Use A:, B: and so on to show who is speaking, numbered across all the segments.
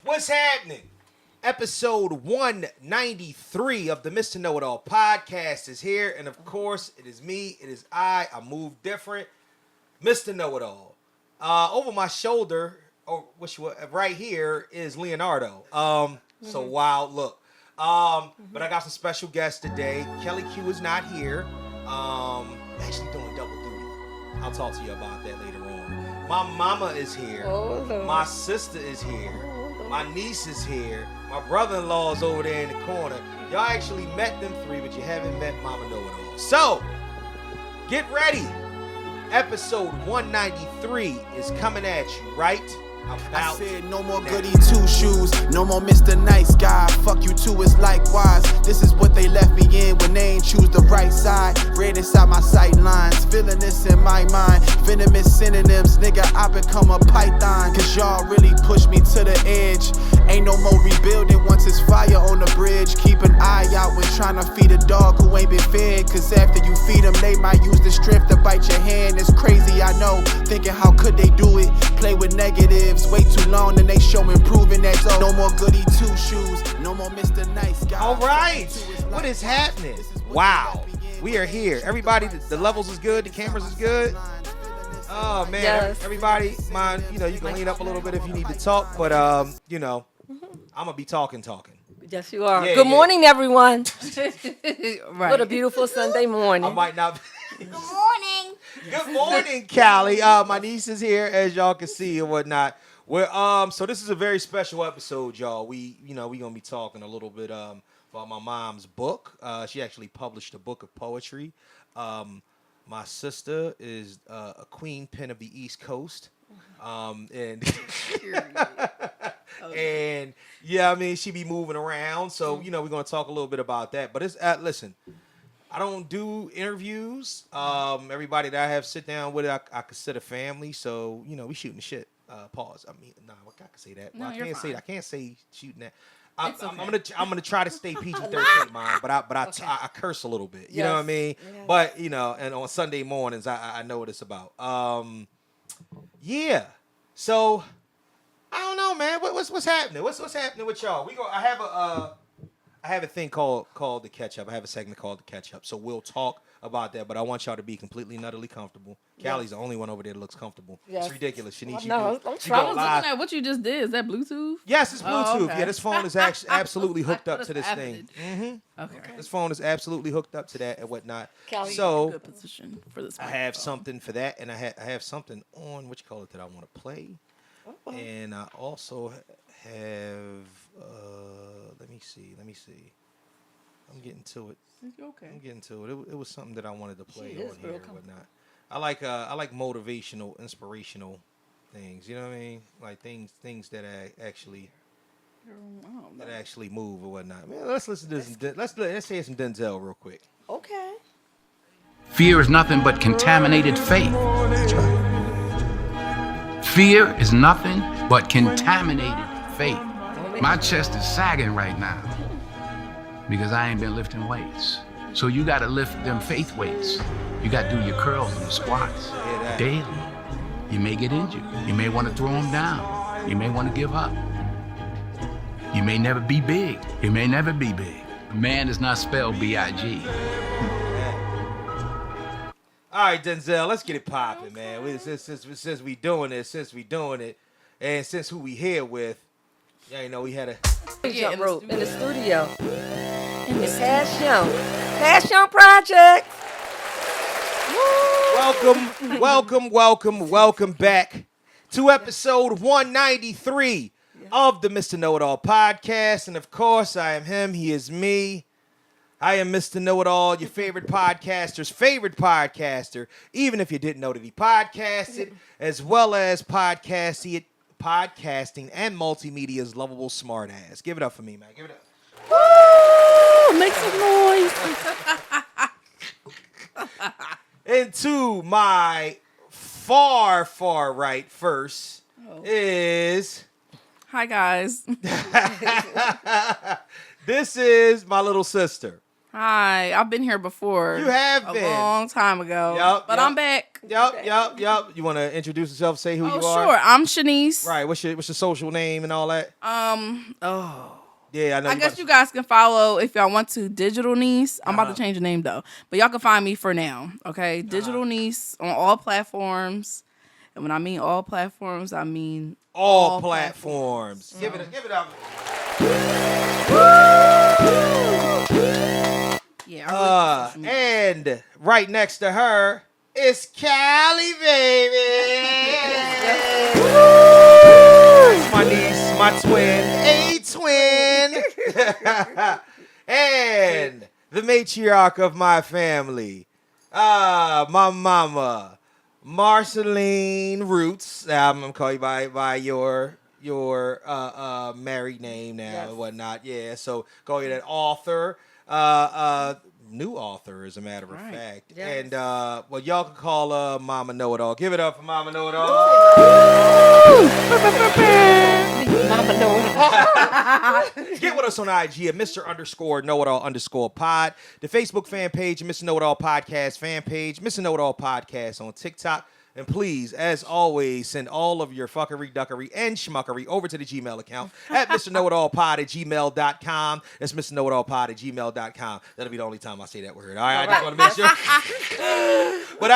A: What's happening? Episode 193 of the Mr. Know-It-All podcast is here. And of course, it is me. It is I move different. Mr. Know-It-All. Over my shoulder, right here, is Leonardo. So wild look. But I got some special guests today. Kelly Q is not here. Actually doing double duty. I'll talk to you about that later on. My mama is here. My sister is here. My niece is here. My brother-in-law is over there in the corner. Y'all actually met them three, but you haven't met Mama Know-It-All. So, get ready. Episode 193 is coming at you right about
B: I said no more goody two shoes, no more Mr. Nice Guy. Fuck you too, it's likewise. This is what they left me in when they ain't choose the right side. Red inside my sight lines, feeling this in my mind. Venomous synonyms, nigga, I become a python. Cause y'all really push me to the edge. Ain't no more rebuilding once it's fire on the bridge. Keep an eye out when trying to feed a dog who ain't been fed. Cause after you feed them, they might use the strength to bite your hand. It's crazy, I know. Thinking how could they do it? Play with negatives. Way too long and they show improving that. So no more goody two shoes. No more Mr. Nice Guy.
A: All right. What is happening? Wow. We are here. Everybody, the levels is good. The cameras is good. Oh, man.
C: Yes.
A: Everybody, mind, you can lean up a little bit if you need to talk. But, I'm going to be talking.
C: Yes, you are.
A: Yeah,
C: Good morning, everyone.
D: Right.
C: What a beautiful Sunday morning.
A: I might not.
E: Good morning.
A: Good morning, Callie. My niece is here, as y'all can see and whatnot. So this is a very special episode, y'all. We gonna be talking a little bit about my mom's book. She actually published a book of poetry. My sister is a queen pin of the East Coast. And yeah, I mean, she be moving around. So, we're going to talk a little bit about that. But it's, listen, I don't do interviews. Everybody that I have sit down with, I consider family. So, we shooting the shit. Pause. I mean, nah, I can say that.
D: No,
A: I
D: you're
A: can't say
D: fine.
A: that. I can't say shooting that.
D: It's okay.
A: I'm gonna try to stay PG-13, Mom, but I curse a little bit. You know what I mean?
C: Yes.
A: But and on Sunday mornings, I know what it's about. Yeah. So I don't know, man. What's happening? What's happening with y'all? I have a thing called the catch up. I have a segment called the catch up. So we'll talk about that, but I want y'all to be completely and utterly comfortable. Callie's the only one over there that looks comfortable.
C: Yes.
A: It's ridiculous. Shanise,
C: No, I'm
A: you
C: trying.
A: go
D: I was
A: live.
D: looking at what you just did. Is that Bluetooth?
A: Yes, it's Bluetooth.
D: Oh, okay.
A: Yeah, this phone is actually absolutely hooked up to this thing.
D: Okay.
A: This phone is absolutely hooked up to that and whatnot.
C: Callie,
A: So
D: Good position for this.
A: I have something for that, and I have something on what you call it that I want to play, and I also have. Let me see. I'm getting to it.
D: Okay.
A: I'm getting to it. It was something that I wanted to play
C: She is
A: on here
C: real
A: and whatnot. I like motivational, inspirational things. You know what I mean? Like things that actually move or whatnot. Man, let's listen to this. Let's hear some Denzel real quick.
C: Okay.
F: Fear is nothing but contaminated faith. Fear is nothing but contaminated faith. My chest is sagging right now because I ain't been lifting weights. So you got to lift them faith weights. You got to do your curls and the squats daily. You may get injured. You may want to throw them down. You may want to give up. You may never be big. You may never be big. Man is not spelled B-I-G.
A: All right, Denzel, let's get it popping, man. Since we doing it, and since who we here with, we had a
C: Jump rope in the studio. It's Passion Project.
A: Welcome back to episode 193 of the Mr. Know-It-All podcast. And of course, I am him, he is me. I am Mr. Know-It-All, your favorite podcaster's favorite podcaster, even if you didn't know that he podcasted, as well as podcasting and multimedia's lovable smart ass. Give it up for me, man. Give it up.
D: Woo! Make some noise.
A: And to my far right first is...
D: Hi, guys.
A: This is my little sister.
D: Hi. I've been here before.
A: You have
D: a
A: been.
D: long time ago.
A: Yep,
D: but
A: yep.
D: I'm back.
A: Yep. You want to introduce yourself, say who you are?
D: Sure. I'm Shanise.
A: Right. What's your social name and all that? Yeah, I know.
D: I guess you guys can follow if y'all want to. Digital Niece. I'm about to change the name though, but y'all can find me for now. Okay, Digital Niece on all platforms, and when I mean all platforms, I mean
A: all platforms. Give it up.
D: Yeah.
A: And right next to her is Callie, baby. It's my niece, my twin, a twin. And the matriarch of my family, my mama, Marceline Roots. I'm gonna call you by your married name now and whatnot. Yeah, so call you that author. New author, as a matter of fact. Yes. And well, y'all can call Mama Know-It-All. Give it up for Mama Know-It-All.
C: Mama Know-It-All.
A: Get with us on IG at Mr_Know-It-All_pod. The Facebook fan page, Mr. Know-It-All Podcast fan page, Mr. Know-It-All Podcast on TikTok. And please, as always, send all of your fuckery, duckery, and schmuckery over to the Gmail account at MrKnowItAllPod@gmail.com. That's MrKnowItAllPod@gmail.com. That'll be the only time I say that word. All right, I just want to make sure. But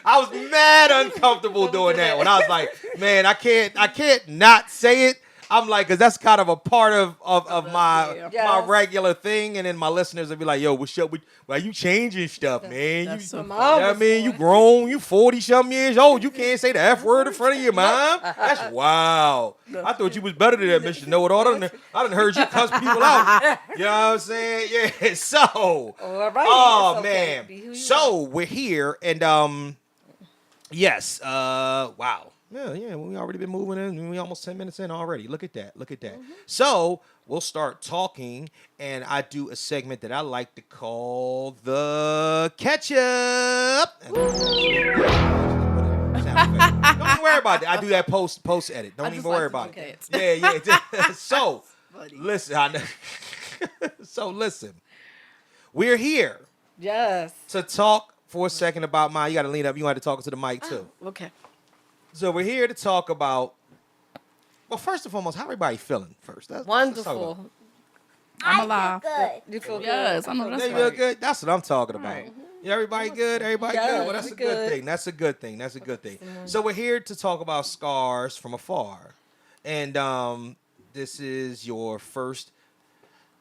A: I was mad uncomfortable doing that one. I was like, man, I can't not say it. I'm like, because that's kind of a part of my regular thing. And then my listeners will be like, yo, what's up? Why you changing stuff, man? You grown. You 40-something years old. You can't say the F word in front of your mom? That's wow. I thought you was better than that, Mr. Know-It-All. I done heard you cuss people out. You know what I'm saying? Yeah, so.
C: All right.
A: Oh, man. So, we're here. And, yes. Wow. Yeah, we already been moving in. We almost 10 minutes in already. Look at that. Mm-hmm. So we'll start talking, and I do a segment that I like to call the catch-up. Don't even worry about it. I do that post edit. Don't even worry about it. Yeah. So, listen. Listen. We're here.
C: Yes.
A: To talk for a second about you got to lean up. You got to talk to the mic, too.
C: Okay.
A: So we're here to talk about, well, first and foremost, how everybody feeling first?
C: Wonderful.
D: I'm alive.
C: Good. You feel good?
D: Yes, I know that's
A: right. You feel good? That's what I'm talking about. Right. Yeah, everybody good? Everybody good? Well, that's a good thing. That's a good thing. So we're here to talk about scars from afar. And this is your first.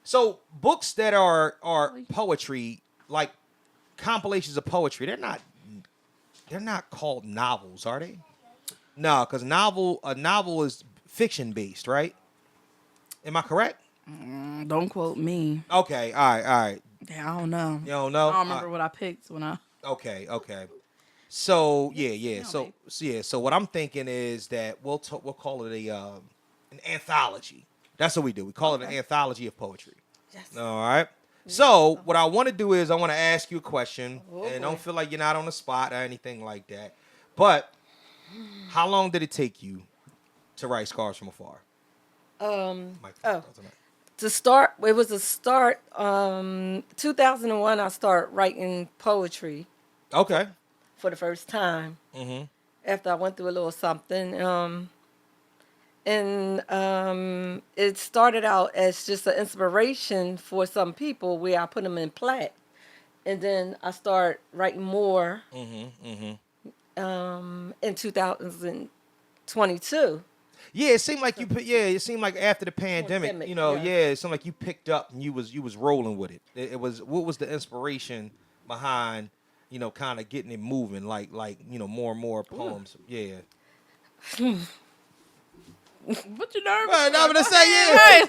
A: So books that are poetry, like compilations of poetry, they're not called novels, are they? No, because a novel is fiction based, right? Am I correct?
D: Don't quote me.
A: Okay, all right.
D: Yeah, I don't know.
A: You don't know?
D: I don't remember what I picked when I.
A: Okay. So yeah. So what I'm thinking is that we'll call it an anthology. That's what we do. We call it an anthology of poetry. Yes. All right. So what I want to do is I want to ask you a question, and don't feel like you're not on the spot or anything like that. But how long did it take you to write Scars from Afar?
C: To start, it was a start. 2001, I started writing poetry.
A: Okay.
C: For the first time. Mm-hmm. After I went through a little something. And it started out as just an inspiration for some people where I put them in plat. And then I started writing more in 2022.
A: Yeah, it seemed like it seemed like after the pandemic, it seemed like you picked up and you was rolling with it. It was, what was the inspiration behind, kind of getting it moving, like more and more poems. Ooh. Yeah.
D: What you nervous?
A: Well, I'm gonna say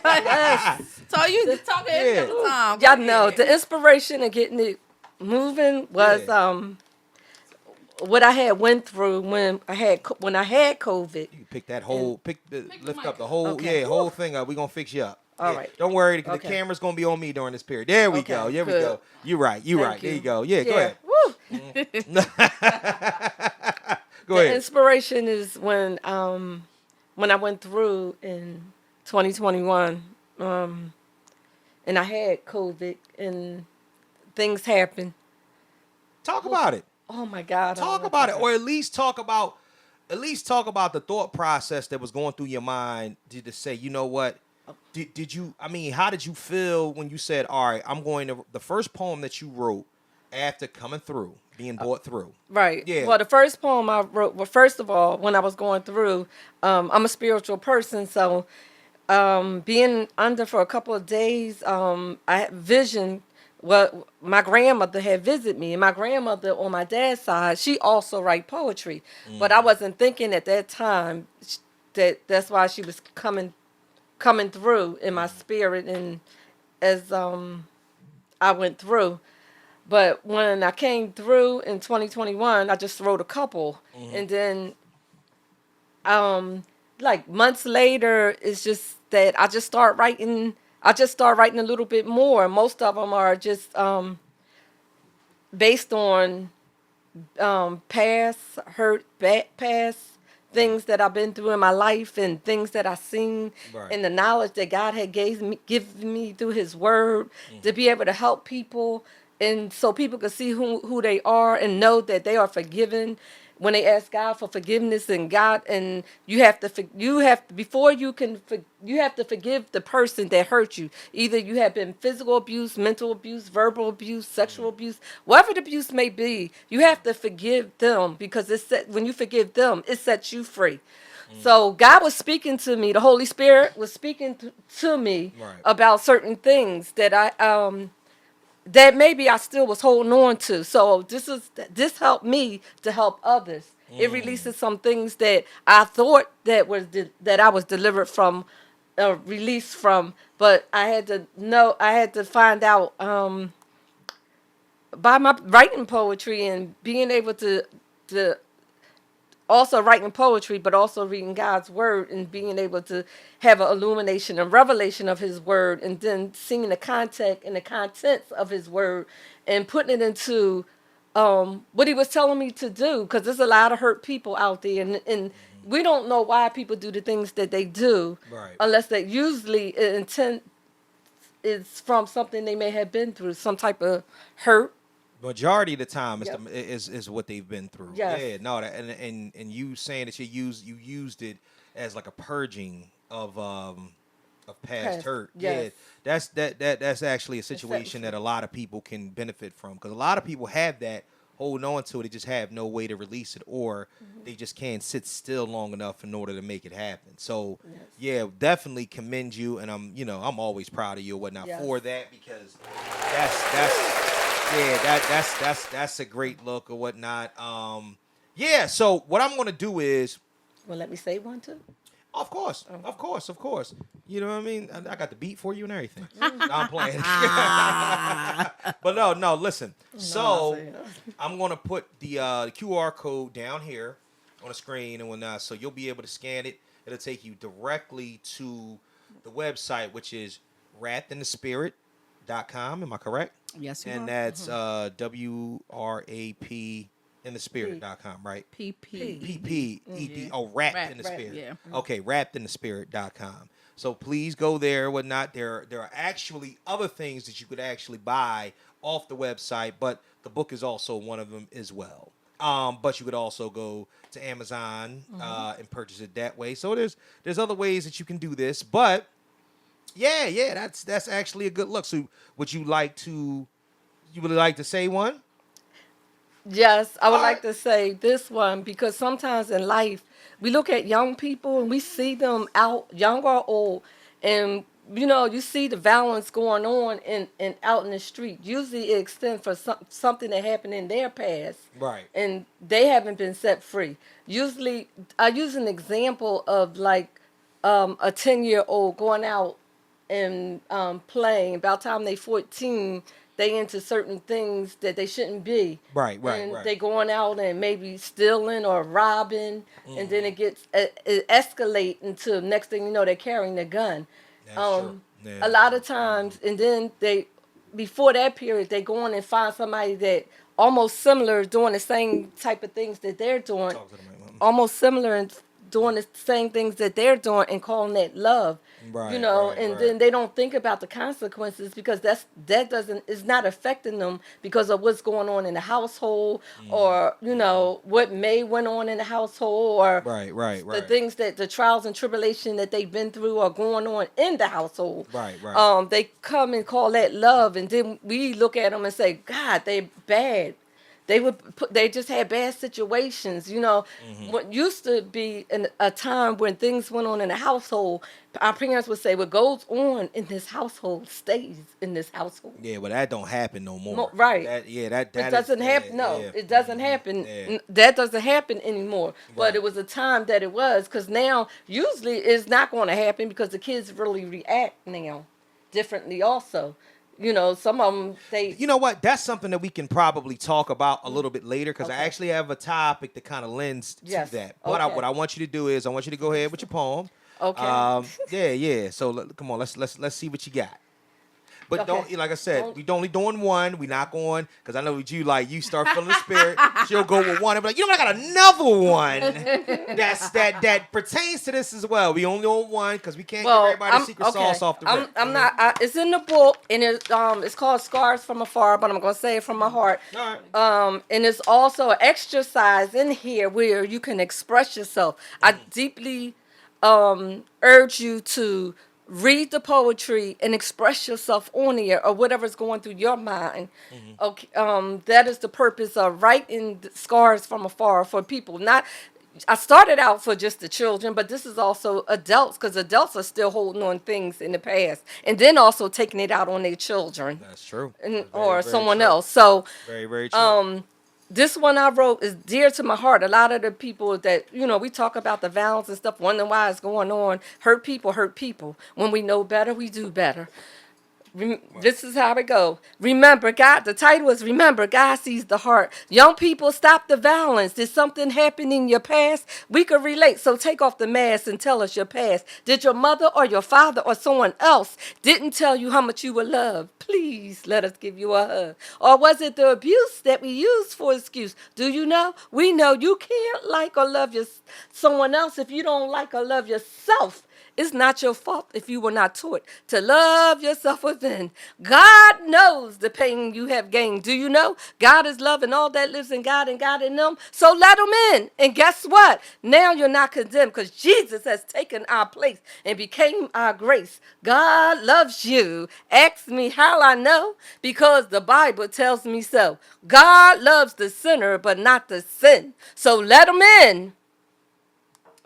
D: So you talking at the time.
C: Y'all know the inspiration of getting it moving was what I had went through when I had COVID.
A: You pick that whole lift up the whole whole thing up. We gonna fix you up.
C: All right.
A: Don't worry, the camera's gonna be on me during this period. There we go. There we go. You right. There you go. Yeah. Go ahead.
C: Woo.
A: Go ahead.
C: The inspiration is when I went through in 2021, and I had COVID and things happened,
A: Talk about it.
C: Oh my God. I
A: Talk
C: don't
A: about
C: know.
A: it, or at least talk about the thought process that was going through your mind to say, you know what? Did you? I mean, how did you feel when you said, "All right, I'm going to"? The first poem that you wrote after coming through, being brought through.
C: Right.
A: Yeah.
C: Well, the first poem I wrote, well, first of all, when I was going through, I'm a spiritual person, so being under for a couple of days, I had vision. What my grandmother had visited me, and my grandmother on my dad's side, she also write poetry, but I wasn't thinking at that time that's why she was coming through in my spirit, and as I went through. But when I came through in 2021, I just wrote a couple, and then like months later, it's just that I just start writing. I just start writing a little bit more. Most of them are just based on past hurt, past things that I've been through in my life, and things that I've seen,
A: Right.
C: and the knowledge that God had given me through His Word to be able to help people, and so people can see who they are and know that they are forgiven when they ask God for forgiveness. And God, and you have to before you can you have to forgive the person that hurt you. Either you have been physical abuse, mental abuse, verbal abuse, sexual abuse, whatever the abuse may be. You have to forgive them, because when you forgive them, it sets you free. So God was speaking to me. The Holy Spirit was speaking to me
A: Right.
C: about certain things that that maybe I still was holding on to. So this helped me to help others. It releases some things that I thought that I was delivered from, released from, but I had to find out by my writing poetry and being able to also writing poetry, but also reading God's word and being able to have an illumination and revelation of His word, and then seeing the context and the contents of His word and putting it into what He was telling me to do. Because there's a lot of hurt people out there, and we don't know why people do the things that they do,
A: Right.
C: unless that usually intent is from something they may have been through, some type of hurt.
A: Majority of the time,
C: Yep.
A: is what they've been through.
C: Yes.
A: Yeah, no, and you saying that you used it as like a purging of past hurt.
C: Yes.
A: Yeah, that's actually a situation that a lot of people can benefit from, because a lot of people have that holding on to it. They just have no way to release it, or they just can't sit still long enough in order to make it happen. So yeah, definitely commend you, and I'm always proud of you or whatnot for that, because that's that's a great look or whatnot. Yeah. So what I'm gonna do is,
C: Well, let me say one too.
A: of course. You know what I mean? I got the beat for you and everything. No, I'm playing. But no. Listen. So I'm gonna put the QR code down here on the screen and whatnot, so you'll be able to scan it. It'll take you directly to the website, which is wrappedinthespirit.com. Am I correct?
D: Yes, you
A: And
D: are.
A: that's WRAP in the spirit.com, right? PPED. Oh, wrapped in the spirit.
D: Yeah.
A: Okay, wrappedinthespirit.com. So please go there, whatnot. There are actually other things that you could actually buy off the website, but the book is also one of them as well. But you could also go to Amazon and purchase it that way. So there's other ways that you can do this, but yeah, that's actually a good look. So would you like to say one?
C: Yes, I would
A: All
C: like
A: right.
C: to say this one, because sometimes in life we look at young people and we see them out, young or old, and you see the violence going on in out in the street. Usually it extends for something that happened in their past,
A: Right.
C: and they haven't been set free. Usually, I use an example of like a 10-year-old going out and playing. About the time they 14, they into certain things that they shouldn't be.
A: Right.
C: And they going out and maybe stealing or robbing, and then it escalate into, next thing you know, they're carrying a gun.
A: That's true. Yeah,
C: A lot of times, and then before that period, they go on and find somebody that almost similar, doing the same type of things that they're doing,
A: Talk to the mic, mama.
C: almost similar, and doing the same things that they're doing and calling that love.
A: Right,
C: You know,
A: right,
C: and
A: right.
C: then they don't think about the consequences because is not affecting them because of what's going on in the household or, you know, what may went on in the household or
A: Right, right,
C: the
A: right.
C: things that the trials and tribulation that they've been through or going on in the household.
A: Right, right.
C: They come and call that love, and then we look at them and say, God, they bad. They just had bad situations, you know. What used to be a time when things went on in the household, our parents would say, what goes on in this household stays in this household.
A: Yeah, well, that don't happen no more.
C: Right.
A: That, yeah, that
C: It
A: is-
C: doesn't happen.
A: yeah,
C: No,
A: yeah.
C: it doesn't happen.
A: Yeah.
C: That doesn't happen anymore. But
A: Right.
C: it was a time that it was, because now usually it's not going to happen because the kids really react now differently. Also, you know, some of them
A: You know what? That's something that we can probably talk about a little bit later because I
C: Okay.
A: actually have a topic that kind of lends to
C: Yes.
A: that. But
C: Okay.
A: what I want you to do is I want you to go ahead with your poem.
C: Okay.
A: Yeah. So come on, let's see what you got. But
C: Okay.
A: don't, like I said,
C: Don't-
A: we only doing one. We not going because I know what you like. You start feeling the spirit. She'll go with one and be like, you know what? I got another one that pertains to this as well. We only on one because we can't give everybody secret sauce off the rip.
C: I'm not. It's in the book, and it's called Scars from Afar, but I'm gonna say it from my heart.
A: All right.
C: And it's also an exercise in here where you can express yourself. I deeply urge you to read the poetry and express yourself on here or whatever's going through your mind. Okay, that is the purpose of writing Scars from Afar for people. Not, I started out for just the children, but this is also adults because adults are still holding on things in the past and then also taking it out on their children
A: That's true.
C: and,
A: That's
C: or
A: very
C: someone
A: true.
C: else. So
A: Very, very true.
C: this one I wrote is dear to my heart. A lot of the people that, you know, we talk about the violence and stuff, wondering why it's going on. Hurt people. When we know better, we do better. This is how it go. Remember, God, the title is Remember, God sees the heart. Young people, stop the violence. Did something happen in your past? We could relate, so take off the mask and tell us your past. Did your mother or your father or someone else didn't tell you how much you were loved? Please let us give you a hug. Or was it the abuse that we used for excuse? Do you know? We know you can't like or love someone else if you don't like or love yourself. It's not your fault if you were not taught to love yourself within. God knows the pain you have gained. Do you know? God is love and all that lives in God and God in them. So let them in. And guess what? Now you're not condemned because Jesus has taken our place and became our grace. God loves you. Ask me how I know, because the Bible tells me so. God loves the sinner but not the sin. So let them in.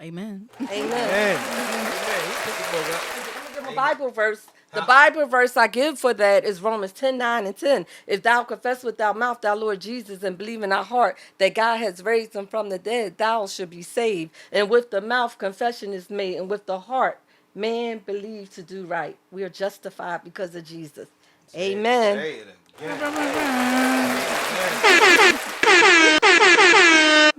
D: Amen.
C: Amen.
A: Man. He picked the book up.
C: Give a Bible verse. The Bible verse I give for that is Romans 10:9-10. If thou confess with thy mouth thou Lord Jesus and believe in thy heart that God has raised him from the dead, thou should be saved. And with the mouth confession is made, and with the heart man believes to do right. We are justified because of Jesus. Amen.
A: Say it again.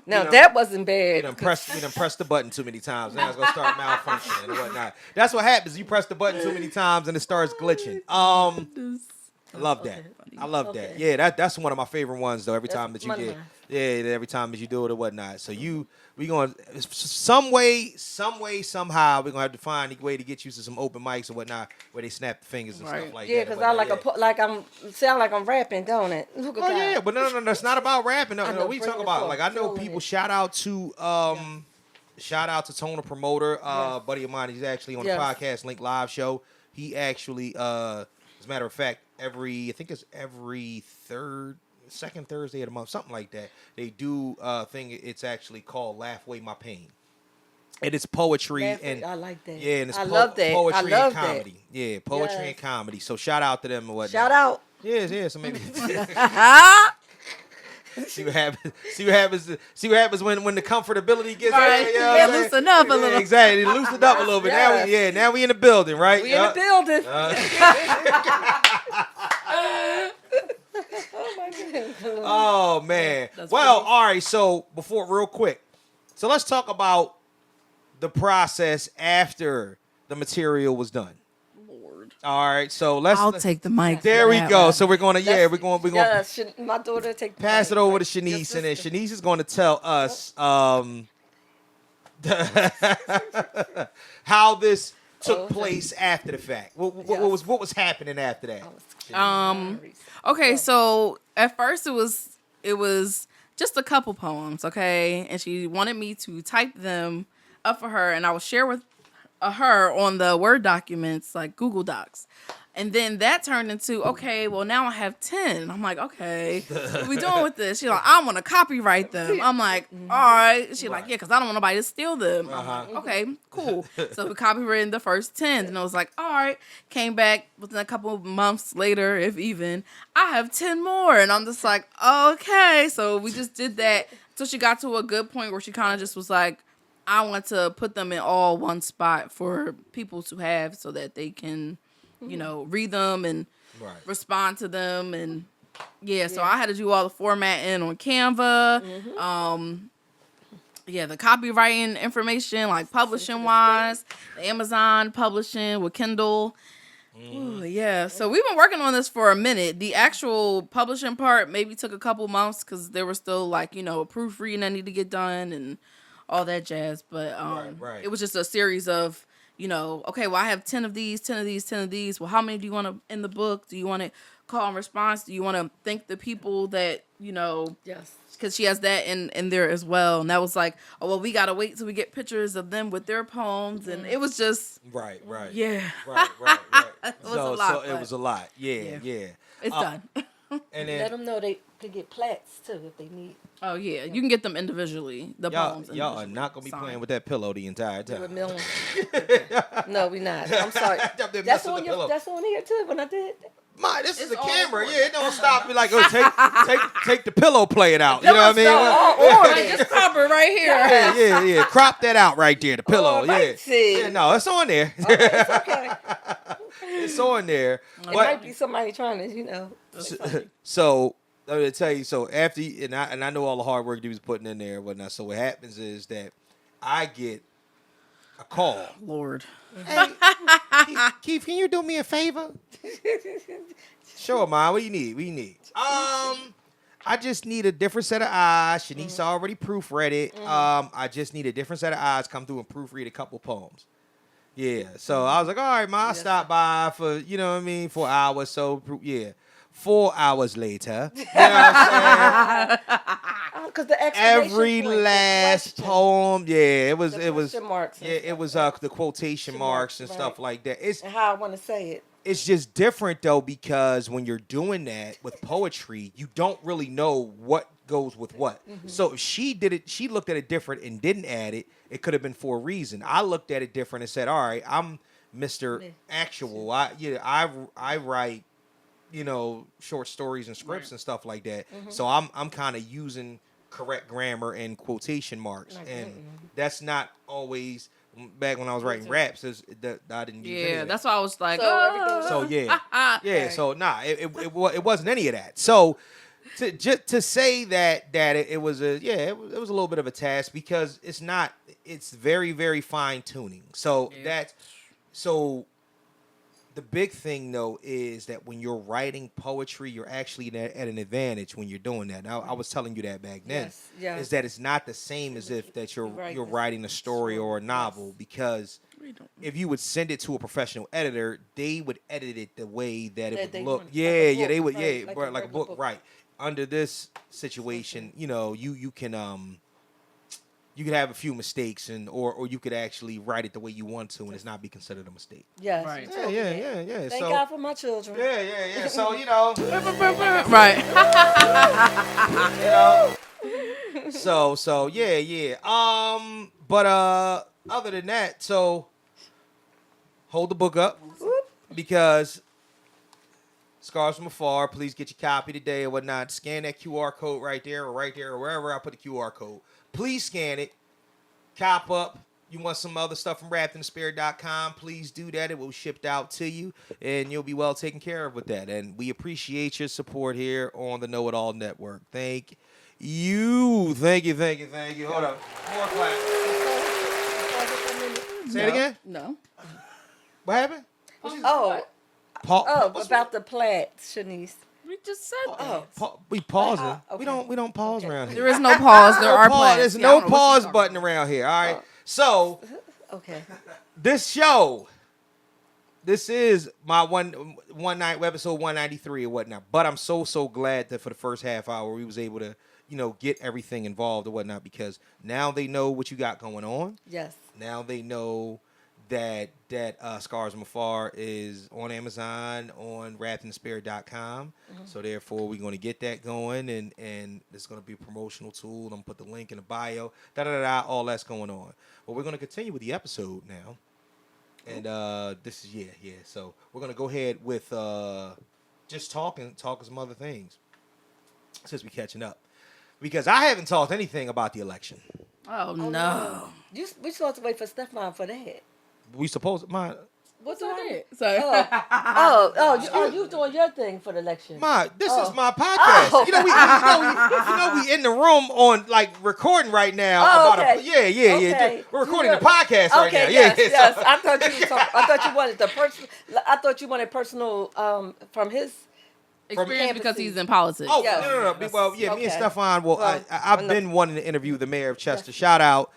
C: Now
A: You know,
C: that wasn't
A: We
C: bad.
A: done pressed the button too many times. Now it's gonna start malfunctioning and whatnot. That's what happens. You press the button too many times and it starts glitching. I love that. I love that.
C: Okay.
A: Yeah, that's one of my favorite ones though. Every time that you
C: one of
A: get,
C: mine.
A: yeah, every time that you do it or whatnot. So we gonna some way, somehow we're gonna have to find a way to get you to some open mics or whatnot where they snap the fingers and
D: Right.
A: stuff like
C: Yeah,
A: that.
C: because I'm sound like I'm rapping, don't it? Look at
A: Oh
C: God.
A: yeah, but no, it's not about rapping.
C: I
A: No,
C: know,
A: we
C: bring
A: talk
C: it
A: about
C: forward.
A: like I know
C: Go
A: people.
C: ahead.
A: Shout out to Tona Promoter,
C: Yes.
A: buddy of mine. He's actually on
C: Yes.
A: the podcast Link Live show. He actually, as a matter of fact, I think it's every second Thursday of the month, something like that. They do thing. It's actually called Laugh Away My Pain. And it's poetry and
C: I like that.
A: yeah, and it's
C: I love that.
A: poetry
C: I love
A: and comedy. Yeah, poetry
C: Yes.
A: and comedy. So shout out to them and whatnot.
C: Shout out.
A: Yeah. So maybe see what happens. See what happens when the comfortability gets
D: Right.
A: there. You know
D: Yeah,
A: what I'm saying?
D: loosen up a
A: Yeah,
D: little.
A: Exactly. Loosened up a little bit.
C: Yes.
A: Now we in the building, right?
C: We in the building.
A: Oh man.
D: That's
A: Well,
D: pretty.
A: all right. So real quick. So let's talk about the process after the material was done.
D: Lord.
A: All right. So let's.
D: I'll take the mic.
A: There
D: for
A: we
D: that
A: go.
D: one.
A: So we're gonna
C: Yeah, my daughter take the
A: pass it
C: mic,
A: over to
C: right? Your
A: Shanise, and then
C: sister.
A: Shanise is going to tell us how this took place after the fact. What was happening after that?
D: Okay, so at first it was just a couple poems, okay, and she wanted me to type them up for her, and I would share with her on the Word documents like Google Docs. And then that turned into, okay, well, now I have 10. I'm like, okay, what we doing with this? She's like, I want to copyright them. I'm like, all right. She's like, yeah, because I don't want nobody to steal them. I'm like, okay, cool. So we copyrighted the first 10. And I was like, all right. Came back within a couple of months later, if even, I have 10 more. And I'm just like, okay. So we just did that until she got to a good point where she kind of just was like, I want to put them in all one spot for people to have so that they can, you know, read them and respond to them. And so I had to do all the formatting on Canva. The copywriting information, like publishing wise, the Amazon publishing with Kindle. Ooh, so we've been working on this for a minute. The actual publishing part maybe took a couple months because there was still like, you know, proofreading that needed to get done and all that jazz. But it was just a series of, you know, okay, well, I have 10 of these, 10 of these, 10 of these. Well, how many do you want to in the book? Do you want to call and response? Do you want to thank the people that, you know?
C: Yes.
D: Because she has that in there as well. And that was like, oh, well, we got to wait till we get pictures of them with their poems. And it was just.
A: Right.
D: Yeah.
A: Right.
D: It was a lot.
A: So it was a lot. Yeah.
D: It's done.
A: And then
C: Let them know they could get plats, too, if they need.
D: Oh, yeah. You can get them individually. The poems.
A: Y'all are not going to be playing with that pillow the entire time.
C: No, we not. I'm sorry. That's on here, too, when I did that.
A: This is a camera. Yeah, it don't stop me like, oh, take the pillow, play it out. You know what I mean?
D: Just crop it right here.
A: Yeah. Crop that out right there, the pillow.
C: Yeah,
A: no, it's on there.
C: It's okay.
A: It's on there.
C: It might be somebody trying to, you know.
A: So I'm gonna tell you. So after I know all the hard work he was putting in there and whatnot. So what happens is that I get a call.
D: Lord.
A: Hey, Keith, can you do me a favor? Sure, Mom. What do you need? I just need a different set of eyes. Shanise already proofread it. I just need a different set of eyes. Come through and proofread a couple poems. Yeah. So I was like, all right, Ma, I'll stop by for, you know what I mean, for an hour. So, yeah. 4 hours later. You know what I'm saying?
C: Because the
A: every last poem, it was the quotation marks and stuff like that. It's
C: and how I want to say it.
A: It's just different though, because when you're doing that with poetry, you don't really know what goes with what. So if she did it, she looked at it different and didn't add it. It could have been for a reason. I looked at it different and said, all right, I'm Mr. Actual. I write, you know, short stories and scripts and stuff like that. So I'm kind of using correct grammar and quotation marks, and that's not always. Back when I was writing raps, I didn't use any of that.
D: That's why I was like,
A: So it wasn't any of that. So to say that it was a little bit of a task, because it's very, very fine tuning. So the big thing, though, is that when you're writing poetry, you're actually at an advantage when you're doing that. Now, I was telling you that back then.
C: Yes.
A: Is that it's not the same as if that you're writing a story or a novel, because if you would send it to a professional editor, they would edit it the way that it would look. They would, like a book, right. Under this situation, you know, you can you could have a few mistakes, or you could actually write it the way you want to, and it's not be considered a mistake.
C: Yes.
D: Right.
A: Yeah.
C: Thank God for my children.
A: Yeah. So, you know.
D: Right.
A: You know. So yeah. But other than that, so hold the book up, because Scars from Afar, please get your copy today or whatnot. Scan that QR code right there, or wherever I put the QR code. Please scan it. Cop up. You want some other stuff from wrappedinthespirit.com, please do that. It will be shipped out to you, and you'll be well taken care of with that. And we appreciate your support here on the KnowItAll Network. Thank you. Thank you. Hold up. More clap. Say it again?
D: No.
A: What happened?
C: About the plaid, Shanise.
D: We just said that.
A: We pausing. We don't pause around here.
D: There is no pause. There are plans.
A: There's no pause button around here. All right. So
C: Okay.
A: this show, this is my one night episode 193 or whatnot. But I'm so glad that for the first half hour we was able to, get everything involved or whatnot, because now they know what you got going on.
C: Yes.
A: Now they know that Scars from Afar is on Amazon, on wrathandthespirit.com. So therefore we're going to get that going, and it's going to be a promotional tool. I'm going to put the link in the bio, all that's going on. But we're going to continue with the episode now. And this is, yeah. So we're going to go ahead with just talking some other things since we're catching up. Because I haven't talked anything about the election.
D: Oh, no.
C: We supposed to wait for Stefan for that.
A: We supposed
C: What's
D: I
C: on
D: did.
C: it?
D: Sorry.
C: You doing your thing for the election?
A: This is my podcast.
C: Oh.
A: We in the room on recording right now.
C: Okay. Okay.
A: We're recording the podcast right now.
C: Okay. Yes.
A: So-
C: I thought you wanted the personal. I thought you wanted personal from his
D: Experience because
C: campuses.
D: he's in politics.
A: Oh,
C: Yes.
A: no. Well, yeah, me and
C: Okay.
A: Stefan. Well,
C: Well,
A: I've been wanting to interview the mayor of Chester. Shout out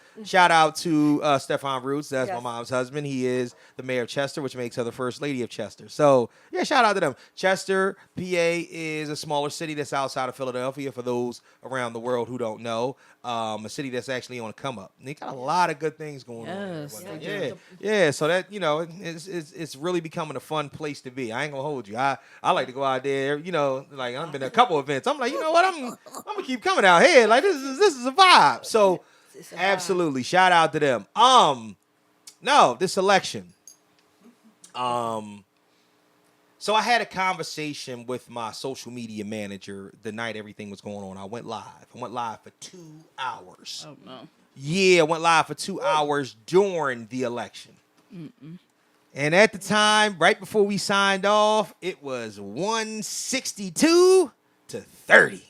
A: to Stefan Roots. That's my
C: Yes.
A: mom's husband. He is the mayor of Chester, which makes her the first lady of Chester. So, yeah, shout out to them. Chester, PA is a smaller city that's outside of Philadelphia, for those around the world who don't know. A city that's actually on a come up. And they got a lot of good things going on.
D: Yes,
A: there.
D: they
A: Yeah. So that, it's really becoming a fun place to be. I ain't gonna hold you. I like to go out there. I've been to a couple events. I'm like, you know what? I'm gonna keep coming out here. Like this is a vibe. So
C: It's a vibe.
A: absolutely, shout out to them. No, this election. So I had a conversation with my social media manager the night everything was going on. I went live. For 2 hours.
D: Oh, no.
A: Yeah, I went live for 2 hours during the election. And at the time, right before we signed off, it was 162 to 30.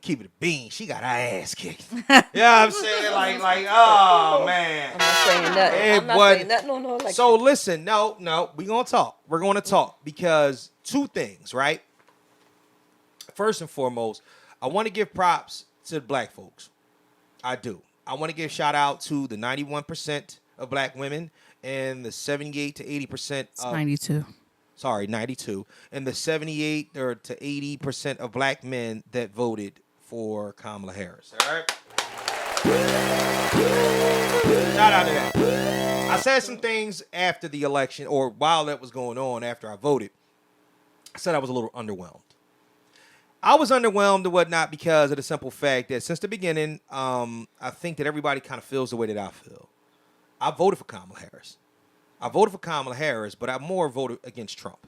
A: Keep it a bean. She got her ass kicked. You know what I'm saying? Oh, man.
C: I'm not saying nothing.
A: It
C: I'm not
A: wasn't-
C: saying nothing. No, like
A: So listen, no, we're going to talk. We're going to talk because two things, right? First and foremost, I want to give props to the black folks. I do. I want to give shout out to the 91% of black women and the 78 to 80%
D: It's
A: of
D: 92.
A: 92, and the 78 or to 80% of black men that voted for Kamala Harris. All right. Shout out to that. I said some things after the election, or while that was going on, after I voted. I said I was a little underwhelmed. I was underwhelmed and whatnot because of the simple fact that since the beginning, I think that everybody kind of feels the way that I feel. I voted for Kamala Harris. But I more voted against Trump.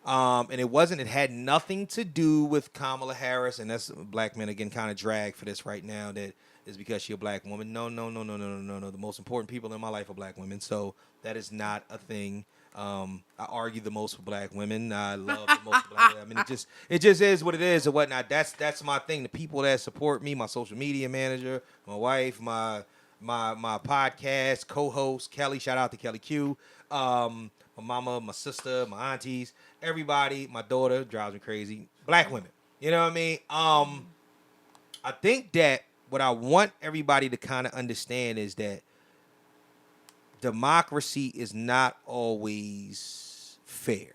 A: And it had nothing to do with Kamala Harris, and that's black men again kind of drag for this right now, that is because she's a black woman. No. The most important people in my life are black women, so that is not a thing. I argue the most for black women. I love the most for black women. I mean, it just is what it is or whatnot. That's my thing. The people that support me, my social media manager, my wife, my podcast co-host Kelly, shout out to Kelly Q, my mama, my sister, my aunties, everybody, my daughter, drives me crazy, black women, you know what I mean? I think that what I want everybody to kind of understand is that democracy is not always fair.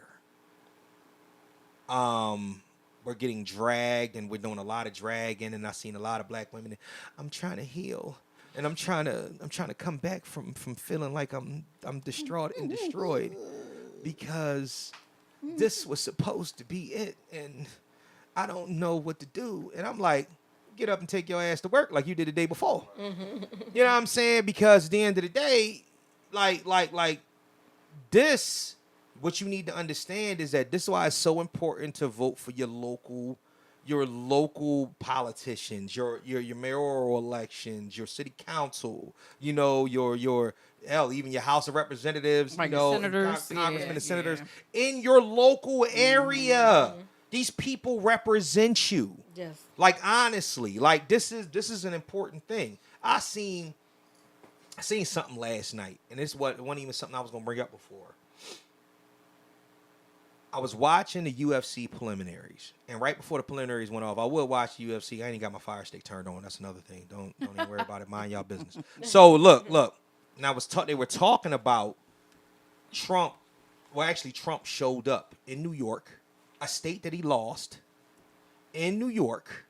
A: We're getting dragged, and we're doing a lot of dragging, and I've seen a lot of black women. I'm trying to heal. And I'm trying to come back from feeling like I'm distraught and destroyed because this was supposed to be it, and I don't know what to do. And I'm like, get up and take your ass to work like you did the day before. You know what I'm saying? Because at the end of the day, like this, what you need to understand is that this is why it's so important to vote for your local politicians, your mayoral elections, your city council, your even your House of Representatives,
D: Like the senators,
A: congressmen and senators
D: yeah.
A: in your local area. These people represent you.
C: yes.
A: Like honestly, like this is an important thing. I seen something last night, and this wasn't even something I was gonna bring up before. I was watching the UFC preliminaries, and right before the preliminaries went off, I will watch the UFC. I ain't got my Fire Stick turned on. That's another thing. Don't even worry about it. Mind y'all business. So look. And they were talking about Trump. Well, actually, Trump showed up in New York, a state that he lost, in New York,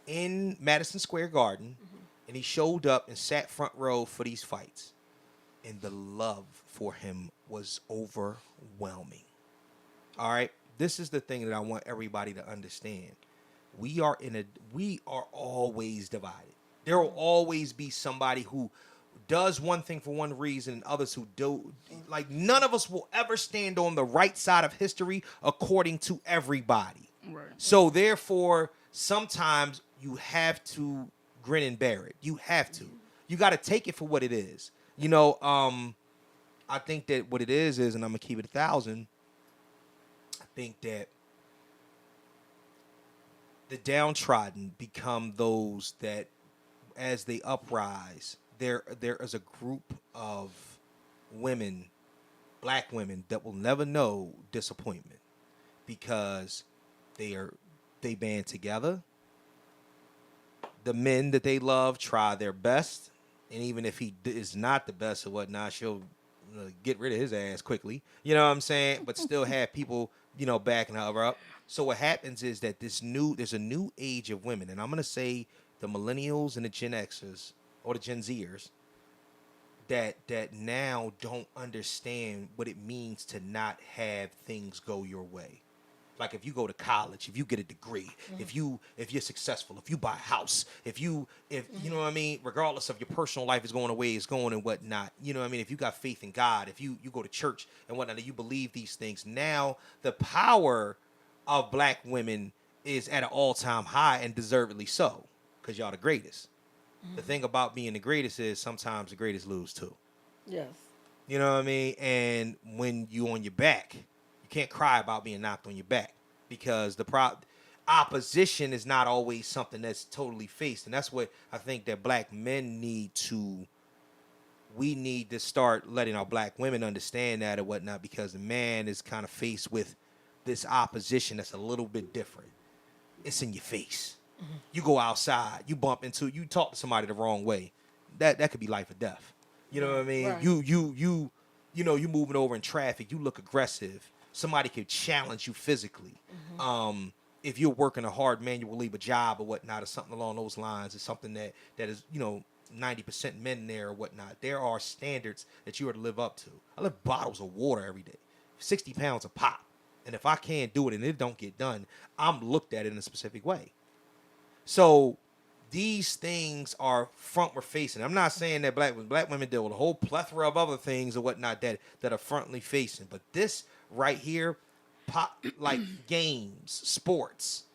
A: in Madison Square Garden, and he showed up and sat front row for these fights, and the love for him was overwhelming. All right, this is the thing that I want everybody to understand. We are always divided. There will always be somebody who does one thing for one reason and others who do. Like, none of us will ever stand on the right side of history according to everybody. Right. So therefore, sometimes you have to grin and bear it. You have to. You got to take it for what it is. You know, I think that what it is, and I'm going to keep it 1,000. I think that the downtrodden become those that, as they uprise, there is a group of women, black women, that will never know disappointment because they band together. The men that they love try their best, and even if he is not the best or whatnot, she'll get rid of his ass quickly. You know what I'm saying? But still have people, backing her up. So what happens is that there's a new age of women, and I'm gonna say the millennials and the Gen Xers or the Gen Zers that now don't understand what it means to not have things go your way. Like, if you go to college, if you get a degree, if you're successful, if you buy a house, if you know what I mean, regardless of your personal life is going the way it's going and whatnot, you know what I mean, if you got faith in God, if you go to church and whatnot, and you believe these things, now the power of black women is at an all-time high, and deservedly so, because y'all the greatest. The thing about being the greatest is sometimes the greatest lose too.
C: Yes.
A: You know what I mean? And when you on your back, you can't cry about being knocked on your back, because the opposition is not always something that's totally faced. And that's what I think that black men we need to start letting our black women understand that or whatnot, because the man is kind of faced with this opposition that's a little bit different. It's in your face. You go outside, you talk to somebody the wrong way, that could be life or death. You know what I mean? Right. You moving over in traffic, you look aggressive, somebody could challenge you physically. If you're working a hard manual labor job or whatnot, or something along those lines, it's something that is 90% men there or whatnot. There are standards that you are to live up to. I lift bottles of water every day, 60 pounds a pop, and if I can't do it and it don't get done, I'm looked at in a specific way. So these things are front we're facing. I'm not saying that black women deal with a whole plethora of other things or whatnot that are frontally facing. But this right here, like games, sports,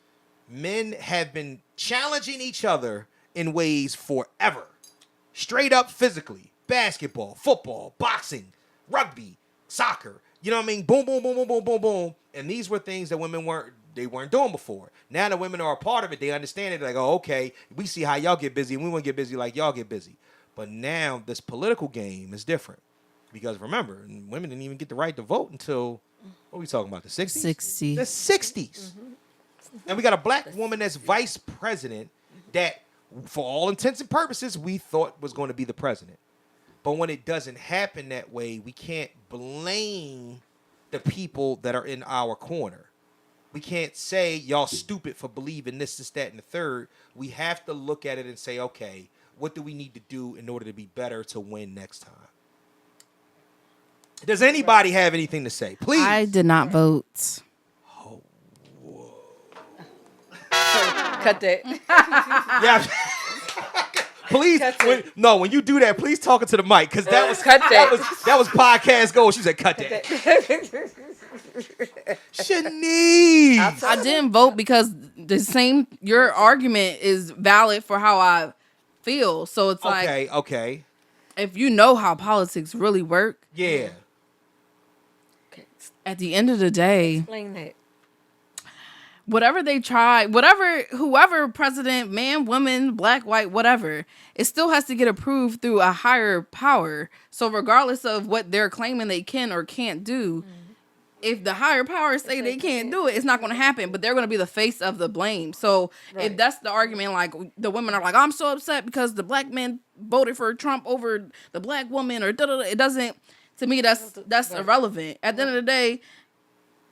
A: men have been challenging each other in ways forever. Straight up physically. Basketball, football, boxing, rugby, soccer. You know what I mean? Boom, boom, boom, boom, boom, boom, boom. And these were things that women weren't doing before. Now the women are a part of it. They understand it. They're like, oh, okay, we see how y'all get busy, and we want to get busy like y'all get busy. But now this political game is different. Because remember, women didn't even get the right to vote until, what are we talking about, the 60s?
D: 60s.
A: The 60s. And we got a black woman that's vice president that, for all intents and purposes, we thought was going to be the president. But when it doesn't happen that way, we can't blame the people that are in our corner. We can't say, y'all stupid for believing this, that, and the third. We have to look at it and say, okay, what do we need to do in order to be better to win next time? Does anybody have anything to say? Please.
D: I did not vote.
A: Oh, whoa.
C: Cut that.
A: Yeah. Please, when you do that, please talk into the mic, because that was podcast gold. She said, "Cut that." Shanise,
D: I didn't vote because your argument is valid for how I feel. So it's like,
A: okay.
D: If you know how politics really work,
A: yeah.
D: At the end of the day,
C: Explain that.
D: Whatever they try, whoever president, man, woman, black, white, whatever, it still has to get approved through a higher power. So regardless of what they're claiming they can or can't do, if the higher powers say they can't do it, it's not going to happen. But they're going to be the face of the blame. So if that's the argument, like the women are like, I'm so upset because the black man voted for Trump over the black woman, or da-da-da. It doesn't. To me, that's irrelevant. At the end of the day,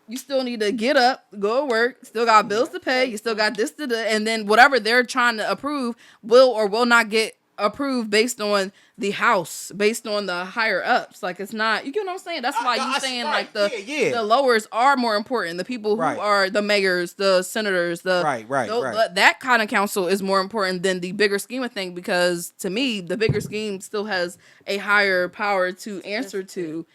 D: you still need to get up, go to work, still got bills to pay, you still got this to do, and then whatever they're trying to approve will or will not get approved based on the House, based on the higher ups. Like, it's not, you get what I'm saying? That's why you saying like the lowers are more important. The people who are the mayors, the senators, that kind of council is more important than the bigger scheme of thing, because to me, the bigger scheme still has a higher power to answer to,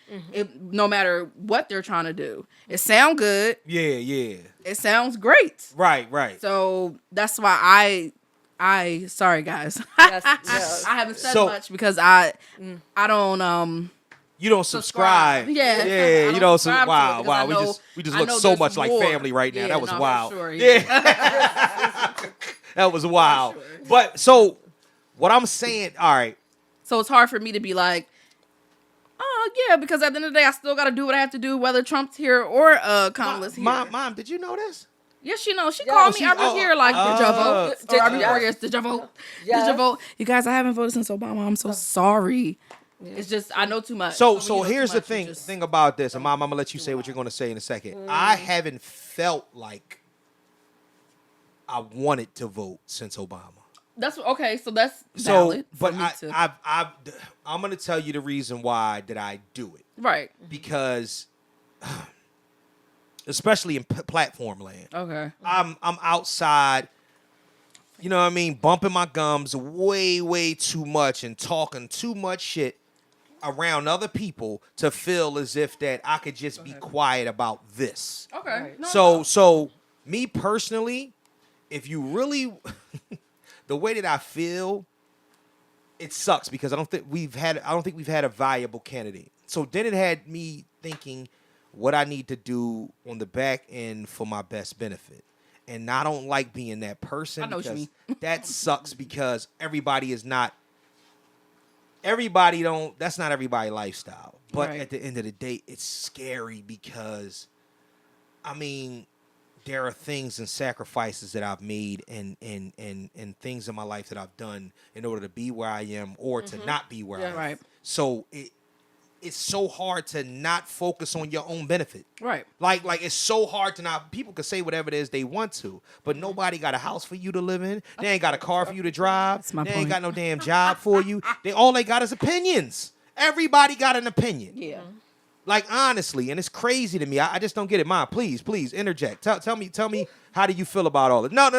D: no matter what they're trying to do. It sounds good.
A: Yeah.
D: It sounds great.
A: Right.
D: So that's why sorry guys.
C: Yes.
D: I haven't said much because I don't
A: you don't subscribe.
D: Yeah.
A: You don't
D: subscribe to it
A: wow. We just look so much like family right now.
D: Yeah,
A: that was wild.
D: Sure,
A: That was wild.
D: Sure.
A: But so what I'm saying, all right.
D: So it's hard for me to be like, oh yeah, because at the end of the day I still gotta do what I have to do, whether Trump's here or Kamala's here.
A: Mom, did you know this?
D: Yes, she knows. She called me every year like, did you vote? Or every 4 years, did you vote?
C: Yes.
D: Did you vote? You guys, I haven't voted since Obama. I'm so sorry. It's just, I know too much.
A: So here's the thing about this. And Mom, I'm going to let you say what you're going to say in a second. I haven't felt like I wanted to vote since Obama.
D: That's okay. So that's valid.
A: But I'm going to tell you the reason why that I do it.
D: Right.
A: Because... especially in platform land.
D: Okay.
A: I'm outside, you know what I mean, bumping my gums way too much and talking too much shit around other people to feel as if that I could just be quiet about this.
D: Okay.
A: Right. So me personally, if you really the way that I feel, it sucks because I don't think we've had a viable candidate. So then it had me thinking what I need to do on the back end for my best benefit. And I don't like being that person because that sucks because that's not everybody's lifestyle. But at the end of the day, it's scary because, I mean, there are things and sacrifices that I've made and things in my life that I've done in order to be where I am or to not be where I am. Right. So it's so hard to not focus on your own benefit. Right. Like it's so hard to not, people can say whatever it is they want to, but nobody got a house for you to live in. They ain't got a car for you to drive. They ain't got no damn job for you. All they got is opinions. Everybody got an opinion. Yeah. Like, honestly, and it's crazy to me. I just don't get it. Mom, please interject. Tell me how do you feel about all this? No.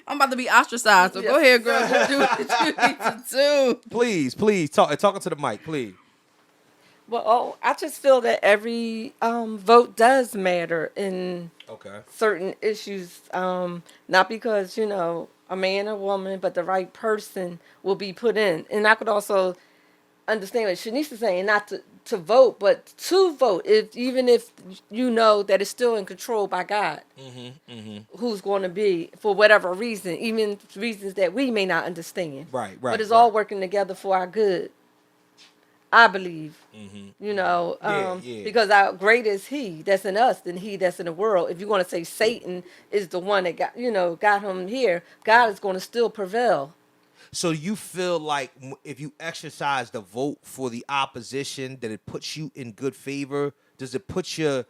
D: I'm about to be ostracized, so go ahead, girl. Do what you need to do.
A: Please, talking to the mic, please.
C: Well, I just feel that every vote does matter in certain issues. Not because, a man or woman, but the right person will be put in. And I could also understand what Shanise is saying, not to vote, but to vote, even if you know that it's still in control by God, who's going to be, for whatever reason, even reasons that we may not understand. Right. But it's all working together for our good, I believe. Because our greater is He that's in us than he that's in the world. If you want to say Satan is the one that got him here, God is going to still prevail.
A: So you feel like if you exercise the vote for the opposition, that it puts you in good favor? Does it put your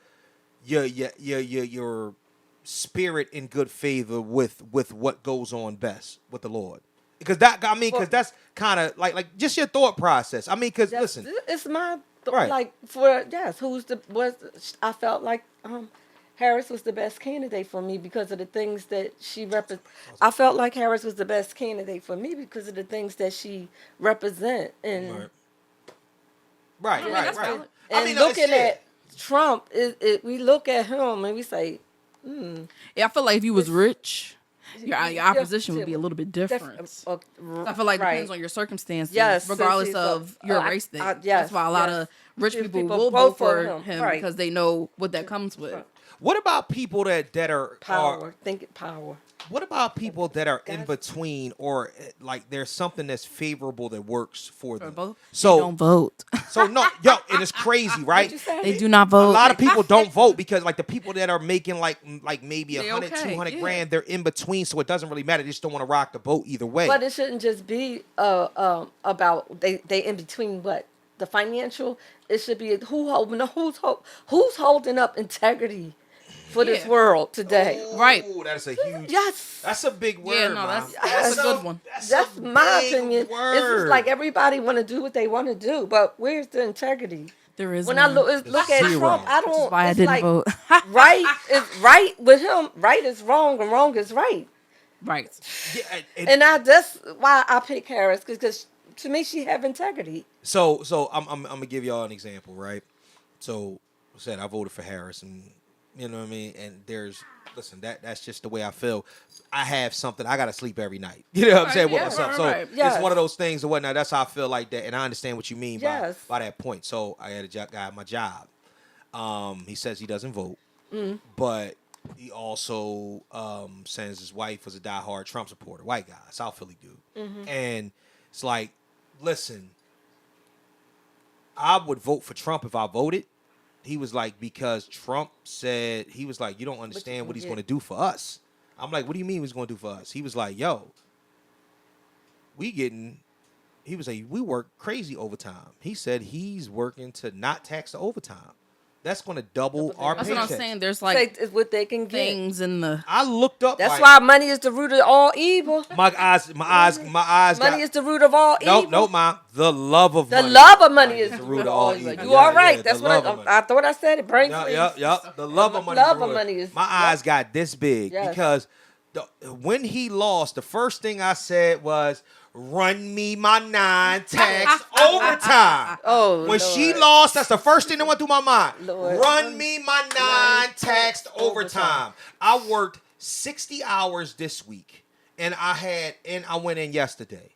A: spirit in good favor with what goes on best with the Lord? Because that's kind of like just your thought process. I mean, because listen,
C: it's my I felt like Harris was the best candidate for me because of the things that she I felt like Harris was the best candidate for me because of the things that she represent. And
A: right.
C: And looking at Trump, we look at him and we say,
D: Yeah, I feel like if you was rich, your opposition would be a little bit different. I feel like it depends on your circumstances, regardless of your race thing. That's why a lot of rich people will vote for him because they know what that comes with.
A: What about people that are
C: power? Think power.
A: What about people that are in between, or like there's something that's favorable that works for them?
D: Both.
A: So
D: They don't vote.
A: So no, yo, and it's crazy, right?
D: They do not vote.
A: A lot of people don't vote because like the people that are making like maybe
D: They
A: 100,
D: okay,
A: 200
D: yeah.
A: grand, they're in between, so it doesn't really matter. They just don't want to rock the boat either way.
C: But it shouldn't just be about they in between what the financial. It should be who's holding up integrity for this
D: Yeah.
C: world today.
D: Right.
A: Ooh, that's a huge.
C: Yes.
A: That's a big word.
D: Yeah, no,
A: Ma.
D: that's a good one.
C: That's
A: a
C: my
A: big
C: opinion. It's
A: word.
C: just like everybody want to do what they want to do, but where's the integrity?
D: There is
C: When
D: none.
C: I look at
A: Zero.
C: Trump, I
D: Which is
C: don't.
D: why I
C: it's
D: didn't
C: like,
D: vote.
C: right is right with him. Right is wrong, and wrong is right.
D: Right.
A: Yeah,
C: And that's why I pick Harris because to me she have integrity.
A: So I'm gonna give y'all an example, right? So I said I voted for Harris, and you know what I mean. And that's just the way I feel. I have something. I gotta sleep every night. You know what I'm saying? With
D: yeah,
A: myself.
D: right,
A: So
D: right.
C: Yes.
A: it's one of those things or whatnot. That's how I feel like that, and I understand what you mean
C: Yes.
A: by that point. So I had a guy at my job. He says he doesn't vote, but he also says his wife was a diehard Trump supporter, white guy, South Philly dude, and it's like, listen, I would vote for Trump if I voted. He was like, because Trump said, he was like, you don't understand what he's going to do for us. I'm like, what do you mean he's going to do for us? He was like, yo, he was like, we work crazy overtime. He said he's working to not tax the overtime. That's going to double our
D: That's
A: paychecks.
D: what I'm saying. There's
C: Say
D: like
C: it's what they can get.
D: things in the.
A: I looked up.
C: That's
A: like,
C: why money is the root of all evil.
A: my eyes.
C: Money is the root of all evil.
A: No, ma. The love of
C: The
A: money.
C: love of money is the root of all evil. You
A: Yeah,
C: are right.
A: yeah,
C: That's
A: the
C: what
A: love of money.
C: I thought I said it. Brain freeze.
A: Yep. The love of money.
C: Love
A: is
C: of
A: the
C: money
A: root.
C: is-
A: My
C: yep.
A: eyes got this big
C: Yes.
A: because when he lost, the first thing I said was, "Run me my 9 tax overtime."
C: Oh,
A: When she
C: Lord.
A: lost, that's the first thing that went through my mind.
C: Lord.
A: Run me my 9 taxed overtime. I worked 60 hours this week, and I went in yesterday.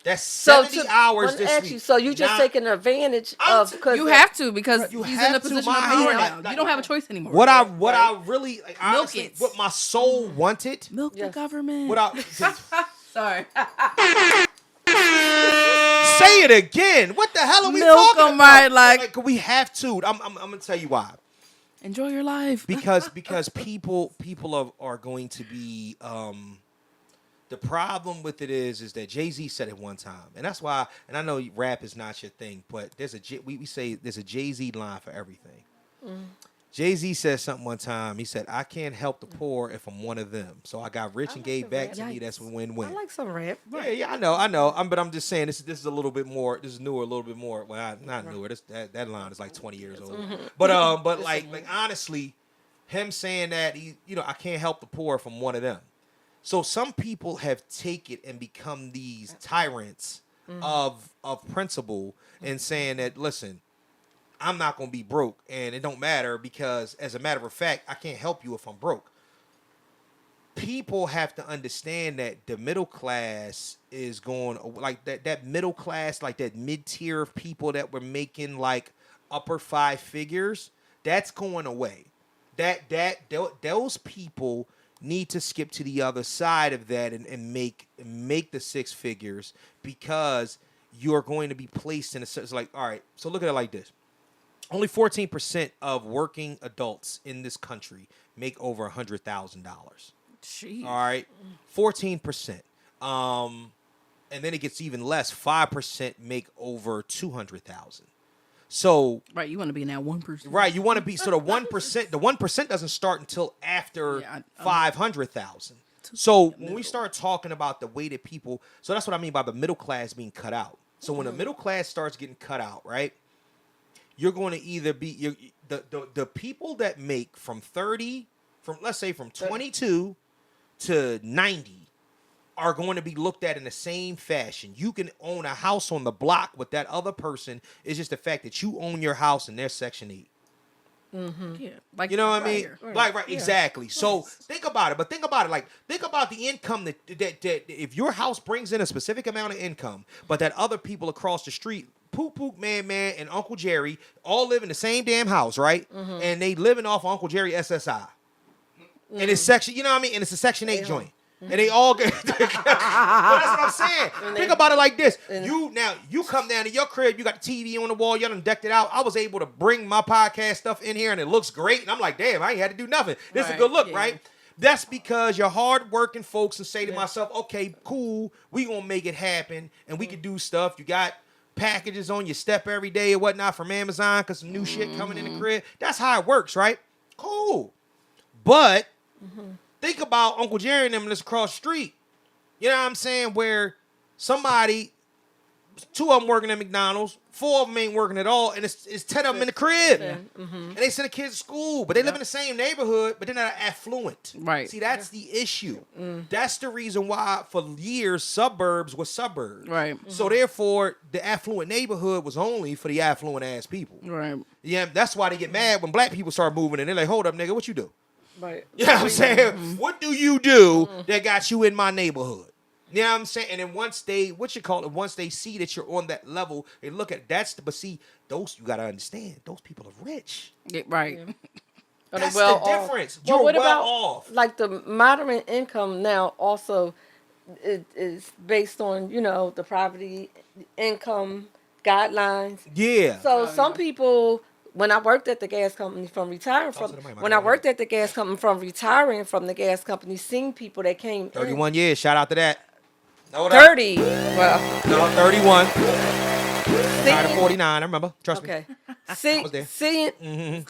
A: That's 70 hours
C: wanna
A: this
C: ask
A: week.
C: you, so you just
A: Not-
C: taking advantage
A: I'm
C: of
A: t-
C: because
D: You have to because
A: You
D: he's
A: have
D: in a
A: to,
D: position
A: Ma.
D: of power
A: Yeah,
D: now.
A: like-
D: You don't have a choice anymore.
A: What I really like, honestly,
D: it.
A: what my soul wanted.
D: Milk the
C: Yes.
D: government.
A: What I
D: Sorry.
A: say it again. What the hell are we
D: Milk
A: talking
D: 'em
A: about?
D: right, like-
A: we have to. I'm gonna tell you why.
D: Enjoy your life.
A: Because people are going to be the problem with it is that Jay-Z said it one time, and that's why. And I know rap is not your thing, but we say there's a Jay-Z line for everything. Jay-Z said something one time. He said, "I can't help the poor if I'm one of them." So I got rich and gave back to me. That's a win-win.
C: I like some rap.
A: Yeah, I know. But I'm just saying this is a little bit more. This is newer, a little bit more. Well, not newer. That line is like 20 years old. But like honestly, him saying that I can't help the poor if I'm one of them. So some people have taken and become these tyrants of principle and saying that, listen, I'm not going to be broke, and it don't matter because, as a matter of fact, I can't help you if I'm broke. People have to understand that the middle class is going, like that middle class, like that mid-tier of people that were making like upper 5 figures, that's going away. Those people need to skip to the other side of that and make the 6 figures, because you're going to be placed in a sense like, all right, so look at it like this. Only 14% of working adults in this country make over $100,000.
D: Jeez.
A: All right, 14%. And then it gets even less. 5% make over 200,000. So
D: Right, you want to be in that 1%.
A: right, you want to be so the 1%. The 1% doesn't start until after
D: Yeah,
A: 500,000. So when we start talking about the way that people, so that's what I mean by the middle class being cut out. So when the middle class starts getting cut out, right? You're going to either be the people that make from 22 to 90 are going to be looked at in the same fashion. You can own a house on the block with that other person. It's just the fact that you own your house and they're Section 8.
D: Yeah, like
A: You know what I mean?
C: Right.
A: Right, exactly. So think about it. But think about it. Like, think about the income that if your house brings in a specific amount of income, but that other people across the street, Poop, Man, and Uncle Jerry, all live in the same damn house, right? And they living off Uncle Jerry SSI. And it's section, you know what I mean? And it's a Section 8 joint. And they all get. Well, that's what I'm saying. Think about it like this: you come down to your crib, you got the TV on the wall, you done decked it out. I was able to bring my podcast stuff in here, and it looks great. And I'm like, damn, I ain't had to do nothing. This is a good look, right? That's because you're hardworking folks and say to myself, okay, cool, we gonna make it happen, and we can do stuff. You got packages on your step every day or whatnot from Amazon because some new shit coming in the crib. That's how it works, right? Cool, but. Think about Uncle Jerry and them that's across the street. You know what I'm saying? Where somebody, 2 of them working at McDonald's, 4 of them ain't working at all, and it's 10 of them in the crib. And they send the kids to school, but they live in the same neighborhood, but they're not affluent.
D: Right.
A: See, that's the issue. That's the reason why, for years, suburbs were suburbs.
D: Right.
A: So therefore, the affluent neighborhood was only for the affluent-ass people.
D: Right.
A: Yeah, that's why they get mad when black people start moving, and they're like, hold up, nigga, what you do?
C: Right.
A: You know what I'm saying? What do you do that got you in my neighborhood? You know what I'm saying? And then once they, once they see that you're on that level, they look at but see, those, you got to understand, those people are rich.
D: Yeah, right.
A: That's
C: well
A: the difference.
C: Well,
A: You're
C: what
A: well
C: about,
A: off.
C: like the moderate income now also is based on, the poverty income guidelines.
A: Yeah.
C: So some people, when I worked at the gas company from retiring from, the gas company, seeing people that came
A: 31 years. Shout out to that. No,
C: 30. Well,
A: No, 31.
C: seeing,
A: Tired of 49, I remember. Trust me.
C: okay.
A: was there.
C: Seeing, you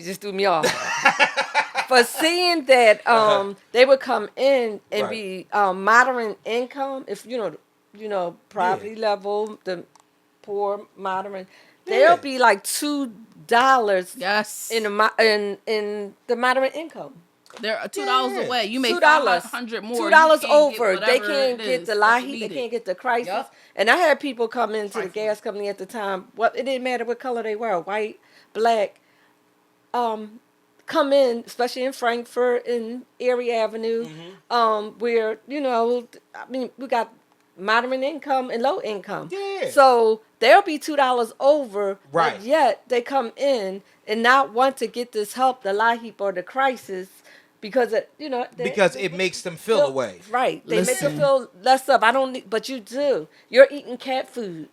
C: just threw me off. But seeing that they would come in and be moderate income, if poverty level, the poor moderate, they'll be like $2
D: Yes.
C: in the moderate income.
D: They're $2 away. You make
C: $2,
D: 500 more.
C: $2
D: You
C: over.
D: get
C: They
D: whatever
C: can't
D: it
C: get
D: is
C: the
D: that you
C: Lahi. They
D: needed.
C: can't get the crisis.
D: Yup.
C: And I had people come into the gas company at the time. Well, it didn't matter what color they were, white, black. Come in, especially in Frankfurt, in Erie Avenue, where we got moderate income and low income.
A: Yeah.
C: So they'll be $2 over,
A: Right.
C: but yet they come in and not want to get this help, the Lahi or the crisis, because
A: Because it makes them feel away.
C: Right. They make
D: Listen.
C: them feel less up. I don't need, but you do. You're eating cat food.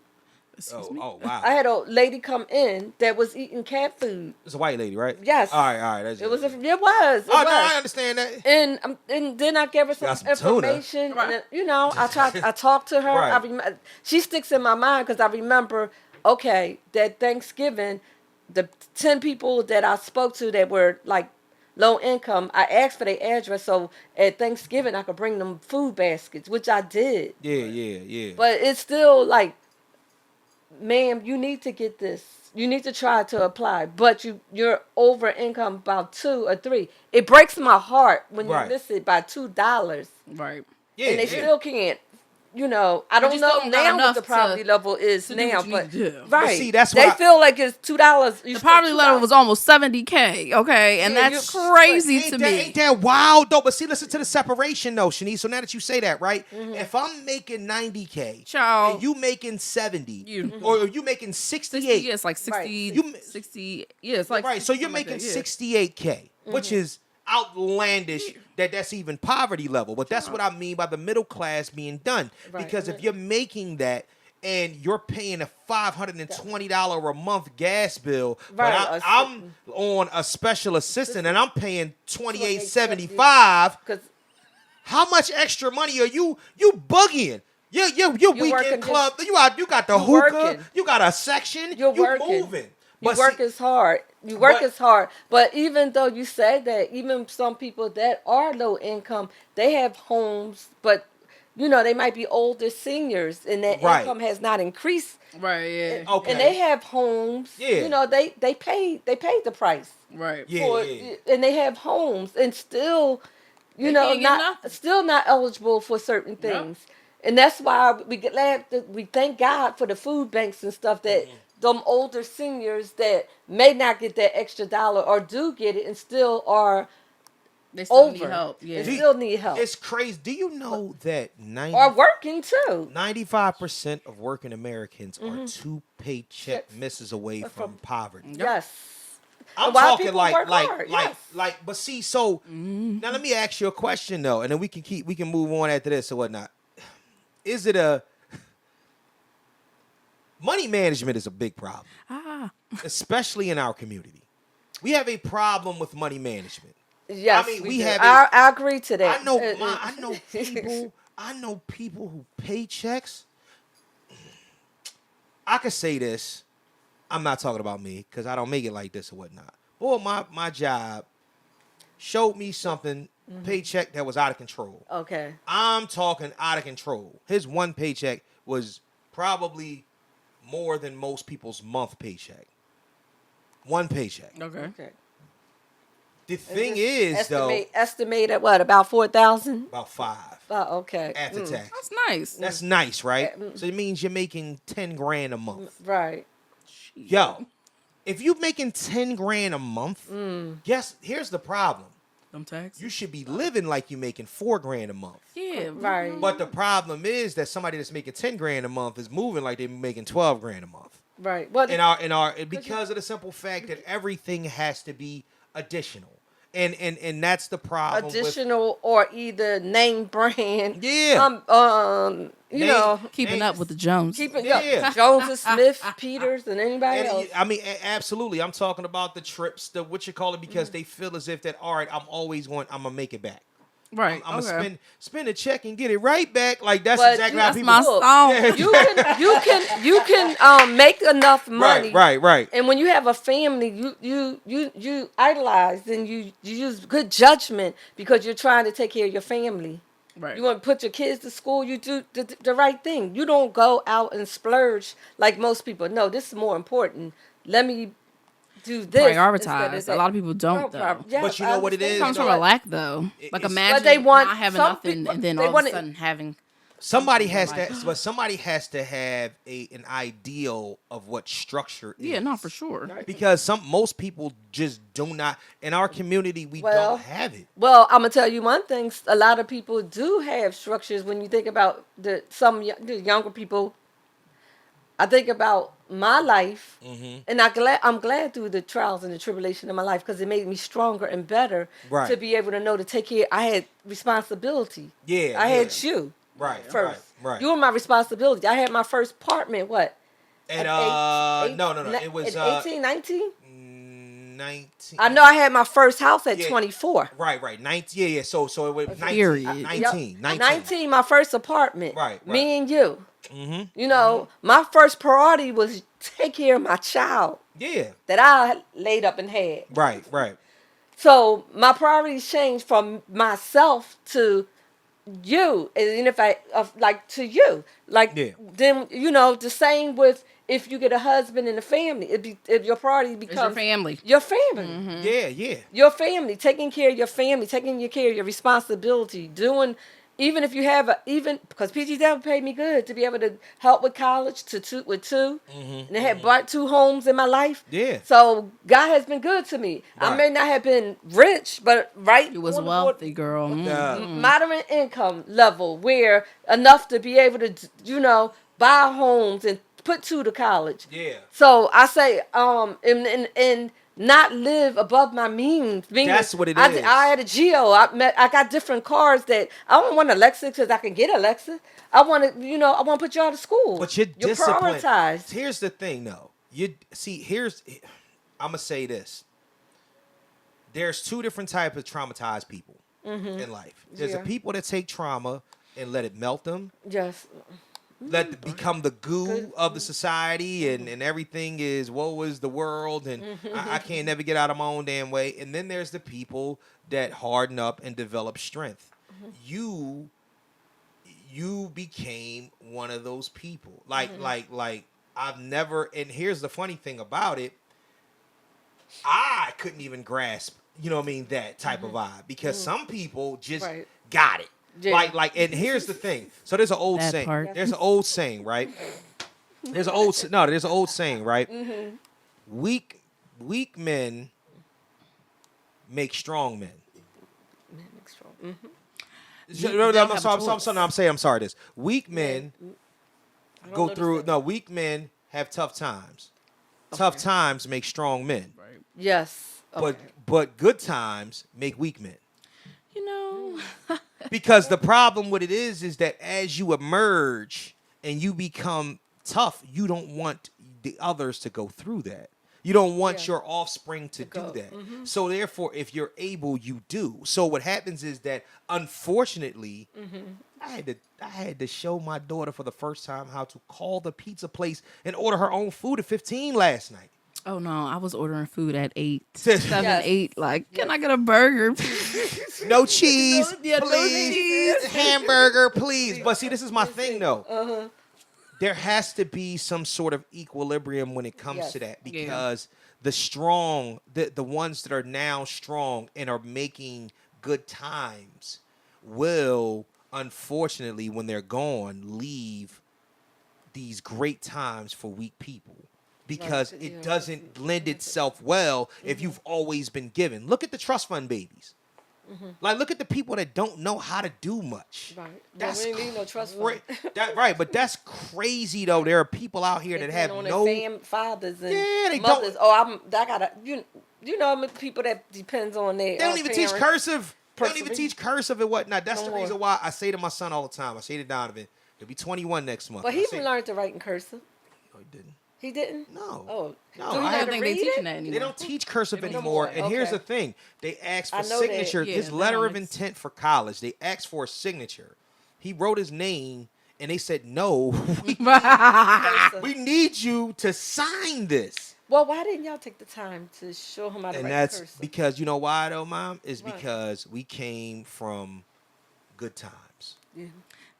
A: Oh, wow.
C: I had a lady come in that was eating cat food.
A: It's a white lady, right?
C: Yes.
A: All right. That's
C: It was.
A: it.
C: It was.
A: Oh, no, I understand that.
C: And then I gave her
A: Got
C: some
A: some tuna.
C: information.
D: Right.
C: And, I talked to her.
A: Right.
C: She sticks in my mind because I remember, okay, that Thanksgiving, the 10 people that I spoke to that were like low income, I asked for their address so at Thanksgiving I could bring them food baskets, which I did.
A: Yeah.
C: But it's still like, ma'am, you need to get this. You need to try to apply, but you're over income about 2 or 3. It breaks my heart when you miss it by $2,
D: Right.
A: Yeah.
C: and they still can't. I don't
D: you
C: know
D: still don't got
C: now what
D: enough
C: the poverty level is
D: to do
C: now,
D: what you
C: but
D: need to do.
C: right,
A: see, that's
C: they
A: what
C: feel like it's $2.
D: The poverty level was almost $70K. Okay, and
C: Yeah,
D: that's
C: you're-
D: crazy
A: Ain't
D: to
A: that,
D: me.
A: ain't that wild though? But see, listen to the separation though, Shanise. So now that you say that, right? If I'm making 90K
D: Child.
A: and you making 70,
D: You-
A: or you making 68,
D: Yeah, it's like 60.
C: Right.
A: You-
D: 60. Yeah, it's like
A: right? So you're
D: 60,
A: making
D: like that, yeah.
A: 68K, which is outlandish that's even poverty level. But that's what I mean by the middle class being done.
C: Right.
A: Because if you're making that and you're paying a $520 a month gas bill,
C: Right,
A: but I'm on a special assistant and I'm paying $28.75.
C: because
A: How much extra money are you bugging? Your weekend
C: working
A: club. You got the
C: you
A: hookah.
C: working.
A: You got a section.
C: You're
A: you
C: working.
A: moving.
C: you
A: But
C: work
A: see-
C: as hard. You work
A: but-
C: as hard. But even though you say that, even some people that are low income, they have homes, but they might be older seniors, and their
A: Right.
C: income has not increased.
D: Right, yeah.
A: Okay.
C: And they have homes.
A: Yeah.
C: They paid the price.
D: Right.
A: Yeah.
C: And they have homes, and still,
D: They can't get nothing.
C: still not eligible for certain things. And that's why we thank God for the food banks and stuff that them older seniors that may not get that extra dollar or do get it and still are
D: They still
C: over.
D: need help. Yeah.
C: And still need help.
A: It's crazy. Do you know that
C: Or working too.
A: 95% of working Americans are 2 paycheck misses away from poverty?
C: Yes.
A: I'm
C: Why
A: talking
C: people
A: like,
C: work
A: like,
C: hard,
A: like,
C: yes.
A: like. But see, so now let me ask you a question though, and then we can move on after this or whatnot. Is it a money management is a big problem, especially in our community. We have a problem with money management.
C: Yes,
A: I mean,
C: we
A: we
C: do.
A: have.
C: I agree to that.
A: I know people. I know people who pay checks. I could say this. I'm not talking about me because I don't make it like this or whatnot. Boy, my job showed me something paycheck that was out of control.
C: Okay.
A: I'm talking out of control. His one paycheck was probably more than most people's month paycheck. One paycheck.
C: Okay.
A: The thing is, though,
C: estimate at what, about 4,000?
A: about 5
C: Oh, okay.
A: after tax.
D: That's nice.
A: That's nice, right? So it means you're making 10 grand a month.
C: Right.
A: Yo, if you're making 10 grand a month, guess here's the problem.
D: Them taxes.
A: You should be living like you're making 4 grand a month.
D: Yeah.
C: Right.
A: But the problem is that somebody that's making 10 grand a month is moving like they're making 12 grand a month.
C: Right. Well,
A: Because of the simple fact that everything has to be additional. And that's the problem.
C: Additional or either name brand.
A: Yeah.
C: You know,
D: Keeping up with the Jones.
A: Yeah.
C: Jones, Smith, Peters, and anybody else.
A: I mean, absolutely. I'm talking about the trips, the what you call it, because they feel as if that, all right, I'm gonna make it back.
D: Right.
A: I'm gonna spend a check and get it right back. Like that's
C: But
A: exactly
C: you-
A: how
D: That's
A: people.
D: my
C: Look,
D: song.
C: you can make enough money.
A: Right.
C: And when you have a family, you idolize and you use good judgment because you're trying to take care of your family.
D: Right.
C: You want to put your kids to school, you do the right thing. You don't go out and splurge like most people. No, this is more important. Let me do this. instead of
D: Prioritize.
C: that.
D: A lot of people don't, though.
C: Yeah,
A: But you know what it
C: I
A: is,
D: It comes
C: understand.
D: from a lack, though. Like,
A: it's-
D: imagine
C: But they want
D: not having
C: some
D: nothing
C: people-
D: and then
C: they
D: all of
C: want
D: a
C: it-
D: sudden having.
A: Somebody has to have an ideal of what structure is.
D: Yeah, no, for sure.
A: Because most people just do not. In our community, we don't have it.
C: Well, I'm gonna tell you one thing. A lot of people do have structures. When you think about the younger people, I think about my life, and I'm glad through the trials and the tribulation of my life because it made me stronger and better
A: Right.
C: to be able to know to take care. I had responsibility.
A: Yeah,
C: I
A: yeah.
C: had you.
A: Right.
C: First.
A: Right.
C: You were my responsibility. I had my first apartment. What?
A: And no. It was
C: 18, 19.
A: 19.
C: I know I had my first house at
A: Yeah.
C: 24.
A: Right. 19. Yeah. So it was 19.
D: Period.
A: 19.
C: 19, my first apartment.
A: Right.
C: Me and you. You know, my first priority was take care of my child
A: Yeah.
C: that I laid up and had.
A: Right.
C: So my priorities changed from myself to you, and if to you,
A: Yeah.
C: then the same with if you get a husband and a family, if your priority becomes
D: your family.
C: your family.
A: Yeah.
C: Your family, taking care of your family, taking care of your responsibility, doing, even if you have because PG Devil paid me good to be able to help with college with two, and I had bought 2 homes in my life.
A: Yeah.
C: So God has been good to me.
A: Right.
C: I may not have been rich, but
D: You was
C: on the
D: wealthy, girl.
C: moderate income level, where enough to be able to, buy homes and put 2 to college.
A: Yeah.
C: So I say, and not live above my means.
A: That's what it
C: I,
A: is.
C: I had a Geo. I got different cars that I don't want Alexa because I can get Alexa. I want to, I want to put y'all to school.
A: But you're disciplined.
C: prioritized.
A: Here's the thing, though. I'm gonna say this. There's 2 different types of traumatized people in life. There's the people that take trauma and let it melt them.
C: Yes.
A: Let it become the goo of the society, and everything is woe is the world, and I can't never get out of my own damn way. And then there's the people that harden up and develop strength. You became one of those people. Like I've never. And here's the funny thing about it. I couldn't even grasp, that type of vibe, because some people just got it.
C: Yeah.
A: And here's the thing. So there's an old
D: That
A: saying.
D: part.
A: There's an old saying, right? There's an old saying, right? Weak men make strong men. I'm sorry. This weak men weak men have tough times. Tough times make strong men.
D: Right.
C: Yes.
A: But good times make weak men.
D: You know.
A: Because the problem with it is that as you emerge and you become tough, you don't want the others to go through that. You don't want your offspring to do that. So therefore, if you're able, you do. So what happens is that, unfortunately, I had to show my daughter for the first time how to call the pizza place and order her own food at 15 last night.
D: Oh no, I was ordering food at 8,
A: Yes.
D: 7, 8. Like, can I get a burger?
A: No cheese,
D: No
A: please.
D: cheese.
A: Hamburger, please. But see, this is my thing, though. There has to be some sort of equilibrium when it comes to that, because the strong, the ones that are now strong and are making good times will, unfortunately, when they're gone, leave these great times for weak people. Because it doesn't lend itself well if you've always been given. Look at the trust fund babies. Like, look at the people that don't know how to do much.
C: Right.
A: That's
C: we ain't need no trust fund.
A: right, but that's crazy though. There are people out here that have no
C: fathers and
A: they
C: mothers.
A: don't.
C: I gotta you know people that depends on their.
A: They don't even teach cursive. They don't even
C: Persevere.
A: teach cursive and whatnot. That's
C: No
A: the
C: more.
A: reason why I say to my son all the time. I say to Donovan, he'll be 21 next month.
C: But he
A: I
C: even
A: say,
C: learned to write in cursive.
A: No, he didn't.
C: He didn't.
A: No.
C: Oh,
A: No,
C: so he
A: I
D: I
C: learned
D: don't
C: to
D: think they're
C: read
D: teaching
C: it?
D: that anymore.
A: They don't teach cursive
C: No
A: anymore.
C: more.
A: And here's
C: Okay.
A: the thing. They asked for
C: I know that.
A: signature.
D: Yeah,
A: His
D: they
A: letter
D: don't
A: of intent for college, they asked for a signature. He wrote his name, and they said, no, we need you to sign this.
C: Well, why didn't y'all take the time to show him how to
A: And
C: write
A: that's
C: cursive?
A: because, you know why, though, Mom? Is
C: Why?
A: because we came from good times.
C: Yeah.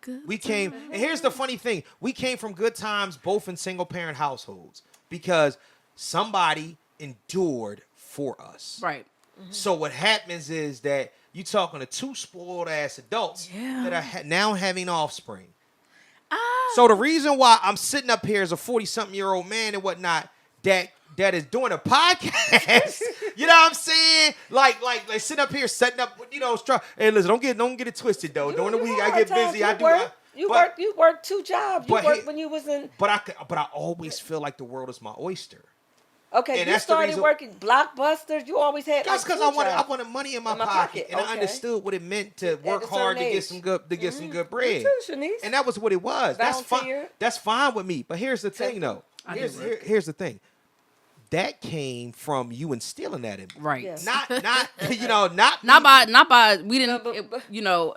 D: Good.
A: We came, and here's the funny thing. We came from good times, both in single-parent households, because somebody endured for us.
D: Right.
A: So what happens is that you talking to two spoiled-ass adults that are now having offspring. So the reason why I'm sitting up here as a 40-something-year-old man and whatnot that is doing a podcast, you know what I'm saying? Like sitting up here, setting up, Hey, listen, don't get it twisted though. During the week, I get busy.
C: You work two jobs. You
A: but
C: worked
A: he-
C: when you was in.
A: But I always feel like the world is my oyster.
C: Okay,
A: and
C: you
A: that's the
C: started
A: reason-
C: working Blockbusters. You always had.
A: That's because
C: two
A: I
C: jobs.
A: wanted money in my
C: In my
A: pocket,
C: pocket,
A: and I
C: okay.
A: understood what it meant to work
C: a
A: hard to
C: certain
A: get
C: age.
A: some good some good bread.
C: Me too, Shanise.
A: And that was what it was. That's fine.
C: Volunteer.
A: That's fine with me. But here's the thing, though. Here's the thing. That came from you instilling that in me.
D: Right.
C: Yes.
A: Not
D: Not by we didn't
C: but-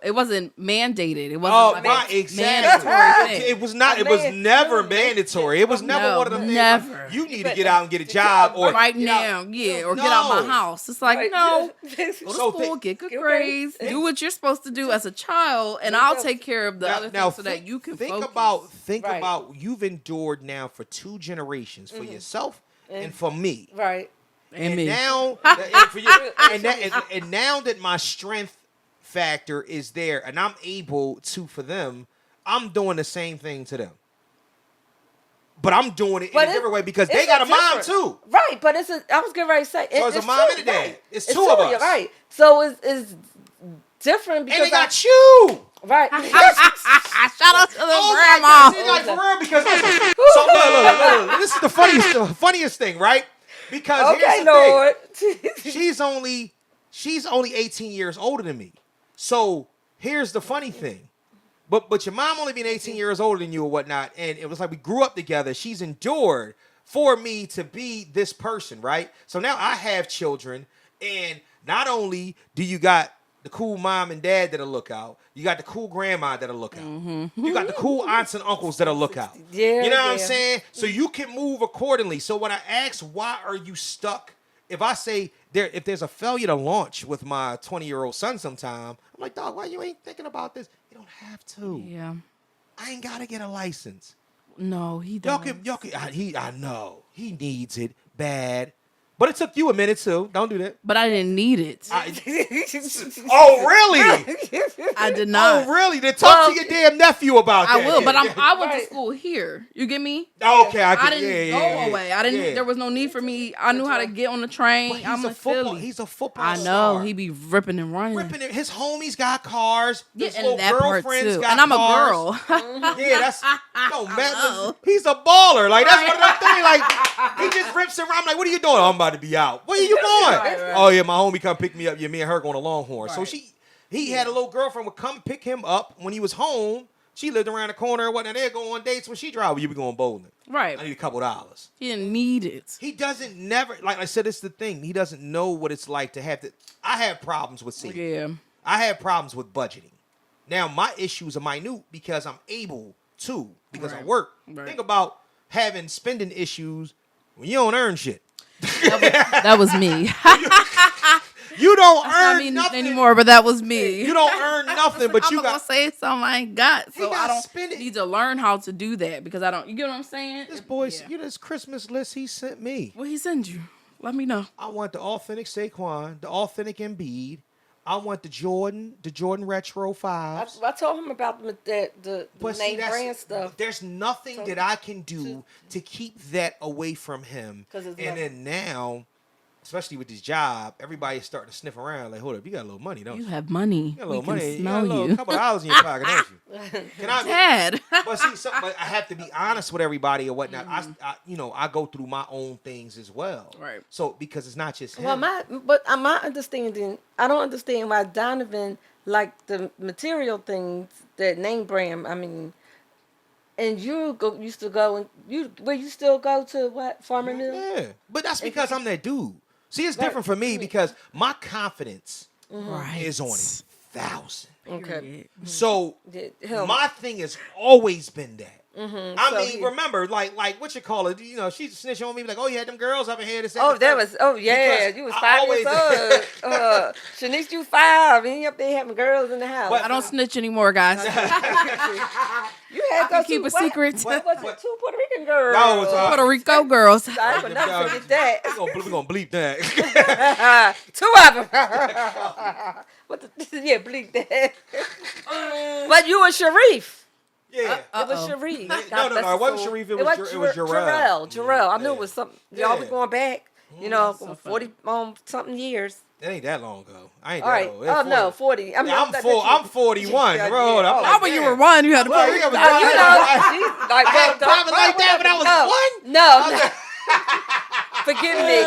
D: it wasn't mandated. It wasn't
A: Oh,
D: like
A: right,
D: a
A: exactly.
D: mandatory thing.
A: It was not.
C: A
A: It was
C: man-
A: never
C: no,
A: mandatory. It was never
D: No,
A: one of the things.
D: never.
A: Like, you need to
C: But
A: get out and get a job, or
D: right
A: get
D: now,
A: out-
D: or get out my
A: No.
D: house. It's like,
C: Right.
D: no, go to
A: So
D: school, get good
C: Get
D: grades,
C: grades.
D: do what you're supposed to do as a child, and I'll take care of the other things so that you can
A: think
D: focus.
A: think
C: Right.
A: about you've endured now for 2 generations for yourself and for me.
C: Right.
D: and me.
A: Now, and, for you, and now that my strength factor is there, and I'm able to for them, I'm doing the same thing to them. But I'm doing it in a different way because they got a mom
C: different.
A: too.
C: Right, but I was getting ready to say.
A: So it's a mom
C: true,
A: and a dad.
C: right.
A: It's two of us.
C: Right. So it's different because
A: And they got you.
C: right.
D: Shout out to the
A: Oh
D: grandma.
A: my God, like for real, because so look, this is the funniest thing, right? Because
C: Okay,
A: here's the
C: Lord.
A: thing. She's only 18 years older than me. So here's the funny thing. But your mom only being 18 years older than you or whatnot, and it was like we grew up together. She's endured for me to be this person, right? So now I have children, and not only do you got the cool mom and dad that'll look out, you got the cool grandma that'll look out. You got the cool aunts and uncles that'll look out.
C: Yeah,
A: you know what I'm
C: yeah.
A: saying? So you can move accordingly. So when I ask why are you stuck, if I say if there's a failure to launch with my 20-year-old son sometime, I'm like, dog, why you ain't thinking about this? You don't have to.
D: Yeah.
A: I ain't gotta get a license.
D: No, he
A: Y'all
D: doesn't.
A: can I know he needs it bad, But it took you a minute too. Don't do that.
D: But I didn't need it.
A: Oh, really?
D: I did not.
A: Oh, really? Then talk to your damn nephew about that.
D: I will, but I went
C: Right.
D: to school here. You get me?
A: Okay,
D: I didn't go away. I didn't.
A: Yeah.
D: There was no need for me. I knew how to get on the train.
A: But
D: I'm
A: he's a
D: in
A: football.
D: Philly.
A: He's a football.
D: I know.
A: star.
D: He be ripping and running.
A: Ripping it. His homies got cars.
D: Yeah,
A: His
D: and
A: little
D: that part
A: girlfriends
D: too.
A: got
D: And I'm
A: cars.
D: a girl.
A: Yeah, that's no man.
D: know.
A: He's a baller. Like that's one of them things. Like he just rips around. I'm like, what are you doing? I'm about to be out. Where are you going?
C: Right.
A: Oh yeah, my homie come pick me up. Yeah, me and her going to Longhorn. So
D: Right.
A: he had a little girlfriend would come pick him up when he was home. She lived around the corner and whatnot. They'd go on dates when she drive. You be going bowling. I
D: Right.
A: need a couple dollars.
D: He didn't need it.
A: He doesn't never like I said. It's the thing. He doesn't know what it's like to have to. I have problems with saving.
D: Yeah.
A: I have problems with budgeting. Now my issues are minute because I'm able to because I
D: Right.
A: work.
D: Right.
A: Think about having spending issues when you don't earn shit.
D: That was me.
A: You don't
D: That's not
A: earn
D: me
A: nothing
D: anymore, but that was me.
A: You don't earn nothing, but
D: I'm
A: you
D: not gonna
A: got
D: say something I ain't got, so
A: got
D: I don't
A: spend it.
D: need to learn how to do that because I don't. You get what I'm saying?
A: this boy's.
D: Yeah.
A: You know this Christmas list he sent me.
D: What he send you? Let me know.
A: I want the authentic Saquon, the authentic Embiid. I want the Jordan Retro
C: I,
A: 5s.
C: I told him about the
A: But see,
C: name
A: that's-
C: brand stuff.
A: There's nothing that I can do to keep that away from him.
C: 'Cause it's
A: And then now, especially with this job, everybody's starting to sniff around. Like, hold up, you got a little money, don't you?
D: You have money.
A: You got a
D: We
A: little
D: can
A: money. You got a
D: smell
A: little
D: you.
A: couple of dollars in your pocket, don't you? Can I?
D: Dad.
A: But see, but I have to be honest with everybody or whatnot.
C: Mm-hmm.
A: I go through my own things as well.
D: Right.
A: So because it's not just him.
C: Well, my understanding, I don't understand why Donovan liked the material things that name brand. I mean, and used to go and you still go to what Farmer Mill?
A: Yeah, but that's because I'm that dude. See, it's different for me because my confidence
D: Right.
A: is on 1,000.
C: Okay.
A: So
C: Yeah, him.
A: my thing has always been that. I
C: So
A: mean,
C: he-
A: remember, like what you call it? You know, she snitched on me like, oh, you had them girls up in here.
C: Oh, that was. Oh, yeah.
A: Because
C: You was
A: I
C: 5
A: always-
C: years old. Shanice, you 5, and you up there having girls in the house.
A: But-
D: I don't snitch anymore, guys.
C: You had
D: I can
C: those
D: keep
C: two-
D: a secret.
C: What was it? 2 Puerto Rican girls.
A: No, it's,
D: Puerto Rico girls.
C: I ain't gonna never forget that.
A: We're gonna bleep that.
C: 2 of them. Yeah, bleep that. But you were Sharif.
A: Yeah.
C: It was Sharif.
A: No, it wasn't Sharif, it was Jarrell.
C: Jarrell. I knew
A: Yeah.
C: it was something. Y'all be
A: Yeah.
C: going back, you know,
D: so
C: 40 something years.
A: It ain't that long ago. I ain't
C: All
A: that
C: right.
A: old.
C: Oh
A: It's
C: no,
A: 40.
C: 40. I mean,
A: Yeah, I'm 41,
C: Yeah,
A: bro.
C: yeah.
A: I'm
C: Oh,
A: like,
D: When you
A: damn.
D: were 1, you had to
A: Well,
D: put
A: you got me
C: You know,
A: driving.
C: she's like,
A: I had
C: well,
A: driving like that when I was
C: no. Forgive me.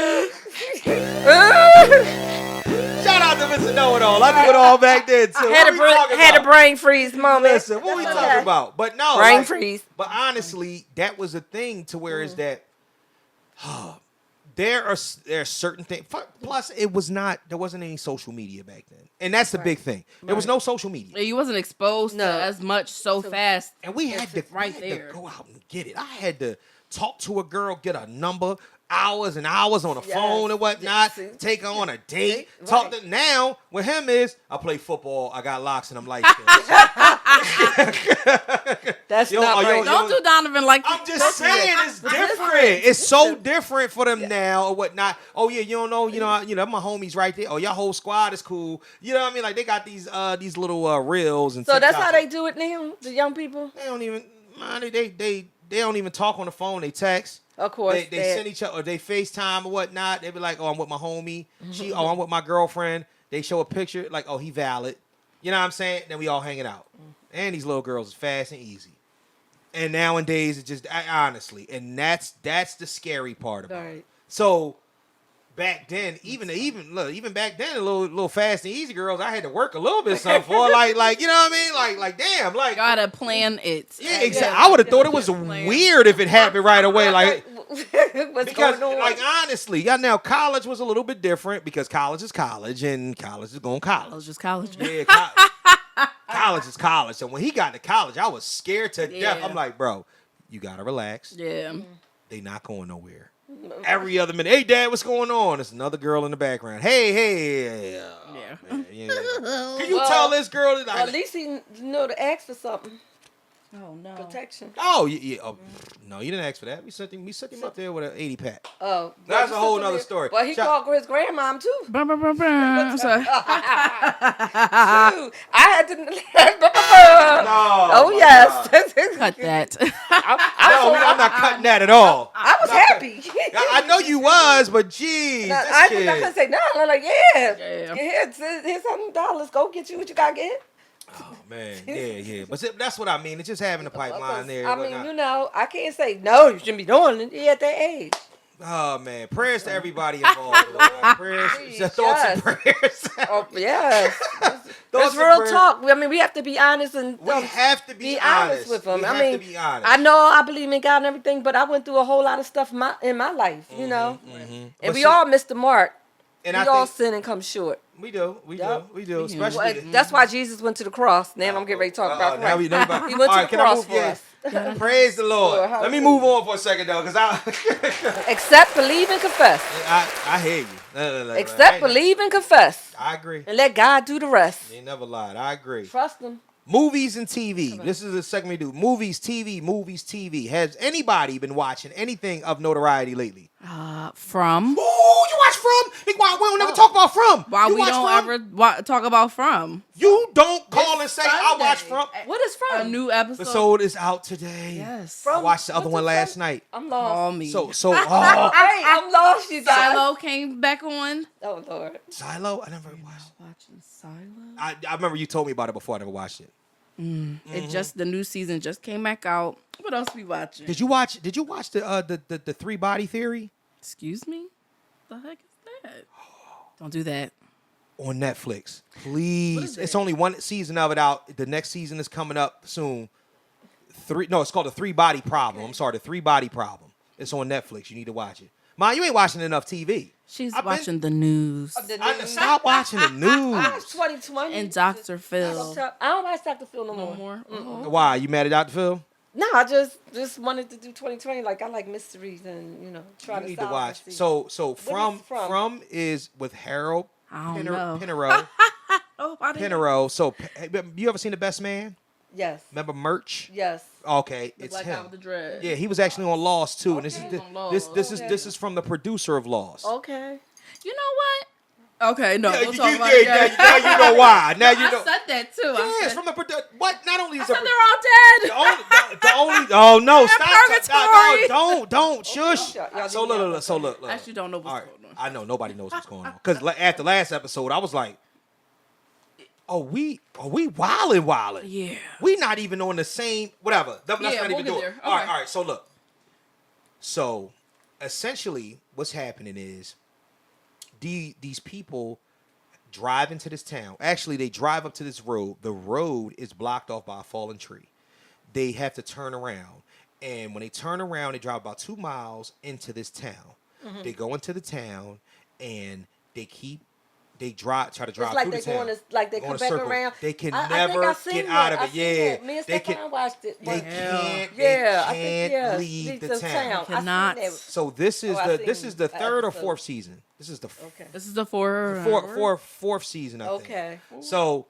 A: Shout out to Mr. Know-It-All. I knew it all back then too.
C: had
A: What
C: a brain freeze moment.
A: Listen, what we
C: That's
A: talking
C: okay.
A: about? But no,
C: Brain
A: like,
C: freeze.
A: But honestly, that was a thing to where is that there are certain things. Plus, there wasn't any social media back then, and that's the big thing. There was no social media,
D: You wasn't exposed
C: No.
D: to as much so fast.
A: and we had to
D: right
A: we had
D: there.
A: to go out and get it. I had to talk to a girl, get a number, hours and hours on the
C: Yes.
A: phone and whatnot,
C: See?
A: take her on a date.
C: See?
A: Talk
C: Right.
A: to now with him is I play football, I got locks and I'm light
C: That's
A: Yo,
C: not
A: yo,
C: right.
A: yo,
D: Don't do Donovan like
A: I'm just saying it's different. It's so different for them now or whatnot. Oh yeah, you don't know, my homies right there. Oh, your whole squad is cool. You know what I mean? Like they got these little reels and
C: So that's
A: TikToks.
C: how they do it now, the young people?
A: They don't even they don't even talk on the phone. They text.
C: Of course.
A: They send each other, or they FaceTime or whatnot. They be like, oh, I'm with my homie. I'm with my girlfriend. They show a picture, like, oh, he valid. You know what I'm saying? Then we all hanging out. And these little girls is fast and easy. And nowadays, it just, honestly, and that's the scary part about it.
C: Right.
A: So, back then, even back then, the little fast and easy girls, I had to work a little bit something for, like you know what I mean? Like damn, like.
D: gotta plan it.
A: Yeah, exactly. I would have thought it was weird if it happened right away. Like,
C: What's
A: because,
C: going on?
A: like, honestly, y'all now college was a little bit different because college is college and college is going
D: College
A: college.
D: is college.
A: Yeah, college is college. So when he got to college, I was scared to death.
D: Yeah.
A: I'm like, bro, you gotta relax.
D: Yeah.
A: They not going nowhere. Every other minute, hey, dad, what's going on? There's another girl in the background. Hey,
D: Yeah.
A: man, yeah. Can you tell this girl that
C: Well, at least he know to ask for something.
D: Oh no.
C: protection.
A: Oh, yeah. Oh, no, you didn't ask for that. We sent him up there with an 80 pack.
C: Oh,
A: That's a whole nother story.
C: But he called his grandmom too.
D: Brum, brum, brum, brum. I'm sorry.
C: Shoot, I had to. Oh
A: my
C: yes.
D: Cut that.
A: I'm not cutting that at all.
C: I was happy.
A: I know you was, but geez,
C: No,
A: this
C: I
A: kid.
C: couldn't say no. I'm like,
D: Yeah.
C: here's $100. Go get you what you gotta get.
A: Oh man, yeah. But that's what I mean. It's just having a pipeline there.
C: I
A: and
C: mean,
A: whatnot.
C: I can't say no. You shouldn't be doing it. You're at that age.
A: Oh man, prayers to everybody involved. Lord. Prayers, thoughts and prayers.
C: Oh yes.
A: Thoughts
C: That's
A: and
C: real
A: prayers.
C: talk. I mean, we have to be honest and
A: We have to be honest
C: with them.
A: We
C: I
A: have
C: mean,
A: to be honest.
C: I know I believe in God and everything, but I went through a whole lot of stuff in my life, you know. And
A: But
C: we
A: see-
C: all missed the mark.
A: And
C: we
A: I
C: all
A: think
C: sin and come short.
A: we do.
C: Yup.
A: Especially.
C: Well, that's why Jesus went to the cross. Now I'm getting ready to talk about
A: now
C: Christ.
A: now
C: He went to the
A: can I
C: cross
A: move?
C: for
A: Yeah.
C: us.
A: Praise the Lord.
C: Lord,
A: Let me
C: hallelujah.
A: move on for a second though, because
C: Accept, believe, and confess.
A: I hear you. No,
C: Accept, believe, and confess.
A: I agree.
C: And let God do the rest.
A: You never lied. I agree.
C: Trust Him.
A: Movies and TV. This is a segment we do. Movies, TV. Has anybody been watching anything of notoriety lately?
D: From.
A: Ooh, you watch From? We don't never talk about From.
D: Why
A: You
D: we
A: watch
D: don't
A: From?
D: ever talk about From?
A: You don't call and say I watch From.
C: What is
D: A
C: from?
D: new episode.
A: Episode is out today.
D: Yes.
A: I watched the other
C: What's
A: one
C: it
A: last
C: from?
A: night.
C: I'm lost.
D: Call me.
A: So
C: Hey, I'm lost, you guys.
D: Silo came back on.
C: Oh Lord.
A: Silo. I never watched.
D: Watching Silo.
A: I remember you told me about it before. I never watched it.
D: It just the new season just came back out. What else we watching?
A: Did you watch the 3-body theory
D: Excuse me? The heck is that? Don't do that.
A: on Netflix? Please.
D: is
A: It's
D: it?
A: only one season of it out. The next season is coming up soon. It's called the 3-body problem. I'm sorry, the 3-body problem. It's on Netflix. You need to watch it. Ma, you ain't watching enough TV.
D: She's
A: I've been-
D: watching the news.
A: Stop watching the
C: I
A: news.
C: watched 2020.
D: And Dr. Phil.
C: I don't watch Dr. Phil no
D: No
C: more.
D: more?
A: Why? You mad at Dr. Phil?
C: No, I just wanted to do 2020. Like I like mysteries and try
A: You
C: to
A: need to
C: solve
A: watch.
C: mysteries.
A: So From is with Harold
D: I don't know.
A: Pinero.
D: Oh, I didn't.
A: Pinero. So you ever seen The Best Man?
C: yes,
A: Remember Merch?
C: yes.
A: Okay,
D: The
A: it's
D: black
A: him.
D: guy with the dread.
A: Yeah, he was actually on Lost too, and this
D: Okay.
A: is
D: On Lost.
A: this is from the producer of Lost.
C: Okay.
D: You know what? Okay, no,
A: Yeah,
D: we'll talk about it.
A: now you know why. Now you
D: I
A: know.
D: said that too.
A: Yeah,
D: I
A: it's
D: said,
A: from the producer. What? Not only is
D: I
A: it
D: said they're all dead.
A: the only. Oh no! Stop!
D: purgatory.
A: Don't shush.
C: Y'all
A: So
C: did me
A: look.
D: I actually don't know what's
A: All right,
D: going on.
A: I know nobody knows what's going on because after last episode, I was like, "Oh, we wildin'.
D: Yeah.
A: We not even on the same whatever. Let's
D: Yeah,
A: not
D: we'll
A: even
D: get
A: do it.
D: there.
A: All
D: Okay.
A: right. So look. So essentially, what's happening is these people drive into this town. Actually, they drive up to this road. The road is blocked off by a fallen tree. They have to turn around. And when they turn around, they drive about 2 miles into this town.
C: Mm-hmm.
A: They go into the town and they try to drive
C: It's like
A: through
C: they
A: the town.
C: going like they
A: Go in
C: come
A: a
C: back
A: circle.
C: around.
A: They can
C: I
A: never
C: think I seen
A: get
C: that.
A: out of
C: I
A: it.
C: seen
A: Yeah.
C: that. Me and
A: They
C: Stefan watched it.
A: They
C: Yeah.
A: can't.
C: I think yes.
A: leave the
C: Leave
A: town.
C: I seen
D: Cannot.
C: that.
A: So this is
C: I
A: this
C: seen
A: is the
C: an
A: third or
C: episode.
A: fourth season. This is the
C: Okay.
D: This is the
A: fourth season. I think.
C: Okay.
A: So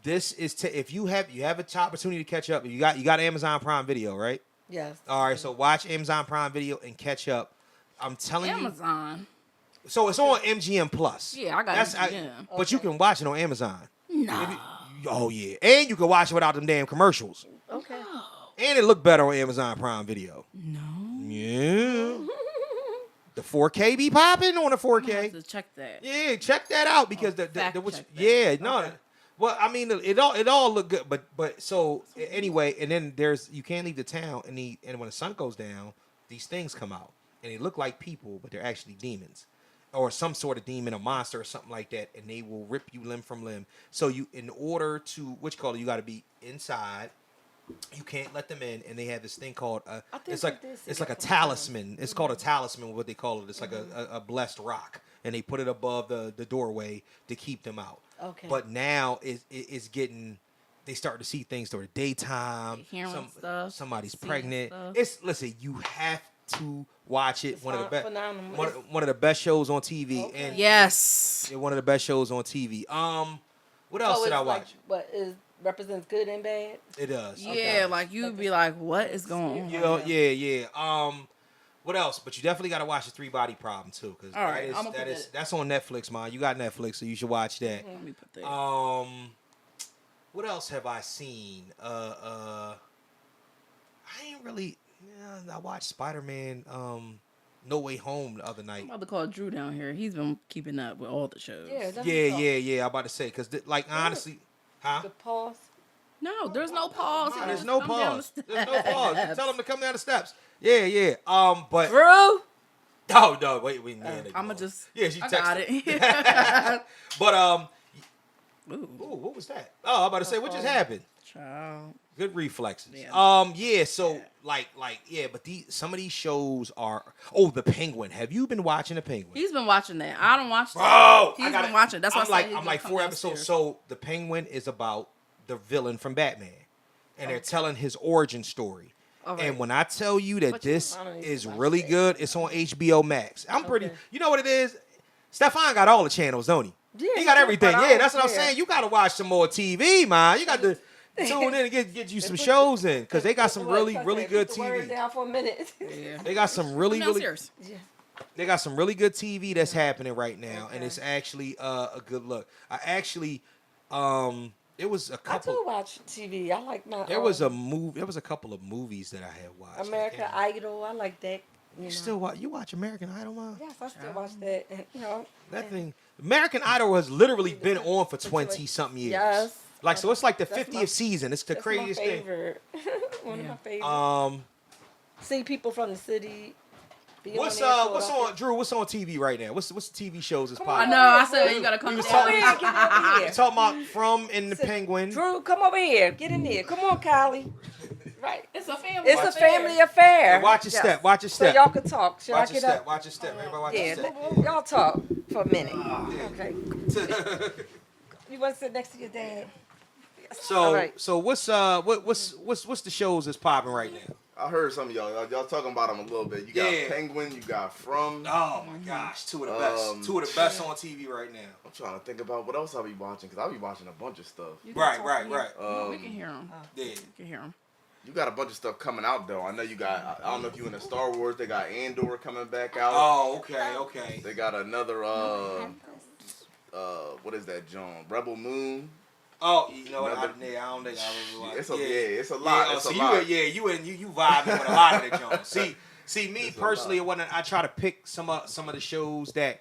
A: this is if you have an opportunity to catch up. You got Amazon Prime Video, right?
C: Yes.
A: All right. So watch Amazon Prime Video and catch up. I'm telling you.
D: Amazon.
A: So it's on MGM Plus.
D: Yeah, I got MGM.
A: But you can watch it on Amazon.
D: No.
A: Oh yeah, and you can watch it without them damn commercials.
C: Okay.
A: And it look better on Amazon Prime Video.
D: No.
A: Yeah. The 4K be popping on the
D: I have
A: 4K.
D: to check that.
A: Yeah, check that out because the
D: fact
A: which,
D: check that.
A: yeah, no.
D: Okay.
A: Well, I mean, it all look good, but so anyway, and then you can't leave the town, and when the sun goes down, these things come out, and they look like people, but they're actually demons, or some sort of demon, a monster, or something like that, and they will rip you limb from limb. So in order to you got to be inside. You can't let them in, and they have this thing called it's like a talisman. It's called a talisman, what they call it. It's like a blessed rock, and they put it above the doorway to keep them out.
C: Okay.
A: But now it's getting. They start to see things during the daytime.
D: Hearing stuff,
A: Somebody's
D: seeing
A: pregnant.
D: stuff.
A: Listen. You have to watch it.
C: It's
A: One of the best.
C: phenomenal.
A: One of the best shows on TV,
C: Okay.
A: and
D: Yes.
A: one of the best shows on TV. What else did I watch?
C: But is represents good and bad.
A: It does.
D: Yeah, like you'd be like, what is going on?
A: Yeah. What else? But you definitely got to watch the Three Body Problem too, because
D: All right, I'ma put
A: that's on Netflix, man. You got Netflix, so you should watch that.
D: Let me put that.
A: What else have I seen? I ain't really. I watched Spider-Man. No Way Home the other night.
D: I'm about to call Drew down here. He's been keeping up with all the shows.
A: Yeah. I'm about to say because like honestly, huh?
C: The pause.
D: No, there's no pause.
A: Nah,
D: He
A: there's
D: just
A: no
D: come down
A: pause.
D: the
A: There's no pause.
D: steps.
A: Tell him to come down the steps. Yeah. But
C: Drew.
A: oh no, wait.
D: I'ma just.
A: Yeah, she
D: I
A: texted.
D: got it.
A: But
D: Ooh,
A: ooh, what was that? Oh, I'm about to say what just happened.
D: child.
A: Good reflexes.
D: Yeah.
A: So but some of these shows are. Oh, The Penguin. Have you been watching The Penguin?
D: He's been watching that. I don't watch that.
A: Bro,
D: He's been watching. That's why
A: I'm like 4 episodes. So The Penguin is about the villain from Batman, and they're telling his origin story.
C: All right.
A: And when I tell you that
C: What you-
A: this
C: I don't even
A: is
C: watch
A: really
C: that.
A: good, it's on HBO Max. I'm pretty.
C: Okay.
A: You know what it is? Stefan got all the channels, don't he?
C: Yeah,
A: he
C: he
A: got
C: do,
A: everything.
C: but I
A: Yeah,
C: don't
A: that's what I'm
C: care.
A: saying. You got to watch some more TV, man. You got to tune in and get you some shows in because they got some really good
C: Put the word
A: TV.
C: down for a minute.
D: Yeah.
A: They got some really
D: Serious.
C: Yeah.
A: they got some really good TV that's happening right now, and it's actually a good look. I actually it was a
C: I
A: couple.
C: do watch TV. I like my.
A: There was a couple of movies that I had watched.
C: American Idol. I like that.
A: You still watch? You watch American Idol, man?
C: Yes, I still watch that. And,
A: That thing, American Idol has literally been on for 20 something years.
C: Yes.
A: Like so, it's like the
C: That's
A: 50th
C: my-
A: season. It's the
C: That's
A: craziest
C: my
A: thing.
C: favorite. One of my favorites. See people from the city. be on
A: What's
C: there,
A: what's
C: so
A: on Drew? What's on TV right now? What's the TV shows that's
C: Come on,
D: I
A: popping?
D: know. I said you gotta come
A: We was
D: down.
A: talking-
C: Come over here. Get over
A: We
C: here.
A: talking about From and the Penguin.
C: Drew, come over here. Get in there. Come on, Kylie. Right.
D: It's a family.
C: It's a family affair.
A: Watch your
C: Yes.
A: step. Watch your
C: So
A: step.
C: y'all can talk. Should
A: Watch
C: I
A: your
C: get
A: step.
C: up?
A: Watch your step. Everybody watch
C: Yeah,
A: your step.
C: y'all talk for a minute. Okay. You want to sit next to your dad?
A: So
C: All right.
A: so what's the shows that's popping right now?
E: I heard some of y'all talking about them a little bit. You got
A: Yeah.
E: Penguin, you got From.
A: Oh my gosh, two of the best. Two of the best on TV right now.
E: I'm trying to think about what else I'll be watching because I'll be watching a bunch of stuff.
A: Right.
D: We can hear him.
A: Yeah.
D: We can hear him.
E: You got a bunch of stuff coming out though. I know you got. I don't know if you in the Star Wars. They got Andor coming back out.
A: Oh, okay.
E: They got another. What is that, John? Rebel Moon.
A: Oh, you know what? I
E: Another-
A: don't think I really watch.
E: It's a lot.
A: Yeah,
E: It's
A: so
E: a lot.
A: you vibing with a lot of the Jones. See, me
E: It's a
A: personally,
E: lot.
A: when I try to pick some of the shows that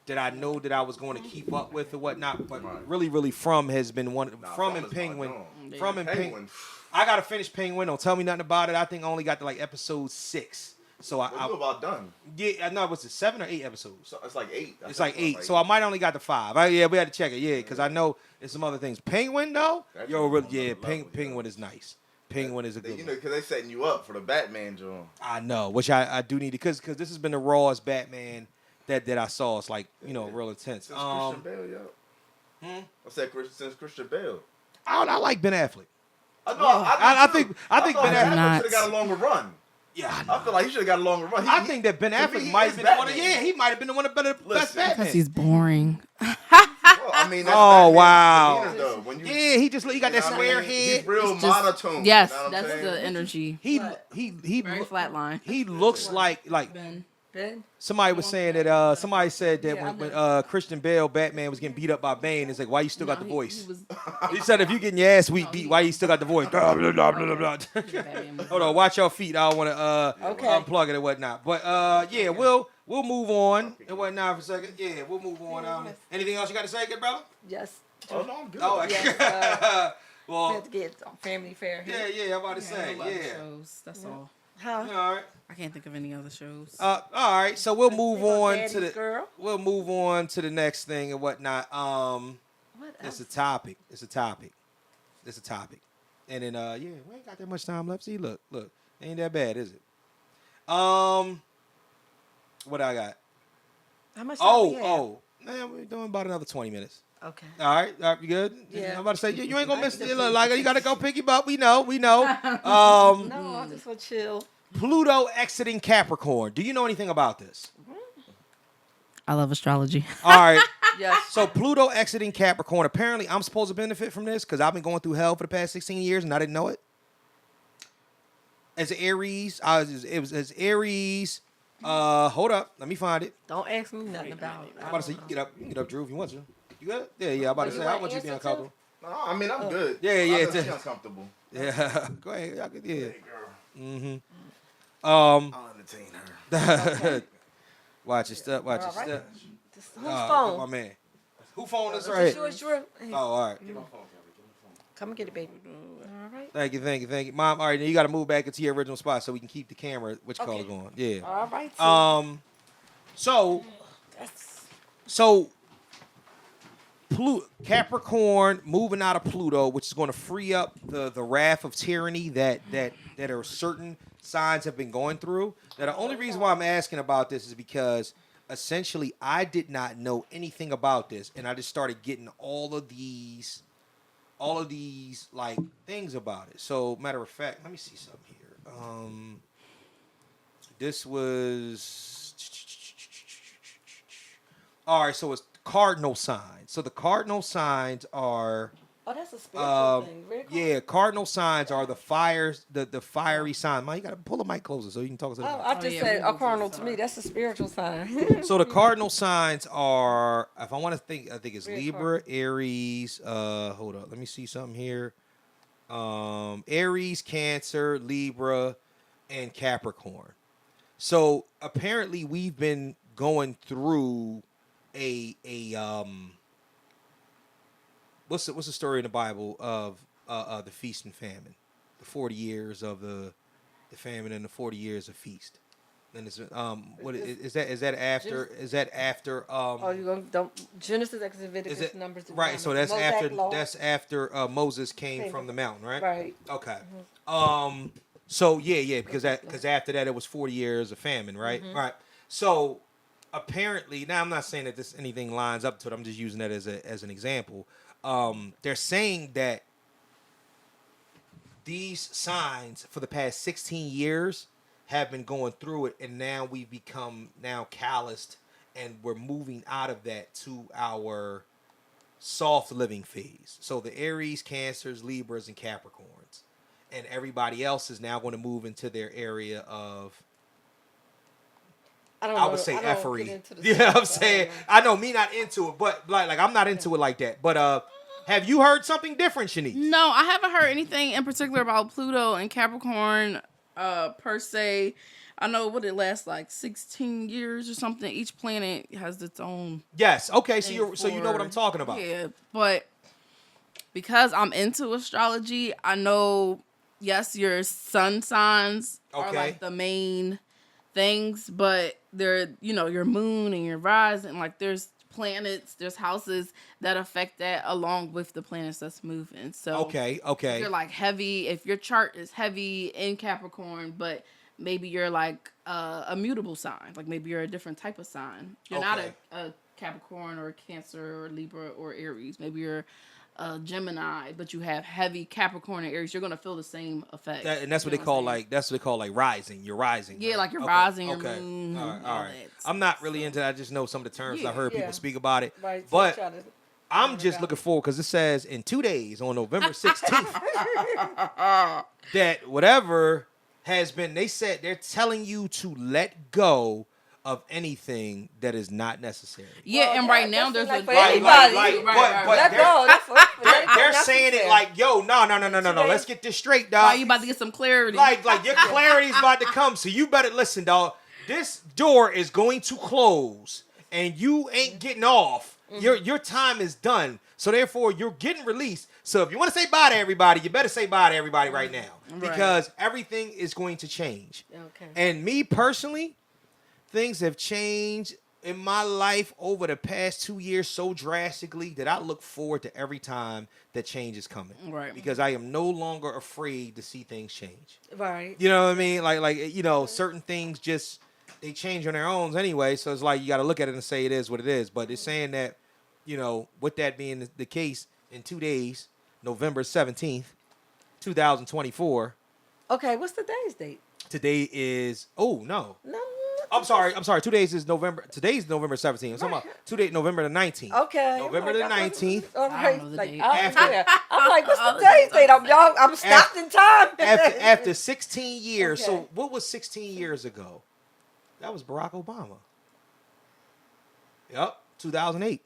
A: I know that I was going to keep up with and whatnot, but
E: Right.
A: really From has been one.
E: Nah,
A: From
E: is
A: and
E: my
A: Penguin.
E: joint.
A: From and Penguin.
E: Penguin.
A: I gotta finish Penguin. Don't tell me nothing about it. I think I only got to like episode 6. So
E: You
A: I
E: about done.
A: yeah, I know it was it 7 or 8 episodes.
E: So it's like 8.
A: It's like 8. So I might only got to 5. We had to check it. Yeah, because I know there's some other things. Penguin though,
E: That's
A: yo,
E: on
A: really,
E: another
A: yeah.
E: level,
A: Penguin is nice. Penguin is a good.
E: You
A: one.
E: know, because they setting you up for the Batman joint.
A: I know, which I do need to, because this has been the rawest Batman that I saw. It's like real intense.
E: Since Christian Bale, yo. I said since Christian Bale.
A: I like Ben Affleck.
E: I
A: think
E: Ben
A: Ben
E: Affleck
D: Affleck-
E: should have got a longer run.
A: Yeah,
E: I feel like he should have got a longer run.
A: I think that Ben
E: to
A: Affleck
E: me,
A: might
E: he's
A: have been one of
E: Batman.
A: he might have been one of the best
E: Listen,
A: Batman.
D: Because he's boring.
E: Well, I mean, that's
A: Oh,
E: Batman's
A: wow.
E: demeanor, though. When you,
A: Yeah, he got that
E: you know what I
A: square
E: mean?
A: head.
E: He's real
D: It's just-
E: monotone.
D: Yes,
E: you know what I'm
D: that's
E: saying?
D: the energy.
A: He
D: Very flat line.
A: he looks like
D: Ben.
C: Ben?
A: somebody was saying that somebody said that
C: Yeah,
A: when Christian Bale Batman was getting beat up by Bane, it's like, why you still got the voice?
D: He was
A: He said if you getting your ass beat, why you still got the voice? Blah, blah, blah, blah, blah.
D: Batman.
A: Hold on, watch your feet. I don't want to
C: Okay.
A: unplug it and whatnot. But yeah, we'll move on and whatnot for a second. Yeah, we'll move on. Anything else you got to say, good brother?
C: Yes.
E: Oh, no, I'm good.
A: Oh,
C: Yes, we
A: well,
C: have to get family fair here.
A: yeah. I'm about to say,
D: Other
A: yeah.
D: shows. That's all.
C: Huh?
A: All right.
D: I can't think of any other shows.
A: All right. So we'll move on to
C: Daddy's
A: the
C: girl.
A: we'll move on to the next thing and whatnot.
C: What
A: It's
C: else?
A: a topic. And then we ain't got that much time left. See, look, ain't that bad, is it? What I got?
C: How much time we have?
A: Man, we're doing about another 20 minutes.
C: Okay.
A: All right, you good?
C: Yeah.
A: I'm about to say you ain't gonna miss it.
C: definitely
A: Look, like you gotta go pick him up. We know.
C: No, I just want to chill.
A: Pluto exiting Capricorn. Do you know anything about this?
D: I love astrology.
A: All right.
C: Yes.
A: So Pluto exiting Capricorn. Apparently, I'm supposed to benefit from this because I've been going through hell for the past 16 years and I didn't know it. As Aries, it was as Aries. Hold up, let me find it.
C: Don't ask me nothing about it.
A: I'm about to say you can get up, Drew, if you want to. You good? Yeah. I'm about to say I want you to be uncomfortable.
E: No, I mean I'm good.
A: Yeah.
E: I'm just uncomfortable.
A: Yeah. Go ahead. Y'all can, yeah.
E: Hey, girl.
A: Mm-hmm.
E: I'll entertain her.
A: Watch your step. Watch your
C: All right.
A: step.
C: Whose
A: My
C: phone?
A: man. Who phone is
C: Is
A: right?
C: this yours, Drew?
A: Oh, all right.
C: Come and get it, baby. All right.
A: Thank you. Mom, all right, now you got to move back into your original spot so we can keep the camera, color going. Yeah.
C: All right.
A: So Capricorn moving out of Pluto, which is going to free up the wrath of tyranny that are certain signs have been going through. Now, the only reason why I'm asking about this is because essentially I did not know anything about this, and I just started getting all of these like things about it. So, matter of fact, let me see something here. This was all right. So it's cardinal signs. So the cardinal signs are.
C: Oh, that's a spiritual thing. Very cool.
A: Yeah, cardinal signs are the fires, the fiery sign. Man, you gotta pull the mic closer so you can talk to the mic.
C: I just said a cardinal to me. That's a spiritual sign.
A: So the cardinal signs are, if I want to think, I think it's Libra, Aries. Hold up, let me see something here. Aries, Cancer, Libra, and Capricorn. So apparently we've been going through a what's the story in the Bible of the feast and famine, the 40 years of the famine and the 40 years of feast. And it's what is that after
C: Oh, you gonna don't Genesis, Exodus, Leviticus, Numbers,
A: right? So that's after Moses came from the mountain, right?
C: Right.
A: Okay. So yeah, because after that it was 40 years of famine, right?
C: Mm-hmm.
A: Right. So apparently, now I'm not saying that this anything lines up to it. I'm just using that as an example. They're saying that these signs for the past 16 years have been going through it, and now we've become calloused, and we're moving out of that to our soft living phase. So the Aries, Cancers, Libras, and Capricorns, and everybody else is now going to move into their area of. I would say effery. You know what I'm saying? I know me not into it, but like I'm not into it like that. But have you heard something different, Shanise?
D: No, I haven't heard anything in particular about Pluto and Capricorn per se. I know it lasts like 16 years or something. Each planet has its own.
A: Yes. Okay. So you know what I'm talking about.
D: Yeah, but because I'm into astrology, I know yes, your sun signs are like the main things, but they're your moon and your rising, like there's planets, there's houses that affect that along with the planets that's moving. So
A: okay,
D: if you're like heavy, if your chart is heavy in Capricorn, but maybe you're like a mutable sign, like maybe you're a different type of sign. You're not a Capricorn or a Cancer or Libra or Aries. Maybe you're Gemini, but you have heavy Capricorn and Aries, you're gonna feel the same effect.
A: And that's what they call like rising. You're rising.
D: Yeah,
A: right?
D: like you're rising, your
A: okay.
D: moon.
A: All right. I'm not really into that. I just know some of the terms. I've heard people speak about it.
C: Right.
A: But I'm just looking forward because it says in 2 days on November 16th that whatever has been, they said they're telling you to let go of anything that is not necessary.
D: Yeah, and right now there's
C: like
D: a
C: for anybody.
A: But they're saying it like, yo, no. Let's get this straight, dog.
D: Why you about to get some clarity?
A: Like your clarity is about to come, so you better listen, dog. This door is going to close, and you ain't getting off. Your time is done. So therefore, you're getting released. So if you want to say bye to everybody, you better say bye to everybody right now, because everything is going to change.
C: Okay.
A: And me personally, things have changed in my life over the past 2 years so drastically that I look forward to every time that change is coming.
D: Right.
A: Because I am no longer afraid to see things change.
C: Right.
A: You know what I mean? Like certain things just, they change on their own anyway. So it's like you got to look at it and say it is what it is. But it's saying that, with that being the case, in 2 days, November 17th, 2024.
C: Okay, what's today's date?
A: Today is,
C: No,
A: I'm sorry. 2 days is November. Today's November 17th. I'm talking about 2 days, November the 19th.
C: Okay.
A: November the 19th.
C: All
D: I
C: right.
D: don't know the
C: Like,
D: date.
C: I'm like, what's the date? I'm stopped in time.
A: After 16 years.
C: Okay.
A: So what was 16 years ago? That was Barack Obama. Yep, 2008.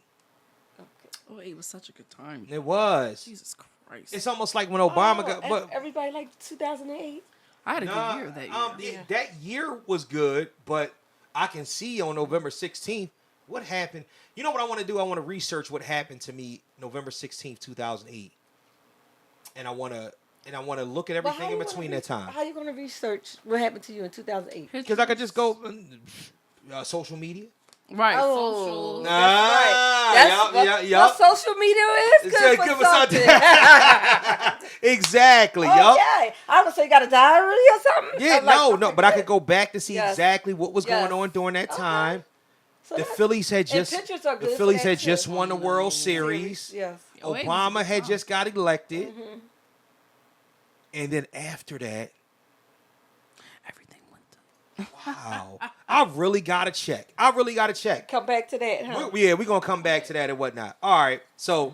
D: Oh, it was such a good time.
A: It was.
D: Jesus Christ.
A: It's almost like when Obama got. But
C: Everybody liked 2008.
D: I had a good year that year.
A: That year was good, but I can see on November 16th what happened. You know what I want to do? I want to research what happened to me November 16th, 2008, and I want to look at everything in between that time.
C: How are you going to research what happened to you in 2008?
A: Because I could just go social media.
D: Right.
C: Oh,
D: Social.
C: that's right.
A: Yup.
C: What social media is good for something.
A: Exactly.
C: Oh,
A: Yup.
C: yeah. I would say you got a diary or something.
A: Yeah,
C: I'm like,
A: no, but I could go back to see
C: Yes.
A: exactly what was
C: Yes.
A: going on during that time.
C: So
A: The
C: that's-
A: Phillies had
C: and
A: just
C: pictures are
A: the
C: good for
A: Phillies
C: that
A: had
C: too.
A: just won the World Series.
C: Yes.
D: Oh, it was a
A: Obama
D: good
A: had
D: time.
A: just got elected,
C: Mm-hmm.
A: and then after that,
D: Everything went to.
A: wow, I really gotta check.
C: Come back to that, huh?
A: We're gonna come back to that and whatnot. All right, so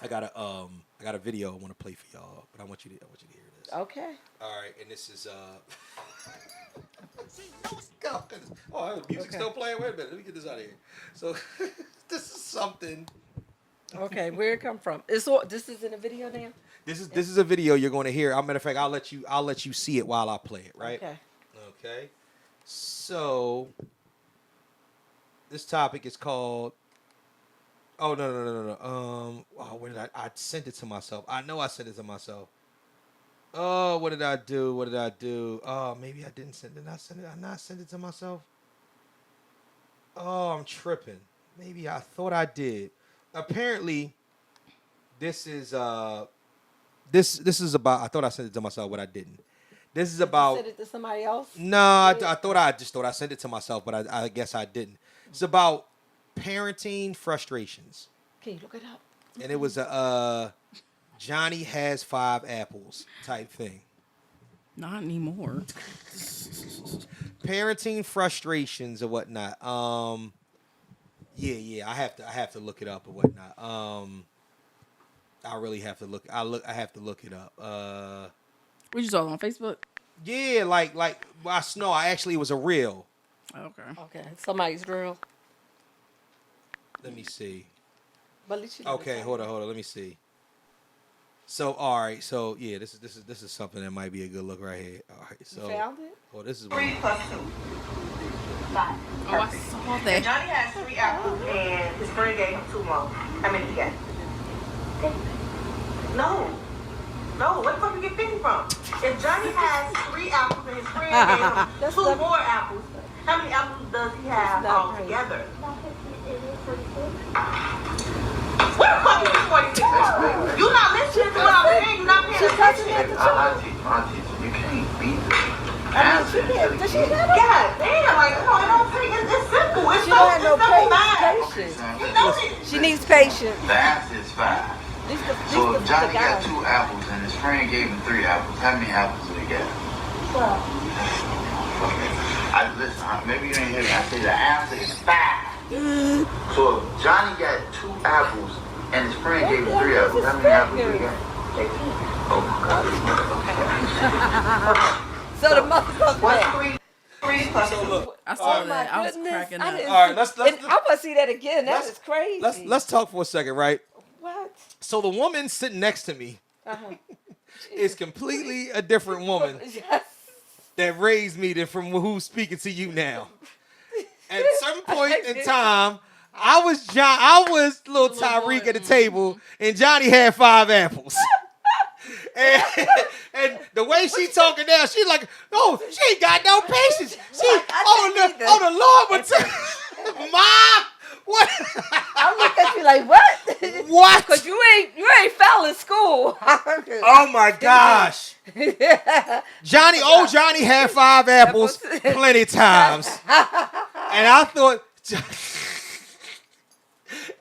A: I got a video I want to play for y'all, but I want you to hear this.
C: Okay.
A: All right, and this is Oh, the music's still playing. Wait a minute, let me get this out of here. So this is something.
C: Okay, where it come from? This is in a video now?
A: This is a video you're going to hear. As a matter of fact, I'll let you see it while I play it. Right?
C: Okay.
A: Okay. So this topic is called. Oh no. Oh, when did I sent it to myself? I know I sent it to myself. Oh, what did I do? Oh, maybe I didn't send it. Did I not send it to myself? Oh, I'm tripping. Maybe I thought I did. Apparently, this is this is about. I thought I sent it to myself, but I didn't. This is about.
C: Send it to somebody else?
A: No, I thought I sent it to myself, but I guess I didn't. It's about parenting frustrations,
C: Can you look it up?
A: and it was a Johnny has 5 apples type thing.
D: Not anymore.
A: Parenting frustrations or whatnot. Yeah. I have to look it up or whatnot. I really have to look. I have to look it up.
D: We just all on Facebook.
A: Yeah, like well, I actually it was a reel.
D: Okay.
C: Okay, somebody's girl.
A: Let me see.
C: But at least you
A: Okay, hold on. Let me see. So all right, so yeah, this is something that might be a good look right here. All right, so
C: You found it?
A: oh, this is
G: 3 plus 2. 5.
D: Oh, I saw that.
G: Johnny has 3 apples and his friend gave him 2 more. How many he got? No. Where the fuck you get 50 from? If Johnny has 3 apples and his friend gave him
C: That's
G: 2
C: not-
G: more apples, how many apples does he have
C: That's not right.
G: altogether? Where the fuck is this 46? You not listening to what I'm saying. You not paying
C: She's touching
G: attention.
C: at the child.
H: You can't beat
C: Does she have it?
G: God damn, like, no, it don't take, it's simple. It's
C: She
G: so,
C: don't have no
G: it's simple math.
C: patience.
G: You know this.
C: She needs patience.
H: The answer is 5. So if Johnny got 2 apples and his friend gave him 3 apples, how many apples did he get?
G: Well,
H: Listen, maybe you didn't hear me. I said the answer is 5. So if Johnny got 2 apples and his friend gave him 3 apples, how many apples did he get? Oh my God.
C: So the motherfucker.
G: what's 3 plus 2?
A: so look.
D: I saw
C: Oh
D: that.
C: my
D: I was
C: goodness.
D: cracking
C: I
D: up.
C: didn't
A: All right, let's
C: and I want to see that again. That
A: let's-
C: is crazy.
A: Let's talk for a second, right?
C: What?
A: So the woman sitting next to me
C: Uh-huh.
A: is completely a different woman
C: Yes.
A: that raised me than from who's speaking to you now. At some point in time, I was little Tyreek at the table, and Johnny had 5 apples. and the way she talking now, she like, oh, she ain't got no patience. The Lord would tell Mom, what?
C: I look at you like, what?
A: What?
C: Because you ain't fell in school.
A: Oh my gosh. Johnny had 5 apples plenty times. And I thought,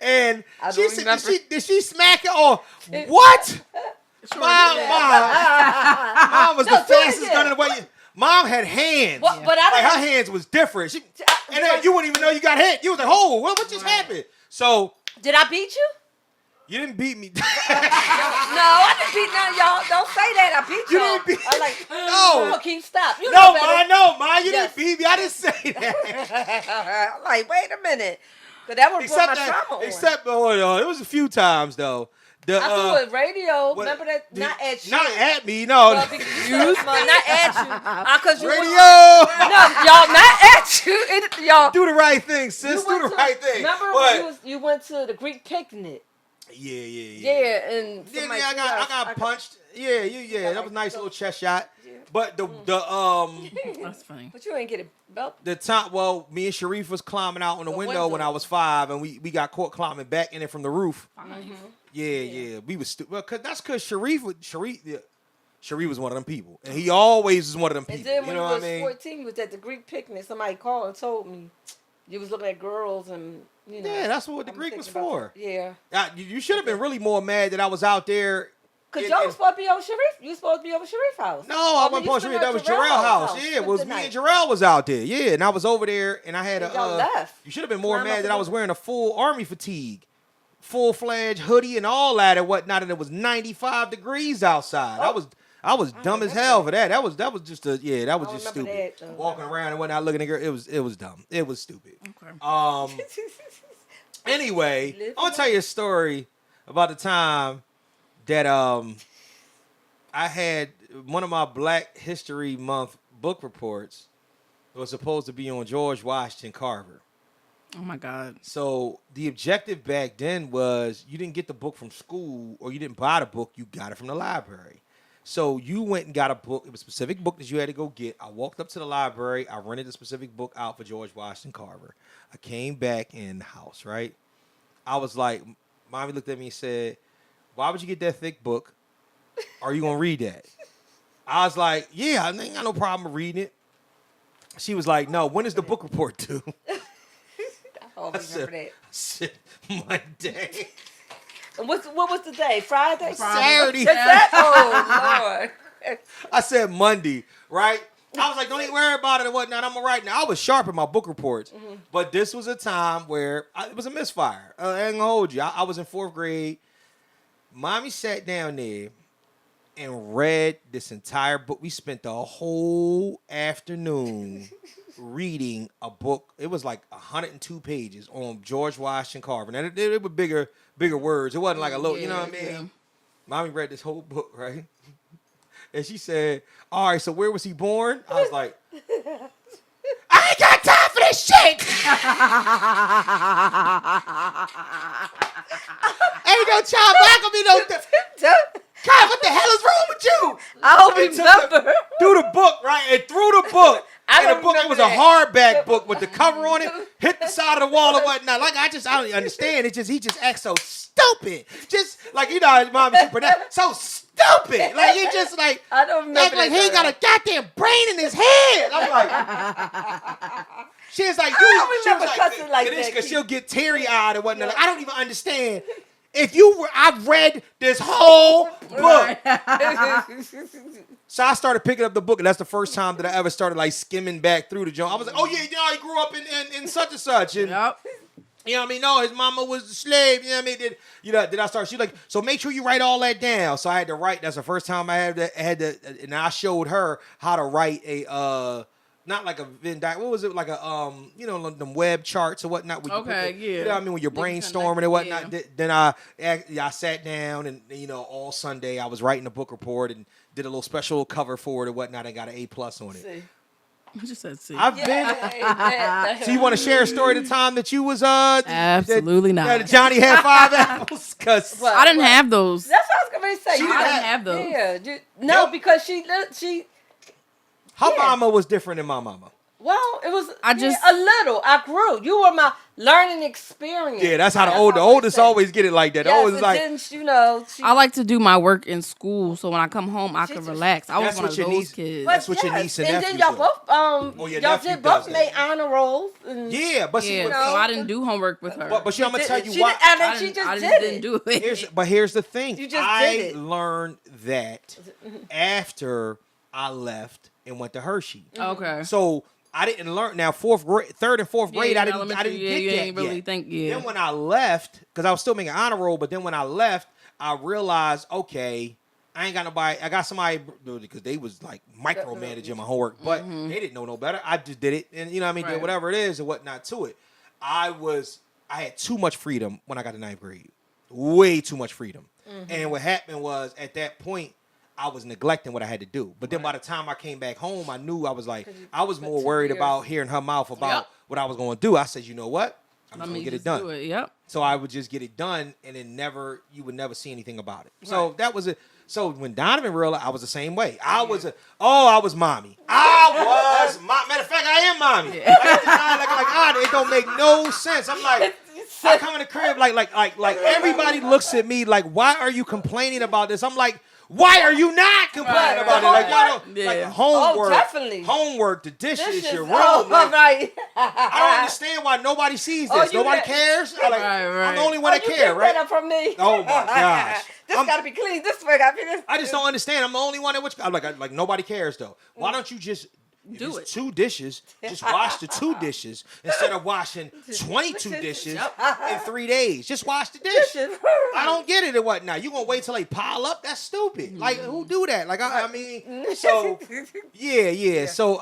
A: and
C: I
A: she
C: don't
A: said,
C: remember.
A: did she smack it or what? Mom was the
C: do it
A: fastest
C: again.
A: gun in the way. Mom had hands.
C: But I
A: like
C: didn't-
A: her hands was different. And then you wouldn't even know you got hit. You was like, oh, what just happened? So
C: Did I beat you?
A: you didn't beat me.
C: No, I didn't beat none of y'all. Don't say that. I beat
A: You
C: y'all.
A: didn't beat-
C: I like,
A: No.
C: Keep stop. You
A: No,
C: know better.
A: Ma, you
C: Yes.
A: didn't beat me. I didn't say that.
C: I'm like, wait a minute. Because that would put my trauma on.
A: Hold on. It was a few times though.
C: I threw a radio.
A: what-
C: Remember that? Not at you.
A: Not at me, no.
C: Well, because you said, not at you. Because you
A: Radio.
C: No, y'all, not at you. Y'all.
A: Do the right thing, sis.
C: You
A: Do
C: went
A: the
C: to-
A: right thing.
C: Remember
A: But-
C: when you went to the Greek picnic?
A: Yeah.
C: Yeah, and
A: Yeah,
C: somebody
A: I
C: threw us-
A: got punched. Yeah. That was a nice little chest shot. But the
D: That's funny.
C: But you ain't get a belt.
A: the top. Well, me and Sharif was climbing out on the window when I was 5, and we got caught climbing back in it from the roof. Yeah. We was cause Sharif was one of them people, and he always was one of them people.
C: And then when
A: you know
C: you
A: what
C: was
A: I mean?
C: 14, you was at the Greek picnic. Somebody called and told me you was looking at girls and, you know.
A: Yeah, that's what the
C: I'm
A: Greek was
C: thinking about
A: for.
C: that. Yeah.
A: You should have been really more mad that I was out there.
C: Because y'all was supposed to be over Sharif. You was supposed to be over Sharif house.
A: No, I wasn't supposed to be. That was Jarrell house. Yeah, it was me and Jarrell was out there. Yeah, and I was over there, and I had a.
C: Y'all left.
A: You should have been more
C: Climb up
A: mad that
C: the
A: I was wearing a full army fatigue, full-fledged hoodie, and all that and whatnot, and it was 95 degrees outside. I was dumb as hell for that. That was just that was just stupid.
C: That,
A: Walking around and whatnot, looking at girl, it was dumb. It was stupid.
D: Okay.
A: Anyway, I'm gonna tell you a story about the time that I had one of my Black History Month book reports. It was supposed to be on George Washington Carver.
D: Oh my God.
A: So the objective back then was you didn't get the book from school or you didn't buy the book, you got it from the library. So you went and got a book. It was a specific book that you had to go get. I walked up to the library. I rented a specific book out for George Washington Carver. I came back in the house, right? I was like, Mommy looked at me and said, why would you get that thick book? Are you going to read that? I was like, yeah, I ain't got no problem reading it. She was like, no, when is the book report due?
C: I said
A: Monday.
C: What was the day? Friday?
A: Saturday.
C: Is that? Oh, Lord.
A: I said Monday, right? I was like, don't even worry about it and whatnot. I'm all right now. I was sharp in my book reports. But this was a time where it was a misfire. I ain't gonna hold you. I was in 4th grade. Mommy sat down there and read this entire book. We spent the whole afternoon reading a book. It was like 102 pages on George Washington Carver. Now, it were bigger words. It wasn't like a little, you know what I mean?
D: Yeah.
A: Mommy read this whole book, right? And she said, all right, so where was he born? I was like, I ain't got time for this shit. Ain't no child back on me, no. God, what the hell is wrong with you?
C: I don't
A: And took
C: remember.
A: through the book, right? And through the book.
C: I
A: And the
C: don't
A: book, it
C: remember
A: was a
C: that.
A: hardback book with the cover on it, hit the side of the wall or whatnot. Like, I don't understand. He just acts so stupid. Just like, you know, his mom is super so stupid. Like, he just like,
C: I don't remember
A: act like
C: that
A: he ain't got a goddamn brain in his head. I'm like, she's like,
C: I don't remember cussing like
A: it is
C: that,
A: because
C: Keith.
A: she'll get teary-eyed and whatnot. Like, I don't even understand. I've read this whole book. So I started picking up the book, and that's the first time that I ever started like skimming back through the joint. I was like, oh yeah, you know, he grew up in such and such, and
D: Yep.
A: you know what I mean? No, his mama was a slave. You know what I mean? Did I start? She's like, so make sure you write all that down. So I had to write. That's the first time I had to, and I showed her how to write a not like a Venn diagram. What was it? Like a them web charts or whatnot. Where you put
D: Okay,
A: you know
D: yeah.
A: what I mean? When you're
D: They can
A: brainstorming
D: connect,
A: and whatnot.
D: yeah.
A: Then I sat down and all Sunday I was writing a book report and did a little special cover for it and whatnot. And got an A+ on it.
C: See.
D: I just said C.
A: I've been. So you want to share a story of the time that you was
D: Absolutely not.
A: that Johnny had 5 apples? Cause
C: Well,
D: I didn't have those.
C: That's what I was going to say.
A: She
C: You
A: didn't
D: I
C: got-
D: didn't have those.
C: Yeah. No,
A: Yep.
C: because she.
A: her
C: Yeah.
A: mama was different than my mama.
C: Well, it was
D: I just-
C: a little. I grew. You were my learning experience.
A: Yeah, that's how the
C: what I
A: oldest
C: say.
A: always get it like that. The
C: Yes,
A: oldest
C: and
A: like
C: then, she,
D: I like to do my work in school, so when I come home, I can
C: just-
D: relax. I was
A: That's
D: one
A: what
D: of
A: your
D: those
A: niece-
D: kids.
A: That's what your niece and
C: then
A: nephew
C: y'all
A: do.
C: both
A: Oh, your
C: y'all
A: nephew
C: did both
A: does
C: made
A: that.
C: honor rolls. And
A: yeah, but see,
D: Yeah,
A: but,
C: know,
D: so I didn't do homework with her.
A: but I'm gonna tell you
C: she
A: why.
C: did- and then
D: I
C: she
D: didn't-
C: just
D: I
C: did
D: didn't
C: it.
D: do it.
A: But here's the thing.
C: You just
A: I
C: did it.
A: learned that after I left and went to Hershey.
D: Okay.
A: So I didn't learn. Now, third and fourth grade, I didn't get that yet.
D: Yeah.
A: Then when I left, because I was still making honor roll, but then when I left, I realized, okay, I ain't got nobody. I got somebody because they was like micromanaging my homework, but they didn't know no better. I just did it, and you know what I mean, did whatever it is and whatnot to it. I had too much freedom when I got to 9th grade, way too much freedom. And what happened was at that point, I was neglecting what I had to do. But then by the time I came back home, I knew I was like, I was more worried about hearing her mouth about what I was going to do. I said, you know what? I'm just going to get it done.
D: Yep.
A: So I would just get it done, and then you would never see anything about it. So that was it. So when Donovan realized, I was the same way. I was mommy. Matter of fact, I am mommy. It don't make no sense. I'm like, I come in the crib like everybody looks at me like, why are you complaining about this? I'm like, why are you not complaining about it? Like, why don't like homework?
C: Definitely.
A: Homework, the dishes, your room.
C: Right.
A: I don't understand why nobody sees this. Nobody cares. I'm the only one that cares, right?
C: That from me.
A: Oh my gosh.
C: This got to be clean. This way got to be this.
A: I just don't understand. I'm the only one that I'm like nobody cares though. Why don't you just do it? 2 dishes. Just wash the 2 dishes instead of washing 22 dishes in 3 days. Just wash the dishes. I don't get it or whatnot. You gonna wait till they pile up? That's stupid. Like who do that? Like I mean, so yeah. So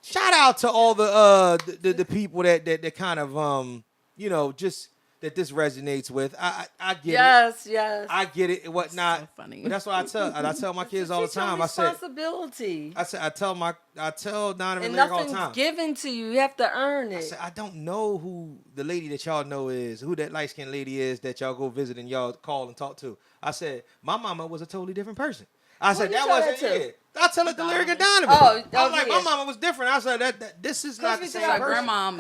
A: shout out to all the people that kind of just that this resonates with. I get it.
C: Yes.
A: I get it and whatnot.
D: So funny.
A: But that's what I tell my kids all the time. I said
C: responsibility.
A: I tell Donovan
C: And
A: Lyric all the time.
C: nothing's given to you. You have to earn it.
A: I said, I don't know who the lady that y'all know is, who that light-skinned lady is that y'all go visit and y'all call and talk to. I said, my mama was a totally different person. I said, that wasn't it. I tell it to Lyric and Donovan. I was like, my mama was different. I said, that this is not the same person.
D: Grandma.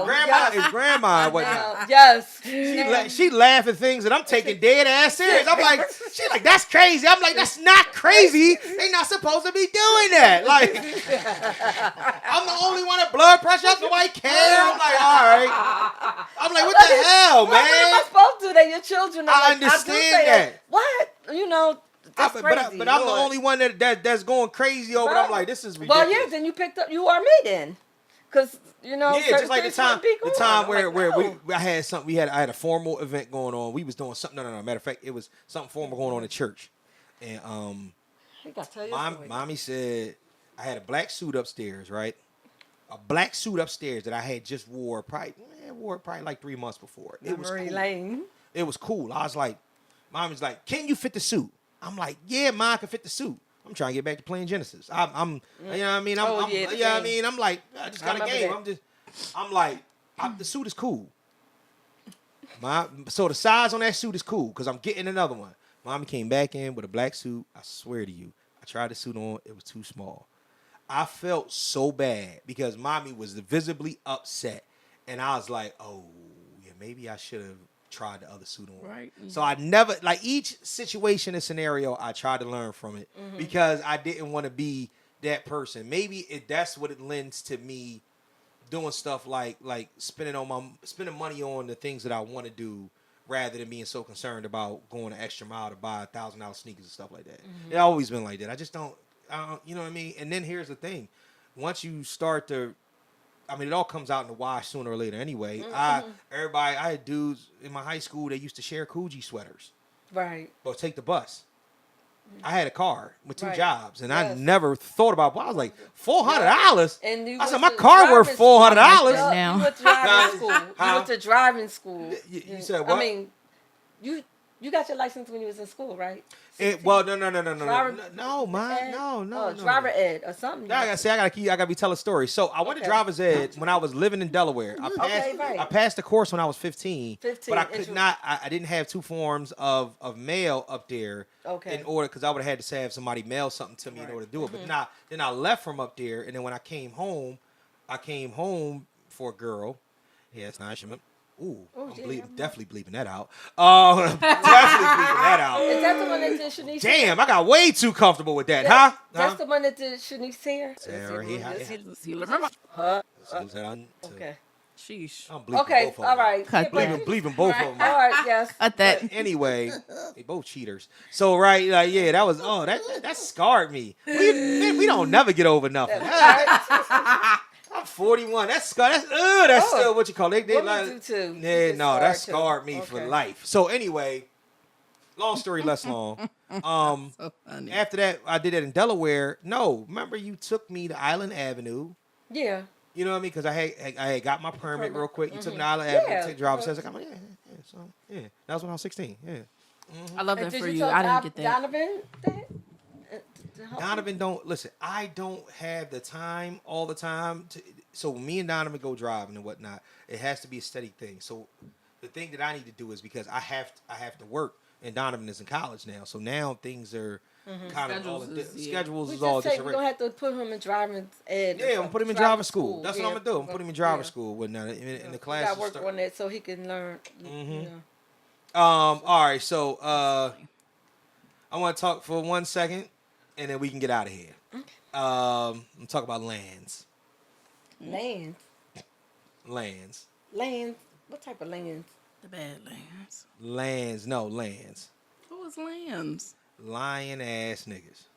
A: Grandma is grandma and whatnot.
C: Yes.
A: She laugh at things that I'm taking dead ass serious. I'm like, she's like, that's crazy. I'm like, that's not crazy. They not supposed to be doing that. Like, I'm the only one that blood pressure up. Nobody care. I'm like, all right. I'm like, what the hell, man?
C: What am I supposed to do that? Your children are
A: I
C: like,
A: understand that.
C: What? That's crazy.
A: But I'm the only one that's going crazy over it. I'm like, this is ridiculous.
C: Well, yeah, then you are me then. Because,
A: yeah, just like the time where I had a formal event going on. We was doing something. No. Matter of fact, it was something formal going on in church. And mommy said I had a black suit upstairs, right? A black suit upstairs that I had just wore probably like 3 months before. It was cool. It was cool. I was like, mommy's like, can you fit the suit? I'm like, yeah, Mom, I can fit the suit. I'm trying to get back to playing Genesis. I'm you know what I mean? I'm like, I just got a game. I'm like, the suit is cool. So the size on that suit is cool because I'm getting another one. Mommy came back in with a black suit. I swear to you, I tried the suit on. It was too small. I felt so bad because mommy was visibly upset. And I was like, oh, yeah, maybe I should have tried the other suit on.
D: Right. Mm-hmm.
A: So I never, like each situation and scenario, I tried to learn from it because I didn't want to be that person. Maybe that's what it lends to me doing stuff like spending money on the things that I want to do rather than being so concerned about going an extra mile to buy $1,000 sneakers and stuff like that. It's always been like that. I don't, you know what I mean? And then here's the thing. Once you start to, it all comes out in the wash sooner or later anyway. I had dudes in my high school that used to share Coogee sweaters.
C: Right.
A: Or take the bus. I had a car with 2 jobs, and I never thought about it. I was like, $400?
C: And
A: I said, my car worth $400.
C: You went to driving school. You went to driving school.
A: You said what?
C: You got your license when you was in school, right?
A: No.
C: Driver ed or something.
A: I gotta be telling stories. So I went to driver's ed when I was living in Delaware. I passed the course when I was 15. But I could not. I didn't have 2 forms of mail up there. In order, because I would have had to have somebody mail something to me in order to do it. But then I left from up there, and then when I came home for a girl. Yeah, it's not. Ooh, definitely bleeping that out. Definitely bleeping that out.
C: Is that the one that did Shanise?
A: Damn, I got way too comfortable with that, huh?
C: That's the one that did Shanice hair?
A: Sarah,
C: he remember? Okay.
D: Sheesh.
A: I'm bleeping
C: Okay,
A: both of
C: all
A: them.
C: right.
D: Cut
C: Yeah,
D: that.
A: Bleeping both of them.
C: all right, yes.
D: Cut that.
A: But anyway, they both cheaters. So right, like yeah, that was that scarred me. We don't never get over nothing. I'm 41. That's scarred. That's still what you call it. They
C: Women
A: like
C: do too.
A: yeah,
C: It's
A: no, that
C: too.
A: scarred me for life. So anyway, long story less long.
D: So funny.
A: After that, I did it in Delaware. No, remember you took me to Island Avenue.
C: Yeah.
A: You know what I mean? Because I had got my permit real quick. You took me to Island Avenue, take driver's test. I'm like, yeah. That was when I was 16. Yeah.
D: I love
C: And
D: that
C: did
D: for
C: you
D: you.
C: tell
D: I didn't get that.
C: Donovan that?
A: Donovan don't listen. I don't have the time all the time. So when me and Donovan go driving and whatnot, it has to be a steady thing. So the thing that I need to do is because I have to work, and Donovan is in college now. So now things are kind of all schedules is all
C: We're
A: disarray.
C: gonna have to put him in driving ed.
A: Yeah, I'm gonna put him in driving school. That's what I'm
C: Yeah,
A: gonna do. I'm putting him in driving school when in the class.
C: Got work on that so he can learn. You know.
A: All right. So I want to talk for 1 second, and then we can get out of here.
C: Okay.
A: I'm talk about lands.
C: Lands. What type of lands?
D: The Badlands.
A: Lands.
D: Who is Lands?
A: Lying ass niggas.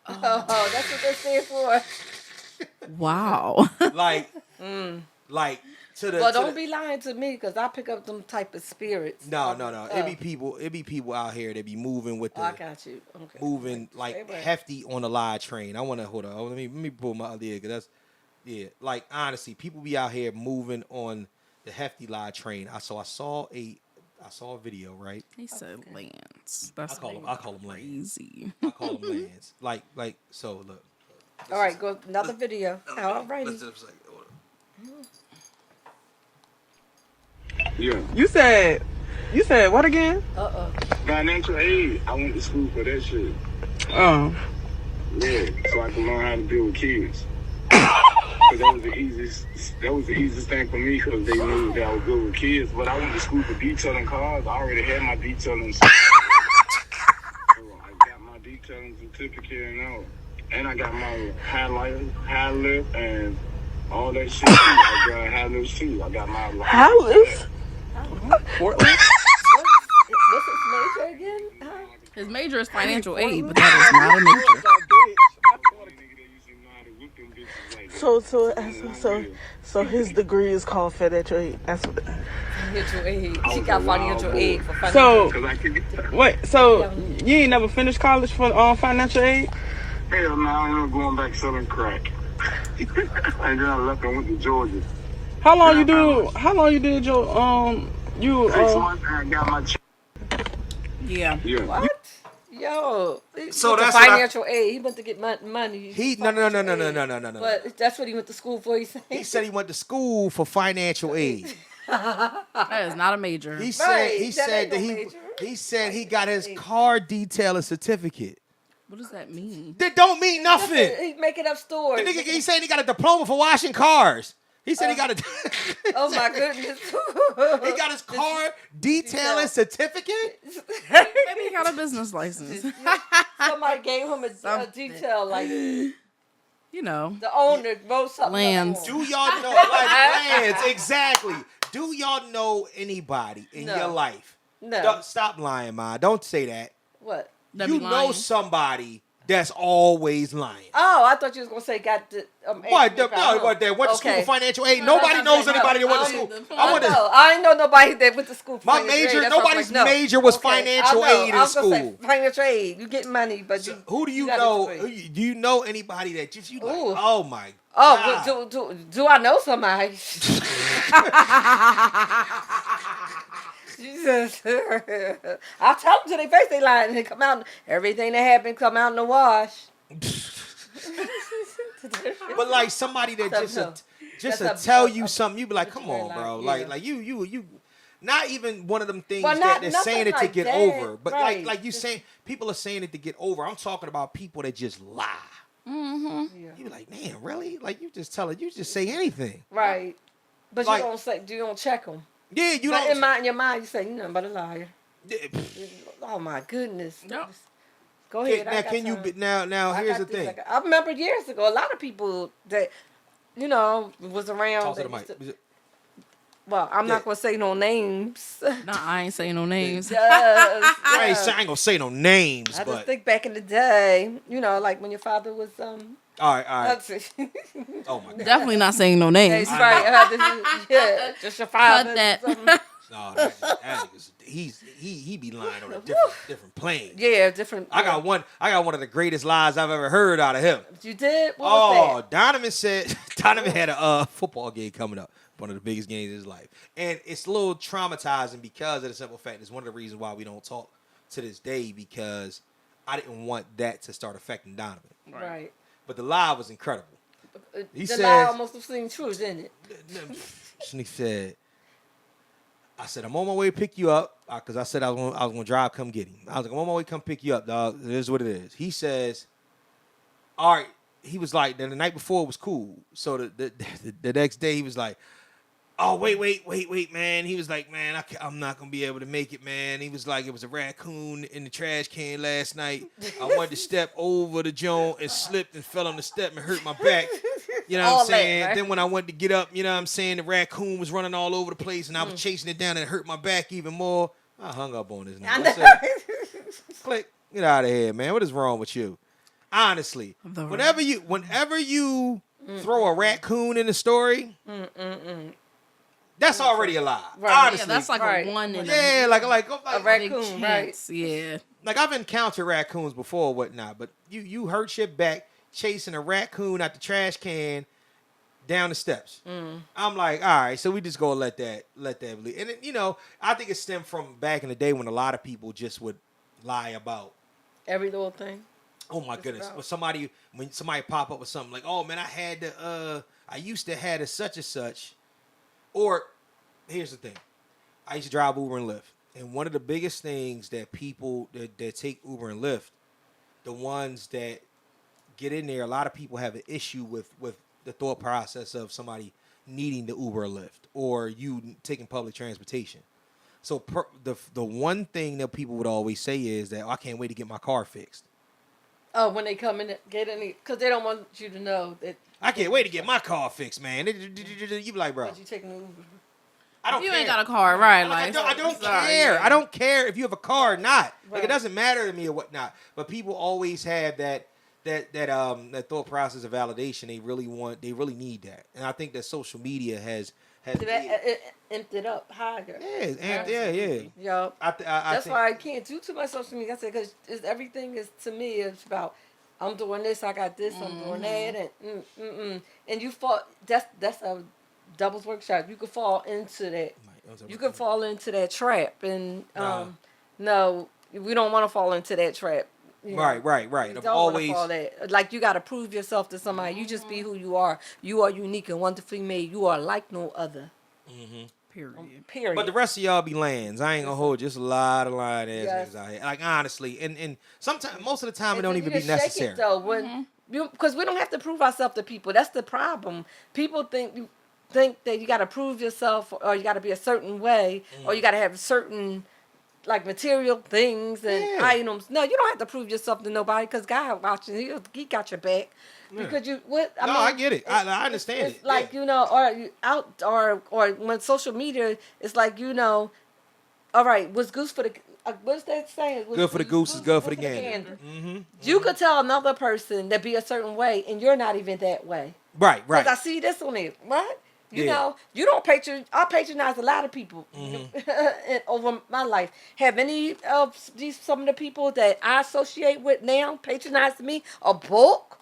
C: Oh, that's what they stand for.
D: Wow.
A: Like to the.
C: Well,
A: to
C: don't
A: the,
C: be lying to me, cause I pick up them type of spirits.
A: No. It be people out here that be moving with the.
C: I got you. Okay.
A: Moving like hefty on the live train. I want to hold on. Let me pull my other ear, 'cause that's like honestly, people be out here moving on the hefty live train. I saw a video, right?
D: He said Lands. That's
A: I call them lands.
D: crazy.
A: I call them lands. Like so. Look.
C: All right, go another video. All righty.
I: Yeah. You said what again?
H: Financial aid. I went to school for that shit.
I: Oh.
H: Yeah, so I can learn how to deal with kids. Cause that was the easiest thing for me because they knew that I was good with kids. But I went to school for detailing cars. I already had my detailing. So I got my detailing certificate and all, and I got my high lift, and all that shit too. I got high lift too. I got my
I: High lift? Portland?
C: What's his major again?
D: His major is financial aid, but that is not a major.
I: So his degree is called financial aid. That's what.
C: Financial aid. She got financial aid for financial.
I: So wait. So you ain't never finished college for financial aid?
H: Hell no, I ended up going back selling crack. And then I left and went to Georgia.
I: How long you did your
H: 6 months and I got my check.
D: Yeah.
C: What? Yo.
A: So
C: that's financial aid. He went to get money.
A: No.
C: But that's what he went to school for.
A: He said he went to school for financial aid.
D: That is not a major.
A: He said he got his car detailing certificate.
D: What does that mean?
A: That don't mean nothing.
C: He's making up stories.
A: The nigga, he said he got a diploma for washing cars. He said he got a.
C: Oh my goodness.
A: He got his car detailing certificate.
D: Maybe he got a business license.
C: Somebody gave him a detail like
D: You know.
C: the owner wrote something.
D: Lands.
A: Do y'all know lands? Exactly. Do y'all know anybody in your life?
C: No.
A: Stop lying, Ma. Don't say that.
C: What?
A: You know somebody that's always lying.
C: Oh, I thought you was gonna say got the.
A: What? Went to school for financial aid. Nobody knows anybody that went to school.
C: I ain't know nobody that went to school. For
A: my major, nobody's major was financial aid in school.
C: Say financial aid, you get money, but you.
A: Who do you know? Do you know anybody that just you like? Oh my.
C: Oh, do I know somebody? Jesus. I'll tell them to their face they lying and they come out. Everything that happened come out in the wash.
A: But like somebody that just to tell you something, you be like, come on, bro. Like you. Not even one of them things that they're saying it to get over. But like you saying, people are saying it to get over. I'm talking about people that just lie.
C: Mm-hmm.
A: Yeah. You be like, man, really? Like you just say anything.
C: Right. But like, you don't check them.
A: Yeah, you don't.
C: In your mind, you say you're nothing but a liar. Oh my goodness.
D: No.
C: Go ahead.
A: Now, can you? Now, here's the thing.
C: I remember years ago, a lot of people that was around.
A: Talk to the mic.
C: well, I'm not gonna say no names.
D: No, I ain't saying no names.
C: Yes,
A: I ain't gonna say no names,
C: I
A: but
C: just think back in the day, like when your father was
A: all right.
C: That's
A: Oh my god.
D: Definitely not saying no names.
C: That's right. Yeah, just your father.
D: Cut that.
A: No, that is, he be lying on a different plane.
C: Yeah, different.
A: I got one of the greatest lies I've ever heard out of him.
C: You did? What was that?
A: Donovan said Donovan had a football game coming up, one of the biggest games of his life, and it's a little traumatizing because of the simple fact it's one of the reasons why we don't talk to this day, because I didn't want that to start affecting Donovan.
C: Right.
A: But the lie was incredible. He
C: the
A: said,
C: lie almost seemed true, didn't it?
A: Shanise said, I said, I'm on my way to pick you up, because I said I was going to drive, come get him. I was like, I'm on my way to come pick you up, dog. This is what it is. He says, all right. He was like, then the night before it was cool. So the next day he was like, oh, wait, man. He was like, man, I'm not going to be able to make it, man. He was like, it was a raccoon in the trash can last night. I wanted to step over the joint and slipped and fell on the step and hurt my back. You know what I'm saying? Right? Then when I went to get up, you know what I'm saying, the raccoon was running all over the place and I was chasing it down and it hurt my back even more. I hung up on this nigga. I said, click, get out of here, man. What is wrong with you? Honestly, whenever you throw a raccoon in the story, that's already a lie.
C: Right.
A: Honestly,
D: yeah, that's like a one in
A: like
C: a raccoon, right?
D: Yeah.
A: Like I've encountered raccoons before or whatnot, but you hurt your back chasing a raccoon out the trash can down the steps. I'm like, all right, so we just go let that bleed. And it, I think it stemmed from back in the day when a lot of people just would lie about
C: every little thing.
A: Oh my goodness! When somebody pop up with something like, "Oh man, I used to have a such and such," or here's the thing: I used to drive Uber and Lyft, and one of the biggest things that people that take Uber and Lyft, the ones that get in there, a lot of people have an issue with the thought process of somebody needing the Uber or Lyft, or you taking public transportation. So the one thing that people would always say is that I can't wait to get my car fixed.
C: Oh, when they come in, get in, because they don't want you to know that.
A: I can't wait to get my car fixed, man. You be like, bro.
C: But you taking Uber.
A: I don't
D: you
A: care.
D: ain't got a car, right?
A: I don't care. Yeah. I don't care if you have a car or not. Right. Like it doesn't matter to me or whatnot. But people always have that thought process of validation. They really need that. And I think that social media has
C: amped it up higher.
A: Yeah.
C: Yo, that's why I can't do too much social media. I said because everything is to me. It's about I'm doing this, I got this, I'm doing that, and you fall. That's a doubles workshop. You could fall into that. You could fall into that trap, and no, we don't want to fall into that trap. You know,
A: right.
C: You don't always fall that. Like you got to prove yourself to somebody. You just be who you are. You are unique and wonderfully made. You are like no other. Period.
A: But the rest of y'all be lands. I ain't gonna hold just a lot of lying ass niggas out here. Like honestly, and sometimes most of the time it don't even be necessary.
C: Because we don't have to prove ourselves to people. That's the problem. People think that you got to prove yourself, or you got to be a certain way, or you got to have certain like material things and items. No, you don't have to prove yourself to nobody because God watching. He got your back. Because
A: I get it. I understand
C: it's like or you out or when social media, it's like all right. What's goose for the what's that saying?
A: Good for the goose is good for the gander.
C: You could tell another person to be a certain way, and you're not even that way.
A: Right.
C: Because I see this on it. What? You know, you don't I patronize a lot of people over my life. Have any of some of the people that I associate with now patronize me a book?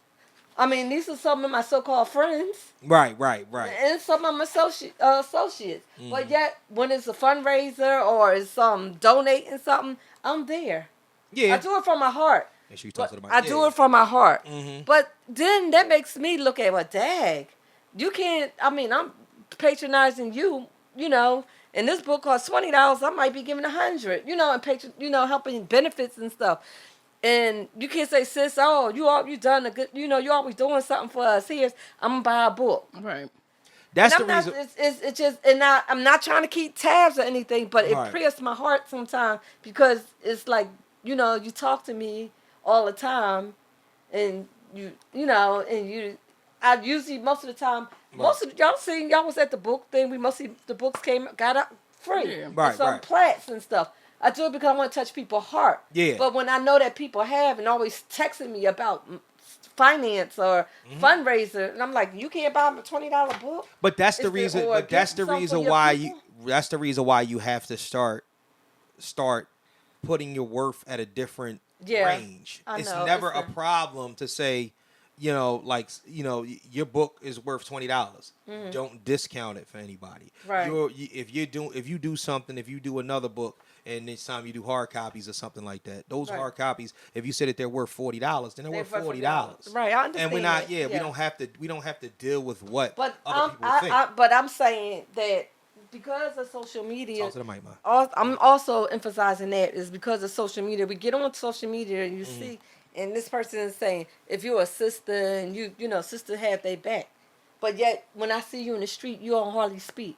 C: I mean, these are some of my so-called friends.
A: Right.
C: And some of my associates. But yet, when it's a fundraiser or it's donating something, I'm there.
A: Yeah.
C: I do it from my heart.
A: Make sure you talk to the mic.
C: I do it from my heart. But then that makes me look at, dag. You can't, I'm patronizing you, and this book costs $20, I might be giving $100, and helping benefits and stuff. And you can't say, sis, you done a good, you always doing something for us. Here's, I'm going to buy a book.
D: Right.
A: That's the reason.
C: It's just, and I'm not trying to keep tabs or anything, but it pricks my heart sometimes because it's like, you talk to me all the time and I I usually most of the time, most of y'all was at the book thing. We mostly the books got up free.
D: Yeah.
A: Right,
C: And some
A: right.
C: plats and stuff. I do it because I want to touch people's heart.
A: Yeah.
C: But when I know that people have and always texting me about finance or fundraiser, and I'm like, you can't buy them a $20 book.
A: But that's the
C: Is there-
A: reason.
C: or
A: But that's
C: get
A: the
C: some for
A: reason
C: your
A: why
C: people?
A: That's the reason why you have to start putting your worth at a different range.
C: I
A: It's
C: know,
A: never
C: it's
A: a problem to say, like your book is worth $20. Don't discount it for anybody.
C: Right.
A: If you do something, if you do another book, and this time you do hard copies or something like that, those
C: Right.
A: hard copies, if you said that they're worth $40, then they're worth $40.
C: Right, I understand.
A: And we're not.
C: that.
A: Yeah, we don't have to deal with what
C: But
A: other people think.
C: but I'm saying that because of social media,
A: Talk to the mic, man.
C: I'm also emphasizing that is because of social media. We get on social media and you see, and this person is saying, if you're a sister and you know, sister have their back, but yet when I see you in the street, you don't hardly speak.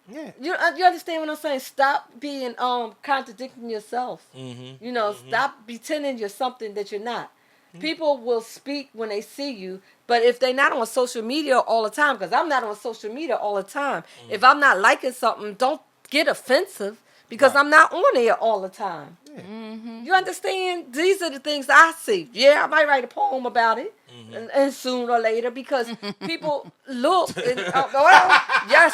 A: Yeah.
C: You understand what I'm saying? Stop being contradicting yourself.
A: Mm-hmm.
C: You know, stop pretending you're something that you're not. People will speak when they see you, but if they're not on social media all the time, because I'm not on social media all the time. If I'm not liking something, don't get offensive because
A: Right.
C: I'm not on there all the time. You understand? These are the things I see. Yeah, I might write a poem about it, and sooner or later, because people look. And,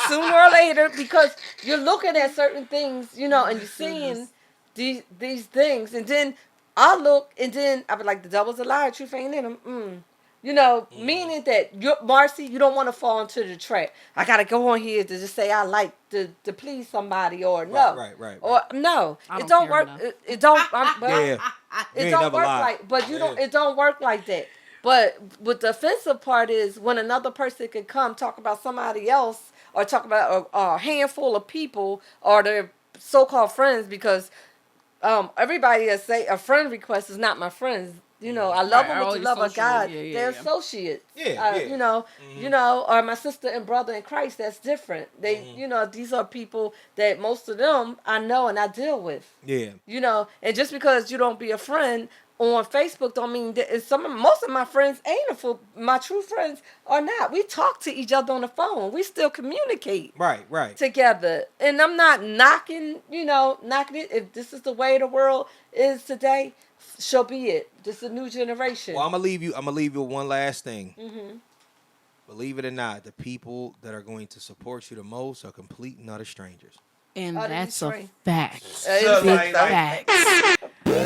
C: sooner or later, because you're looking at certain things, you know, and you're seeing these things, and then I look, and then I be like, the devil's a liar, truth ain't in him. You know, meaning that Marcy, you don't want to fall into the trap. I gotta go on here to just say I like to please somebody, or no,
A: Right.
C: or no.
D: I
C: It
D: don't
C: don't
D: care
C: work.
D: enough.
C: It don't.
A: Yeah. You
C: It
A: ain't
C: don't
A: never
C: work
A: lied.
C: like. But you don't.
A: Yeah.
C: It don't work like that. But what the offensive part is when another person can come talk about somebody else, or talk about a handful of people or their so-called friends, because everybody that say a friend request is not my friends. You know, I love
D: Right,
C: them
D: all
C: with the
D: these
C: love of
D: social-
C: God.
D: yeah,
C: They're
D: yeah.
C: associates.
A: Yeah, yeah.
C: You know, or my sister and brother in Christ. That's different. They, you know, these are people that most of them I know and I deal with.
A: Yeah.
C: You know, and just because you don't be a friend on Facebook don't mean that most of my friends ain't my true friends are not. We talk to each other on the phone. We still communicate
A: Right.
C: together. And I'm not knocking it. If this is the way the world is today, so be it. This is a new generation.
A: Well, I'm gonna leave you with one last thing. Believe it or not, the people that are going to support you the most are complete and utter strangers.
D: And
C: Oh,
D: that's
C: that's
D: a
C: right.
D: fact.
C: It's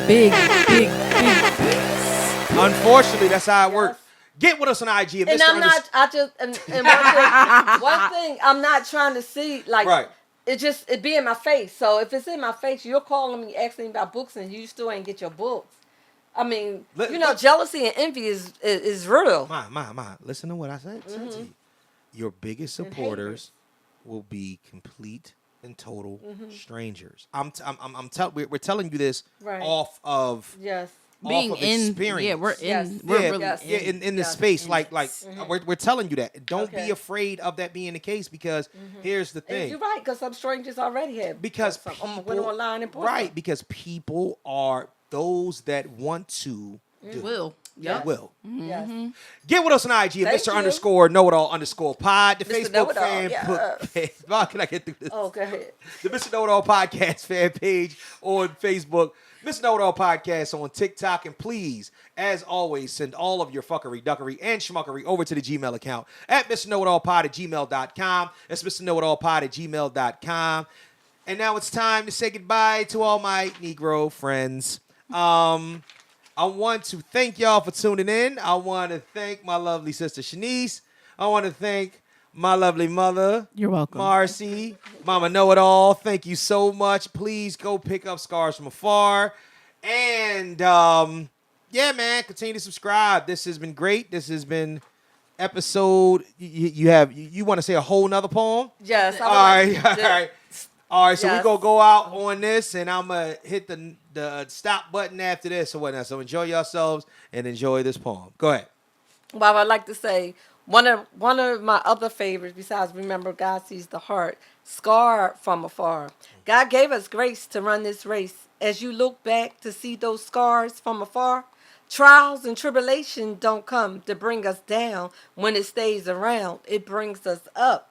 D: Big facts. Big facts.
A: Unfortunately, that's how it works. Get with us on IG.
C: And I'm not. I just and one thing. I'm not trying to see like.
A: Right.
C: It be in my face. So if it's in my face, you're calling me asking me about books, and you still ain't get your books. I mean, jealousy and envy is real.
A: Ma, listen to what I said to you. Your biggest supporters will be complete and total strangers. We're telling you this off of
D: being
A: off of
D: in
A: experience.
D: Yeah, we're in.
C: Yes.
D: We're
C: Yeah,
D: really
C: yes.
A: in the space. Like we're telling you that. Don't be afraid of that being the case, because here's the thing.
C: And you're right, because some strangers already have.
A: Because
C: went online and bought
A: right,
C: some.
A: because people are those that want to do.
D: Will.
A: They will.
C: Yes.
A: Get with us on IG at
C: Thank
A: Mr.
C: you.
A: underscore know-it-all underscore pod. The
C: Mr.
A: Facebook
C: Know-it-all,
A: fan
C: yes.
A: How can I get through this?
C: Oh, go ahead.
A: The Mr. Know-it-all podcast fan page on Facebook. Mr. Know-it-all podcast on TikTok. And please, as always, send all of your fuckery, duckery, and schmuckery over to the Gmail account at MrKnowItAllPod@gmail.com. That's MrKnowItAllPod@gmail.com. And now it's time to say goodbye to all my Negro friends. I want to thank y'all for tuning in. I want to thank my lovely sister Shanise. I want to thank my lovely mother.
D: You're welcome.
A: Marcy, Mama Know-It-All. Thank you so much. Please go pick up Scars from Afar. And yeah, man, continue to subscribe. This has been great. This has been episode. You want to say a whole nother poem?
C: Yes.
A: All right. All right, so
C: Yes.
A: we're going to go out on this, and I'm going to hit the stop button after this or whatnot. So enjoy yourselves and enjoy this poem. Go ahead.
C: Well, I'd like to say one of my other favorites, besides Remember God Sees the Heart, Scar from Afar. God gave us grace to run this race. As you look back to see those scars from afar, Trials and tribulation don't come to bring us down when it stays around. It brings us up.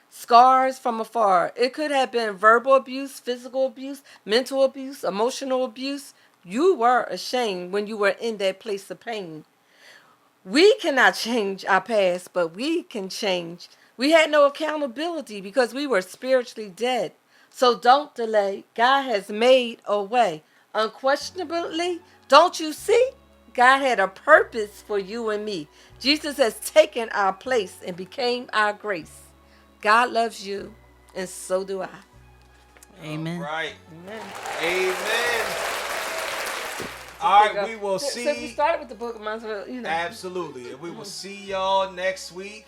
C: Scars from afar. It could have been verbal abuse, physical abuse, mental abuse, emotional abuse. You were ashamed when you were in that place of pain. We cannot change our past, but we can change. We had no accountability because we were spiritually dead. So don't delay. God has made a way. Unquestionably, don't you see? God had a purpose for you and me. Jesus has taken our place and became our grace. God loves you, and so do I.
D: Amen.
A: All right.
C: Amen.
A: Amen. All right, we will see.
C: Since we started with the book, might as well,
A: Absolutely. And we will see y'all next week.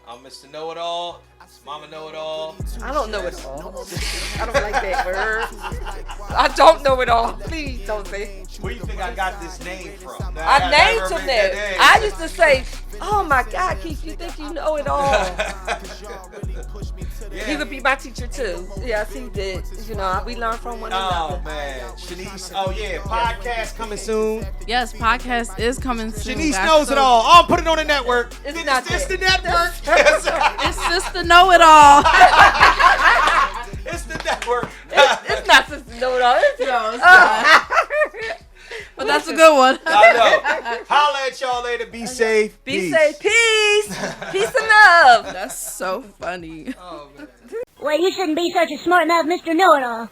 A: I'm Mr. Know-It-All. It's Mama Know-It-All.
C: I don't know it all. I don't like that word. I don't know it all. Please don't say.
A: Where do you think I got this name from?
C: I named him that. I used to say, oh my God, Keith, you think you know it all. He would be my teacher too. Yes, he did. We learn from one another.
A: Oh man. Shanice, podcast coming soon.
D: Yes, podcast is coming soon.
A: Shanice knows it all. I'll put it on the network.
C: It's not
A: It's the
C: that.
A: network.
D: It's Sister Know-It-All.
A: It's the network.
C: It's not Sister Know-It-All.
D: No, it's not. But that's a good one.
A: I know. Holla at y'all later. Be safe.
C: Be safe. Peace. Peace and love.
D: That's so funny.
A: Oh, man.
J: Well, you shouldn't be such a smart mouth, Mr. Know-It-All.